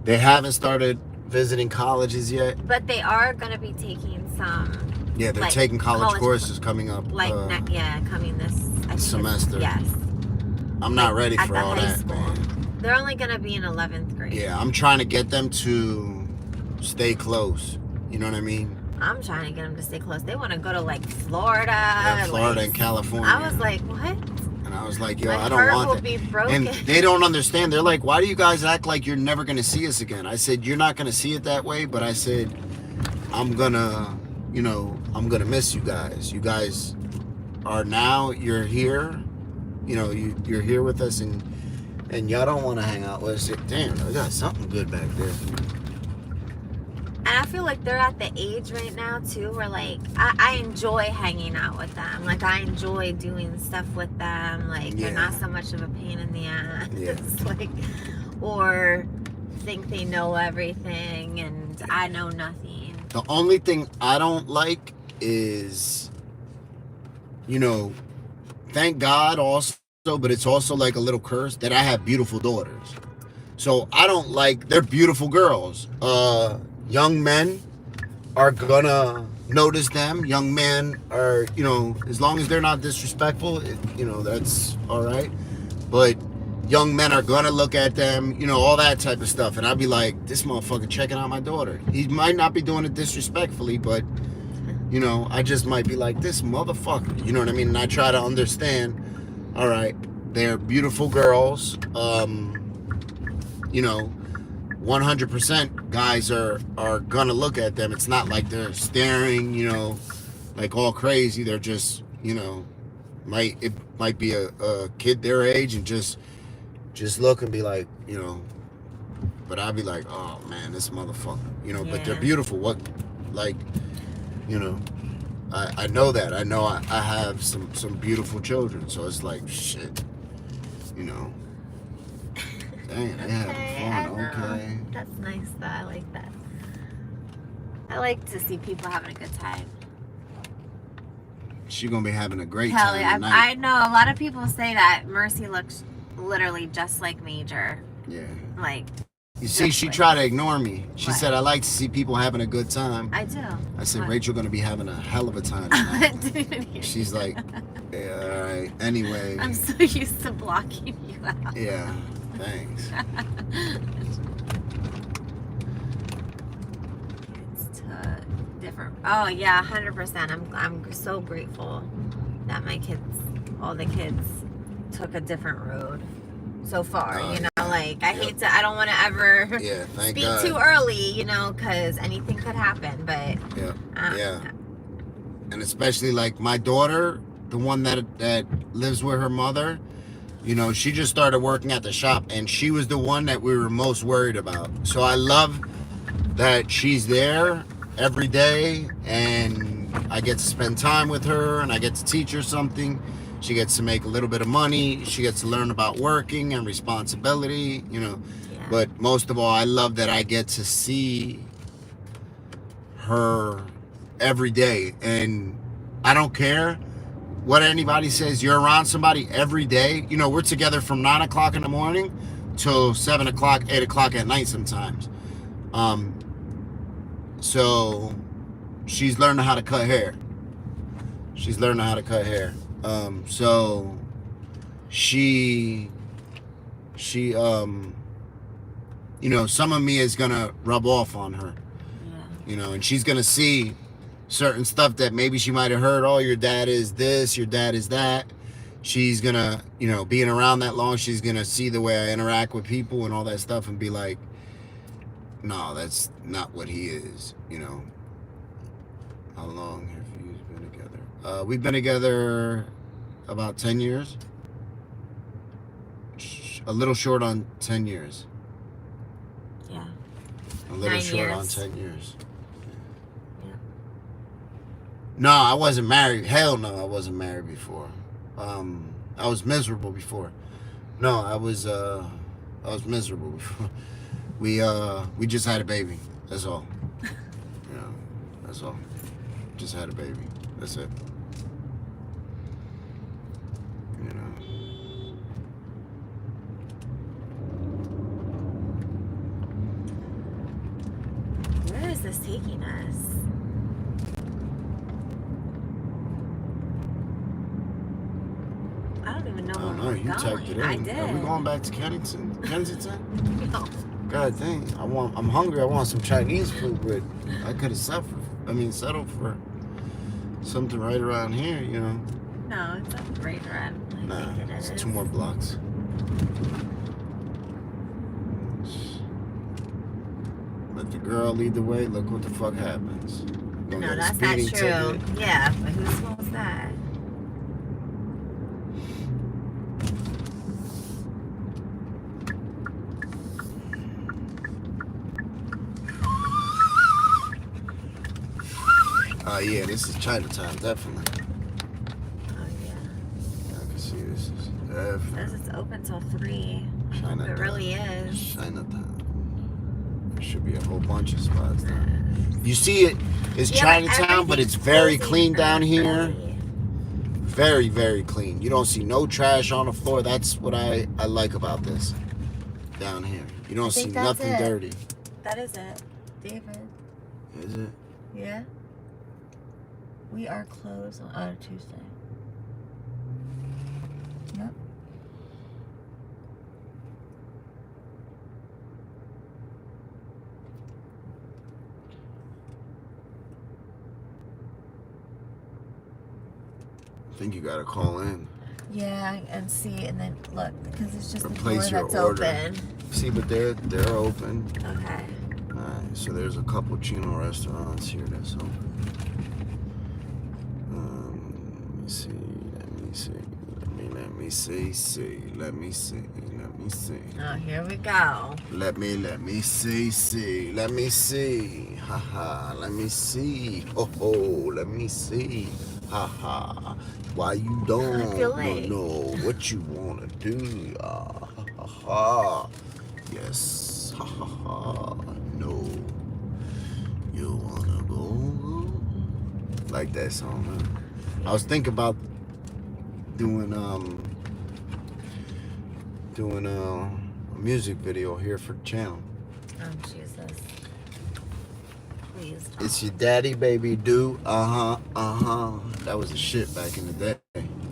They haven't started visiting colleges yet. But they are going to be taking some. Yeah, they're like, taking college courses coming up. Like, coming this I think semester. Yes. I'm not ready at for the all high that, school. man. They're only going to be in 11th grade. Yeah, I'm trying to get them to stay close. You know what I mean? I'm trying to get them to stay close. They want to go to like Florida. Yeah, Florida like, and California. I was like, what? And I was like, yo, My I don't heart want will that. be broken. And they don't understand. They're like, why do you guys act like you're never going to see us again? I said, you're not going to see it that way. But I said, I'm going to, you know, I'm going to miss you guys. You guys are now, you're here. You know, you're here with us and y'all don't want to hang out with us. Damn, I got something good back there. And I feel like they're at the age right now too where like I enjoy hanging out with them. Like I enjoy doing stuff with them. Like they're not so much of a pain in the ass. Yeah. Like, or think they know everything and I know nothing. The only thing I don't like is, you know, thank God also, but it's also like a little curse that I have beautiful daughters. So I don't like, they're beautiful girls. Young men are gonna notice them. Young men are, you know, as long as they're not disrespectful, you know, that's all right. But young men are gonna look at them, you know, all that type of stuff. And I'd be like, this motherfucker checking out my daughter. He might not be doing it disrespectfully, but, you know, I just might be like, this motherfucker. You know what I mean? And I try to understand, all right, they're beautiful girls. You know, 100% guys are gonna look at them. It's not like they're staring, you know, like all crazy. They're just, you know, it might be a kid their age and just look and be like, you know, but I'd be like, oh man, this motherfucker, you know. But they're beautiful. What, like, you know, I know that. I know I have some beautiful children, so it's like shit, you know. Dang, they having fun. Okay. That's nice though. I like that. I like to see people having a good time. She's gonna be having a great Kelly, time tonight. I know a lot of people say that Mercy looks literally just like Major. Yeah. Like. You see, she tried to ignore me. She said, I like to see people having a good time. I do. I said, What? Rachel gonna be having a hell of a time tonight. She's like, yeah, all right. Anyway. I'm so used to blocking you out. Yeah. Thanks. It's different. Oh yeah, 100%. I'm so grateful that my kids, all the kids, took a different road so far. You know, like I hate to. I don't want to ever speak too early. You know, because anything could happen. But and especially like my daughter, the one that lives with her mother. You know, she just started working at the shop, and she was the one that we were most worried about. So I love that she's there every day, and I get to spend time with her, and I get to teach her something. She gets to make a little bit of money. She gets to learn about working and responsibility, you know. Yeah. But most of all, I love that I get to see her every day, and I don't care what anybody says. You're around somebody every day. You know, we're together from 9 o'clock in the morning till 7 o'clock, 8 o'clock at night sometimes. So she's learning how to cut hair. So she you know, some of me is gonna rub off on her. You know, and she's gonna see certain stuff that maybe she might have heard. Oh, your dad is this, your dad is that. She's gonna, you know, being around that long, she's gonna see the way I interact with people and all that stuff and be like, no, that's not what he is, you know. How long have you been together? We've been together about 10 years. A little short on 10 years. Yeah. A little 9 short years. on 10 years. Yeah. No, I wasn't married. Hell no, I wasn't married before. I was miserable before. No, I was miserable before. We just had a baby. That's all. You know, that's all. Just had a baby. That's it. You know. Where is this taking us? I don't even know I don't where know. we're You going. typed it in. I did. Are we going back to Kensington? Kensington? No. God dang. I'm hungry. I want some Chinese food, but I could have settled for something right around here, you know. No, it's not right around. I think it It's is. 2 more blocks. Let the girl lead the way. Look what the fuck happens. Gonna No, get a that's not speeding true. ticket. Yeah, but who smells that? Yeah, this is Chinatown, definitely. Oh yeah. I can see this is It definitely says it's open till 3. I hope Chinatown. it really is. Chinatown. There should be a whole bunch of spots there. You see it? It's Yeah, Chinatown, but it's very closing clean down here. early. Very, very clean. You don't see no trash on the floor. That's what I like about this down here. You don't see think that's nothing it. dirty. That is it, David. Is it? Yeah. We are closed on Tuesday. Yep. I think you gotta call in. Yeah, and see, and then look, because it's just the door Place your that's order. open. See, but they're open. Okay. Alright, so there's a couple Chino restaurants here that's open. Let me see. Let me see. Oh, here we go. Let me see. Haha, let me see. Ho, let me see. Haha. Why you don't feel like- know what you wanna do? Ha ha ha. Yes. Ha ha ha. No. You wanna go? Like that song, huh? I was thinking about doing a music video here for the channel. Oh, Jesus. Please don't. It's your daddy, baby, do. That was the shit back in the day.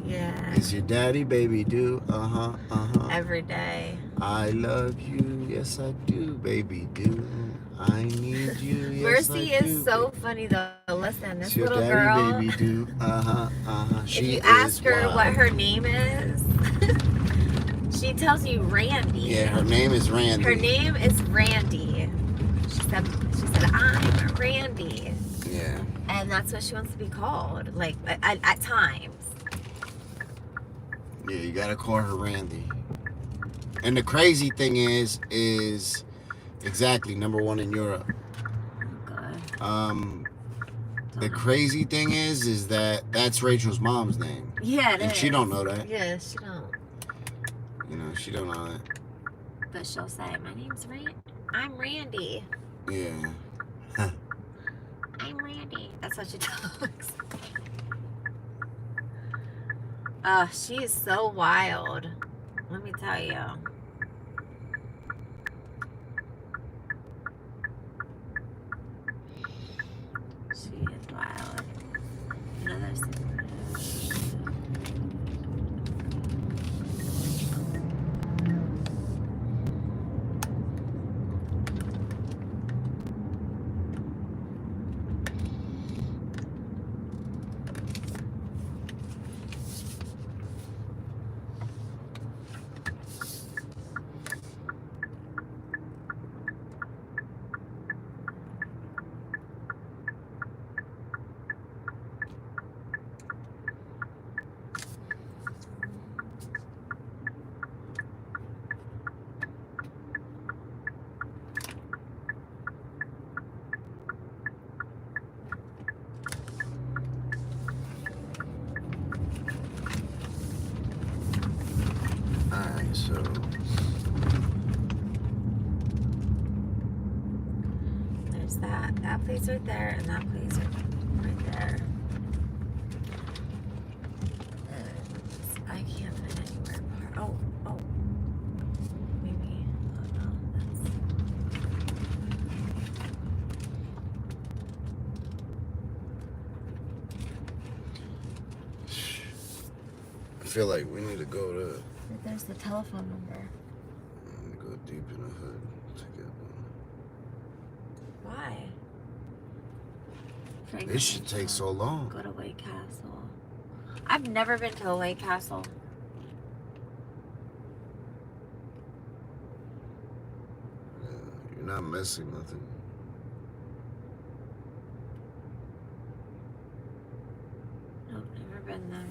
Yeah. It's your daddy, baby, do. Every day. I love you, yes I do, baby, do. I need you. Yes, Mercy I is do, so baby. funny though. Listen, this It's your little daddy, girl. baby, do. If She you is ask her wild. what her name is, she tells you Randy. Yeah, her name is Randy. Her name is Randy. She said, I'm Randy. Yeah. And that's what she wants to be called, like at times. Yeah, you gotta call her Randy. And the crazy thing is exactly #1 in Europe. God. The crazy thing is that that's Rachel's mom's name. Yeah, and she don't know that. Yeah, she don't. You know, she don't know that. But she'll say, my name's I'm Randy. Yeah. I'm Randy. That's what she talks. She is so wild. Let me tell you. She is wild. Another super. Alright, so There's that place right there, and that place right there. And I can't find anywhere. Oh, maybe. Oh no, I feel like we need to go to there's the telephone number. go deep in the hood together. Why? This should take so long. Go to White Castle. I've never been to a White Castle. Yeah, you're not missing nothing. Nope, never been there.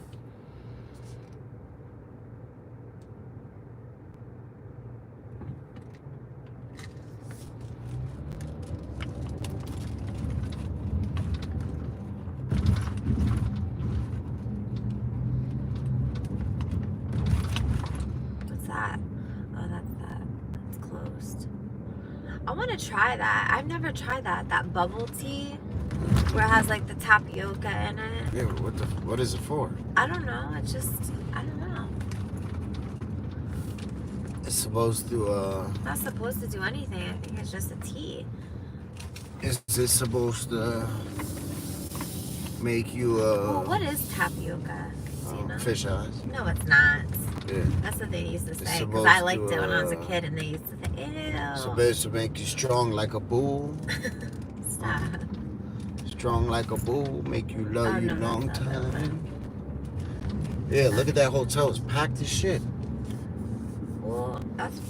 What's that? Oh, that's that. It's closed. I want to try that. I've never tried that. That bubble tea where it has like the tapioca in it. Yeah, what is it for? I don't know. It's just, I don't know. It's supposed to It's not supposed to do anything. I think it's just a tea. is it supposed to make you Well, what is tapioca? Do you know? fish eyes? No, it's not. Yeah. That's what they used to It's say. Because supposed I liked to, it when I was a kid, and they used to say, ew. Supposed to make you strong like a bull. Stop. Strong like a bull, make you love Oh, you no, long that's not that time. Yeah, look at that hotel. It's packed as shit. Well,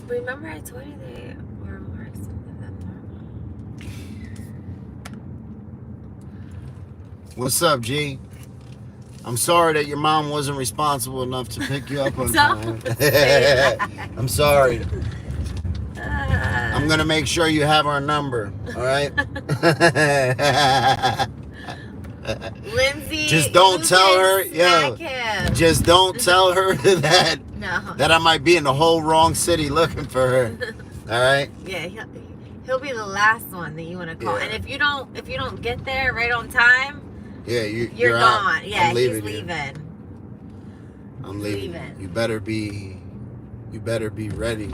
remember I told you they were more expensive than normal. What's up, G? I'm sorry that your mom wasn't responsible enough to pick you up on time. Don't say that. I'm sorry. I'm gonna make sure you have our number. All right. Lindsay, Just don't you tell can her, yo. smack him. Just don't tell her that No. I might be in the whole wrong city looking for her. All right. Yeah, he'll be the last one that you want to call. Yeah. And if you don't get there right on time, Yeah, you're out. gone. Yeah, I'm he's leaving. leaving. I'm leaving. Leaving. You better be ready.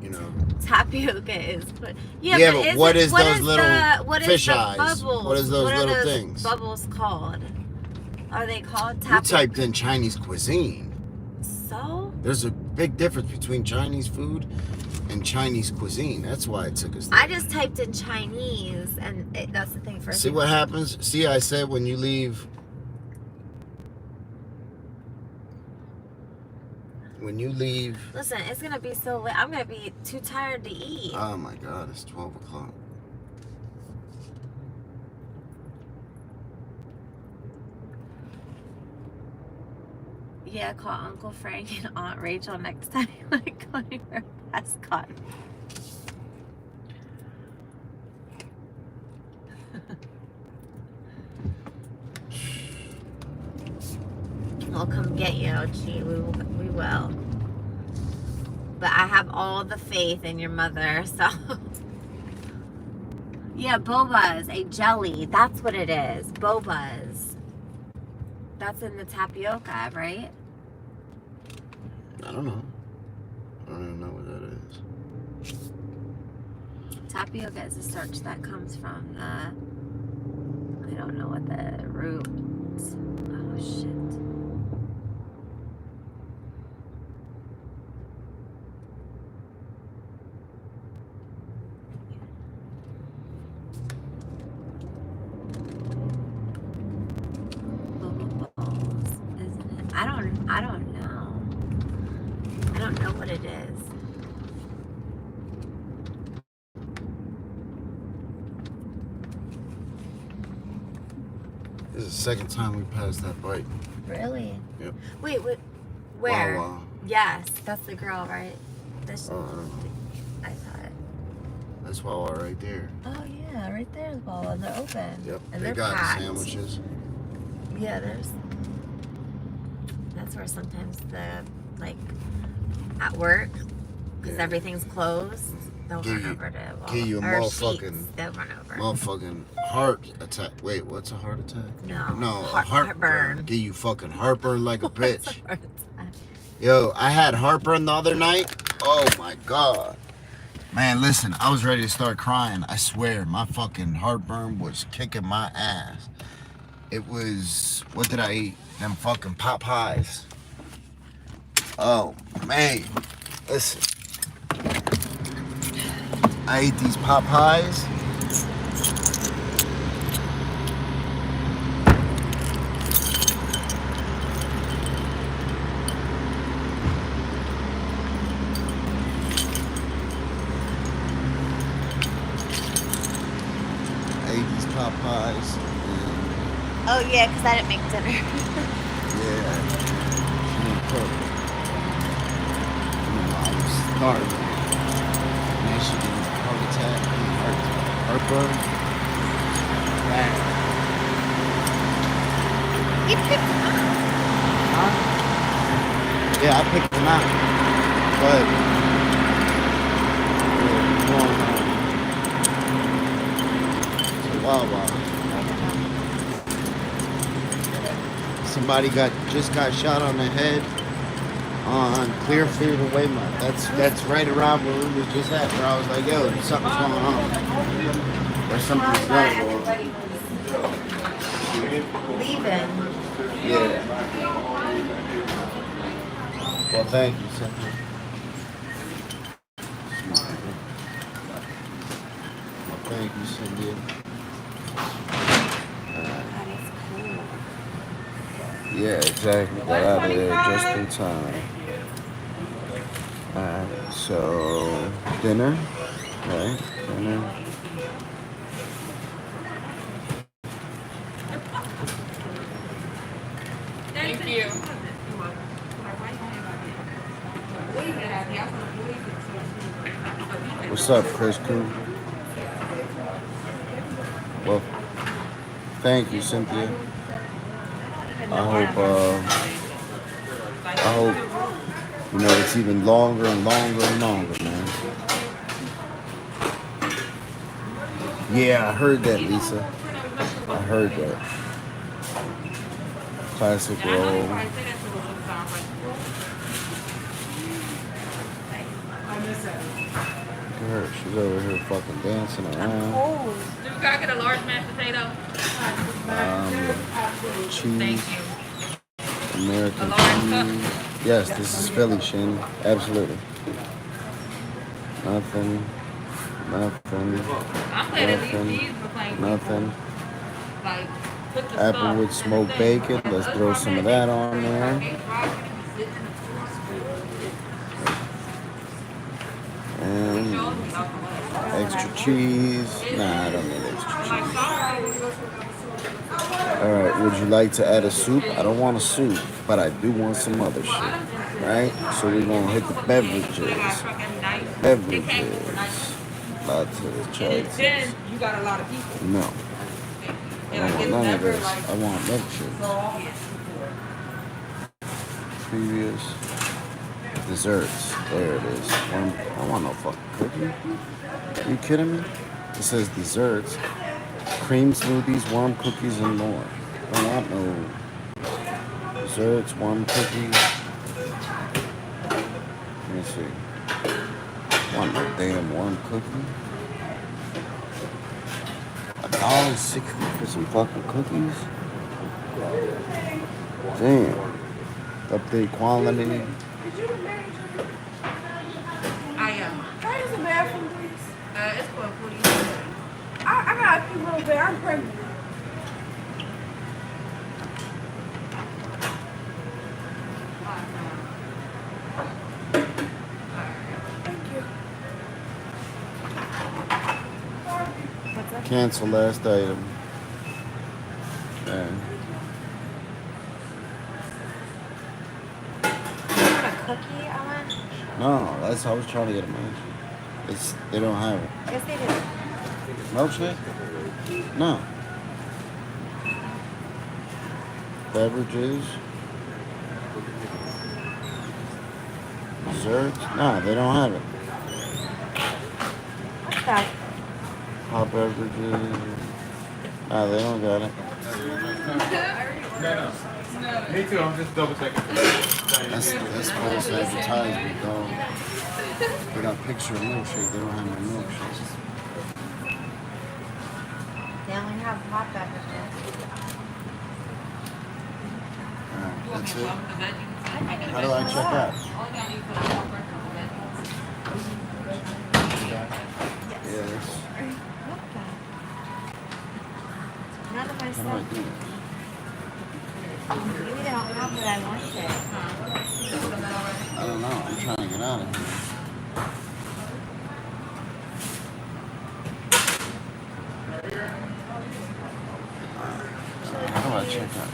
You know. Tapioca is put. Yeah, Yeah, but what is those little what is fish the eyes? Bubbles? What is those What are little those things? Bubbles called? Are they called You tapioca? typed in Chinese cuisine. So There's a big difference between Chinese food and Chinese cuisine. That's why it took us there. I just typed in Chinese, and that's the thing. First, See what happens? See, I said when you leave. When you leave. Listen, it's gonna be so late. I'm gonna be too tired to eat. Oh my God, it's 12 o'clock. Yeah, call Uncle Frank and Aunt Rachel next time you want to claim her mascot. We'll come get you, Gee, we will. But I have all the faith in your mother, so. Yeah, boba's a jelly. That's what it is. Boba's. That's in the tapioca, right? I don't know. I don't even know what that is. Tapioca is a starch that comes from the, I don't know what the root. Oh shit. Balls, isn't it? I don't know. I don't know what it is. This is the second time we passed that bike. Really? Yep. Wait, where? Wow. Yes, that's the girl, right? This, Oh, I don't know. I thought it. That's Wawa right there. Oh yeah, right there is Wawa. They're open. Yep. And They they're got packed. sandwiches. Yeah, that's where sometimes at work, because Yeah. everything's closed, they'll Give run you- over to Wawa. give you a Or motherfucking- Sheetz, they'll run over. Motherfucking heart attack. Wait, what's a heart attack? No. No, Heartburn. Give you fucking heartburn like a bitch. Heart attack. Yo, I had heartburn the other night. Oh my God. Man, listen, I was ready to start crying. I swear, my fucking heartburn was kicking my ass. It was, what did I eat? Them fucking pot pies. Oh, man. Listen. I ate these pot pies. Pot pies. Oh yeah, because I didn't make dinner. Yeah. She didn't cook. I was starving. And then she did heart attack. Heartburn. Bad. You picked them up. Huh? Yeah, I picked them out. But Wawa. Somebody just got shot on the head on Clearfield and Waymouth. That's right around where we was just at. Where I was like, yo, something's going on. There's something's going on. Leaving. Yeah. Well, thank you, Cynthia. Well, thank you, Cynthia. That is cool. Yeah, exactly. Got out of there just in time. Alright, so dinner, right? Dinner. Thank you. What's up, Chris Coon? Well, thank you, Cynthia. I hope, it's even longer and longer and longer, man. Yeah, I heard that, Lisa. I heard that. Classic roll. Look at her. She's over here fucking dancing around. Oh. Do I get a large mashed potato? Cheese. Thank you. American A large cup? cheese. Yes, this is Philly, Shannon. Absolutely. Nothing. Nothing. I'm glad at least Nothing. these were playing Nothing. like put the Apple stuff with in the smoked thing. bacon. And Let's the throw other some of one that had on there. they rock it and sit in the floor. And extra cheese. Nah, I don't need extra cheese. Alright, would you like to add a soup? I don't want a soup, but I do want some other shit. Right? So we're gonna hit the beverages. Beverages. Lots of choices. Then you got a lot of people. No. I don't want none of this. I want milkshake. Previous desserts. There it is. I want no fucking cookie. Are you kidding me? It says desserts. Cream smoothies, warm cookies, and more. I don't want no desserts, warm cookies. Let me see. I want no damn warm cookie. $1.60 for some fucking cookies? Damn. Update quality. I am. Can I use the bathroom, please? It's for 40. I got a few little bit. I'm pregnant. Cancel last item. And You want a cookie, Ellen? no, that's how I was trying to get a man. They don't have it. Yes, they do. Milkshake? No. Beverages? Desserts? No, they don't have it. What's that? Hot beverages? No, they don't got it. No. Me too. I'm just double checking. That's false advertisement, dog. They got a picture of milkshake. They don't have no milkshake. They only have hot beverages. Alright, that's it. How How do I check out? Yes. None of my How do I stuff. do this? Maybe they don't have what I wanted. I don't know. I'm trying to get out of here. How do I check out?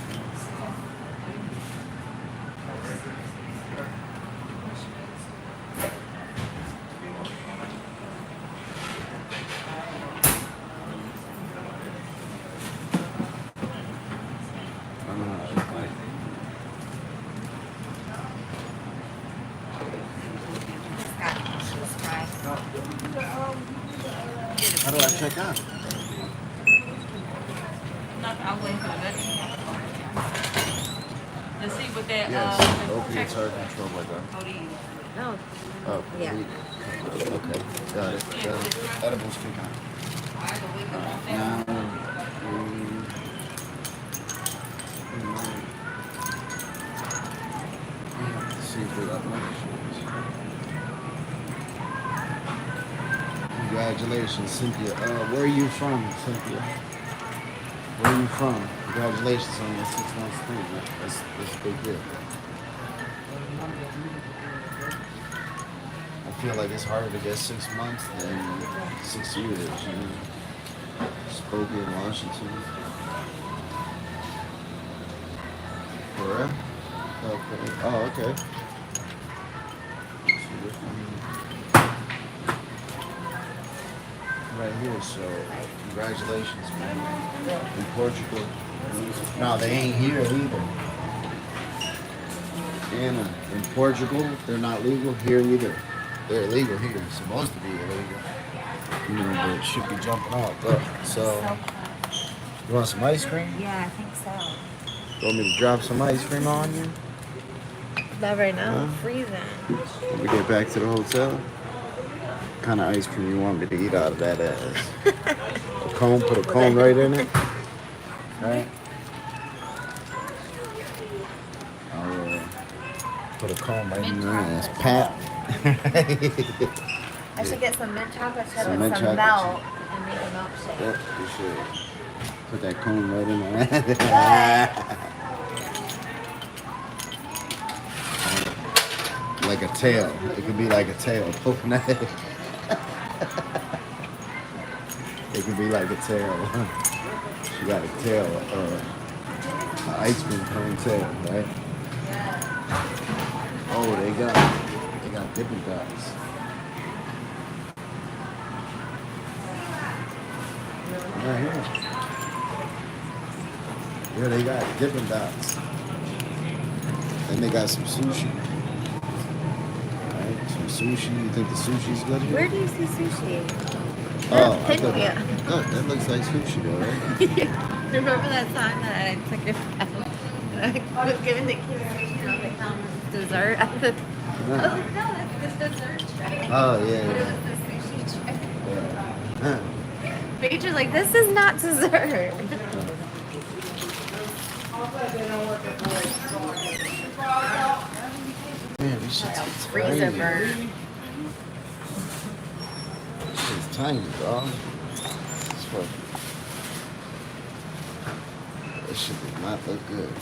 I don't know how to check out. Just got cheese fries. How do I check out? I'll wait for that. Let's see what that Yes. Opiates are controlled by that. Oh, these. No. Oh, Yeah. Okay. Got it. Edibles kick on. Now, let's see if we got memberships. Congratulations, Cynthia. Where are you from, Cynthia? Where are you from? Congratulations on your 6 months thing. That's a big deal. I feel like it's harder to get 6 months than 6 years, you know. Spokane, Washington. For real? Okay. Oh, okay. Let's see which one. Right here, so congratulations, man. In Portugal. No, they ain't here either. Anna, in Portugal, they're not legal here either. They're illegal here. It's supposed to be illegal. You know, but it should be jumping off. Look, so, you want some ice cream? Yeah, I think so. You want me to drop some ice cream on you? Not right now. I'm Huh? freezing. When we get back to the hotel? What kind of ice cream you want me to eat out of that ass? A cone? Put a cone right in it? Right? I'll put a cone right in your ass. Pat. I should get some mint chocolate chip Some with mint some chocolate milk and make a milkshake. Yep, you should. Put that cone right in there. Like a tail. It could be like a tail poking that. It could be like a tail. She got a tail, an ice cream cone tail, right? Oh, they got Dippin' Dots. Right here. Yeah, they got Dippin' Dots. And they got some sushi. Right? Some sushi. You think the sushi's good here? Where do you see sushi? Oh, I thought Yeah. that looks like sushi though, right? Remember that time that I took your friend? I was giving the kids sushi and I was like, no, it's dessert. I was like, no, that's the dessert tray. Oh, yeah. But it was the sushi tray. Yeah. Huh. Paige like, this is not dessert. Man, this shit's Freezer tiny. burn. This shit's tiny, dog. This fucking... This shit does not look good.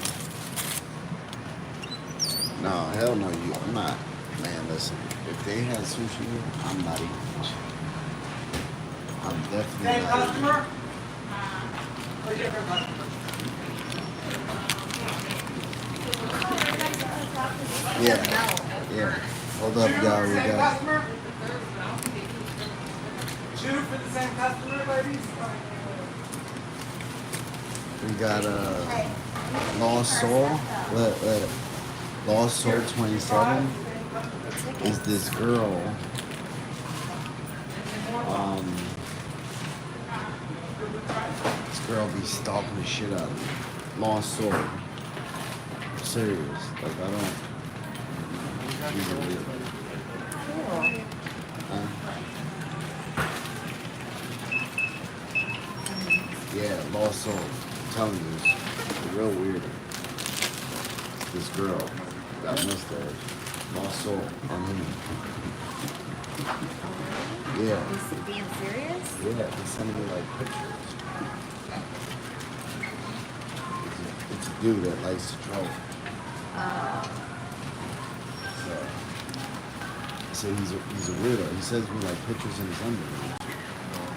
No, hell no, I'm not. Man, listen, if they had sushi here, I'm not eating this shit. I'm definitely Same not customer? eating Or different customer? it. Yeah, yeah. Hold up, y'all, we Same got... customer? Two for the same customer, ladies? We got Lost Soul. Lost Soul 27 is this girl. This girl be stalking the shit out of me. Lost Soul. I'm serious. Like I don't. She's a weird. Yeah, Lost Soul. I'm telling you, it's real weird. This girl got mustache. Lost Soul on him. Yeah. You being serious? Yeah, they send me like pictures. It's a dude that likes to troll. So he's a weirdo. He sends me like pictures in his underwear.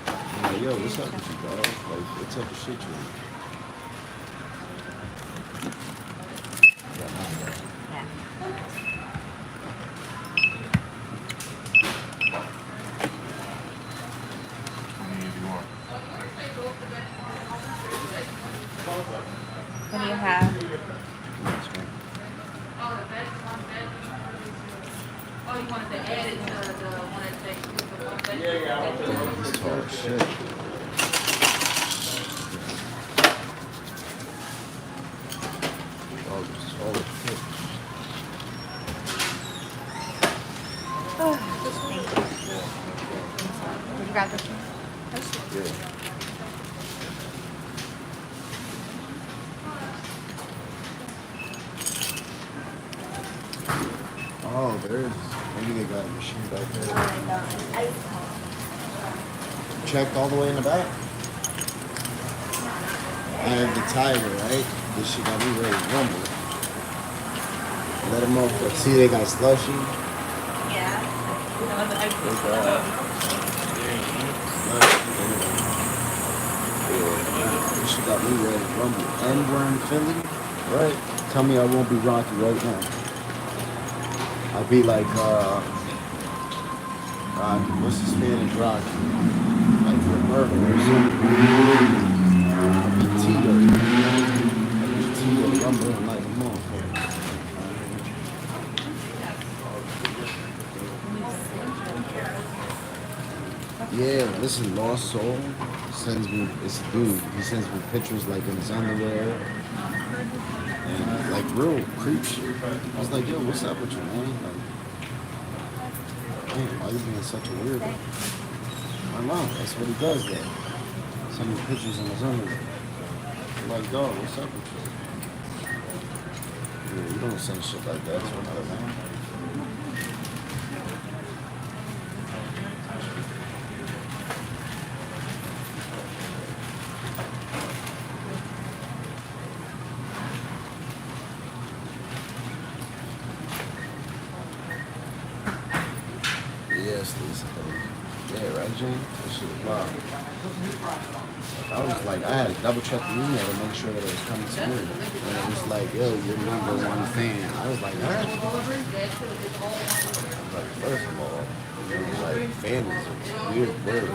I'm like, yo, what's up with you, dog? Like, what's up with shit you want? Yeah. What do you have? Oh, you wanted to add it to the one that takes you for one second? Damn, he's tall as shit. Dog is tall as shit. Thank you. Did you grab this one? Yeah. Oh, there is. Maybe they got a machine back there. Checked all the way in the back. I have the tiger, right? This shit got me ready to rumble. Let them know. See, they got slushy. Yeah. They got slushy. Yeah, this shit got me ready to rumble. And we're in Philly, right? Tell me I won't be Rocky right now. I'll be like, what's the Spanish Rocky? Like for murder or something. I'll be Tito. I'll be Tito rumbling like a motherfucker. Yeah, listen, Lost Soul sends me, it's a dude, he sends me pictures like in his underwear. And like real creep shit. I was like, yo, what's up with you, man? Like, man, why you being such a weirdo? I don't know, that's what he does though. Send me pictures in his underwear. I'm like, dog, what's up with you? Yeah, you don't send shit like that to another man. Leslie's. Yeah, right, Jane? That shit was wild. I was like, I had to double check the email to make sure that it was coming to me. And it was like, yo, your number one fan. I was like, huh? I was like, first of all, it was like, fan is a weird word.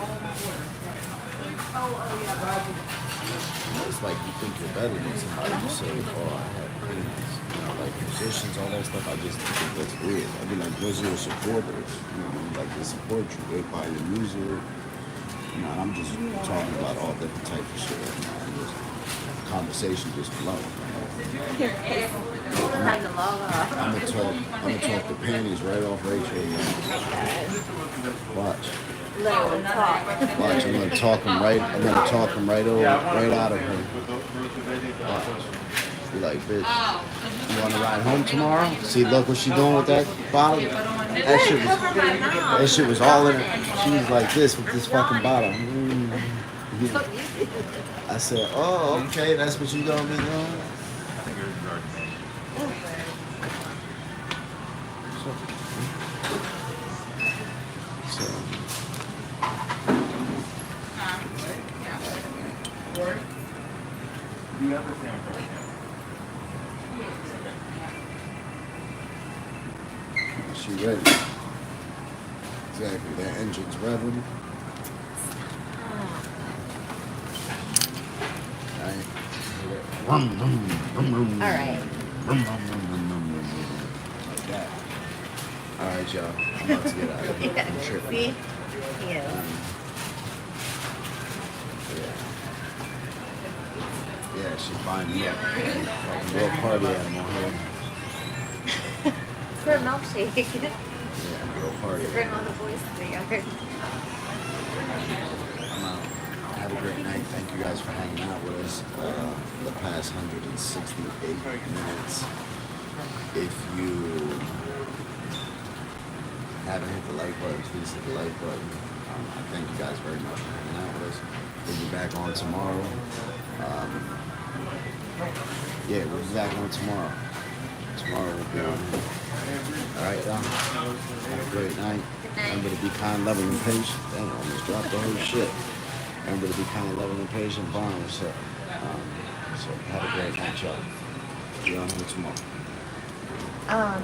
It's like you think you're better than somebody. You say, oh, I have opinions. You know, like musicians, all that stuff. I just think that's weird. I mean, like, those are your supporters. You know, like they support you. They buy your music. You know, and I'm just talking about all different types of shit. You know, and just conversation just flow. I'm gonna talk the panties right off Rachel. Watch. Literally talk. Watch. I'm gonna talk them right. I'm gonna talk them right over, right out of her. Watch. Be like, bitch, you wanna ride home tomorrow? See, look what she doing with that bottle. That shit was all in her. She was like this with this fucking bottle. I said, oh, okay, that's what you gonna be doing. So. She ready. Exactly, that engine's revving. Alright. Rum, rum, rum, rum. Alright. Rum, rum, rum, rum, rum, rum. Like that. Alright, y'all. I'm about to get out of here. I'm tripping. See? Yeah. Yeah, she's buying me up. Fucking real party animal here. For a milkshake. Yeah, real party Bring animal. all the boys together. I'm out. Have a great night. Thank you guys for hanging out with us the past 168 minutes. If you haven't hit the like button, please hit the like button. I thank you guys very much for hanging out with us. We'll be back on tomorrow. Yeah, we'll be back on tomorrow. Tomorrow we'll be on. Alright, y'all. Have a great night. Remember to be kind, loving, and patient. Damn, I almost dropped the whole shit. Remember to be kind, loving, and patient. Vaughn, what's up? So have a great night, y'all. Be on here tomorrow.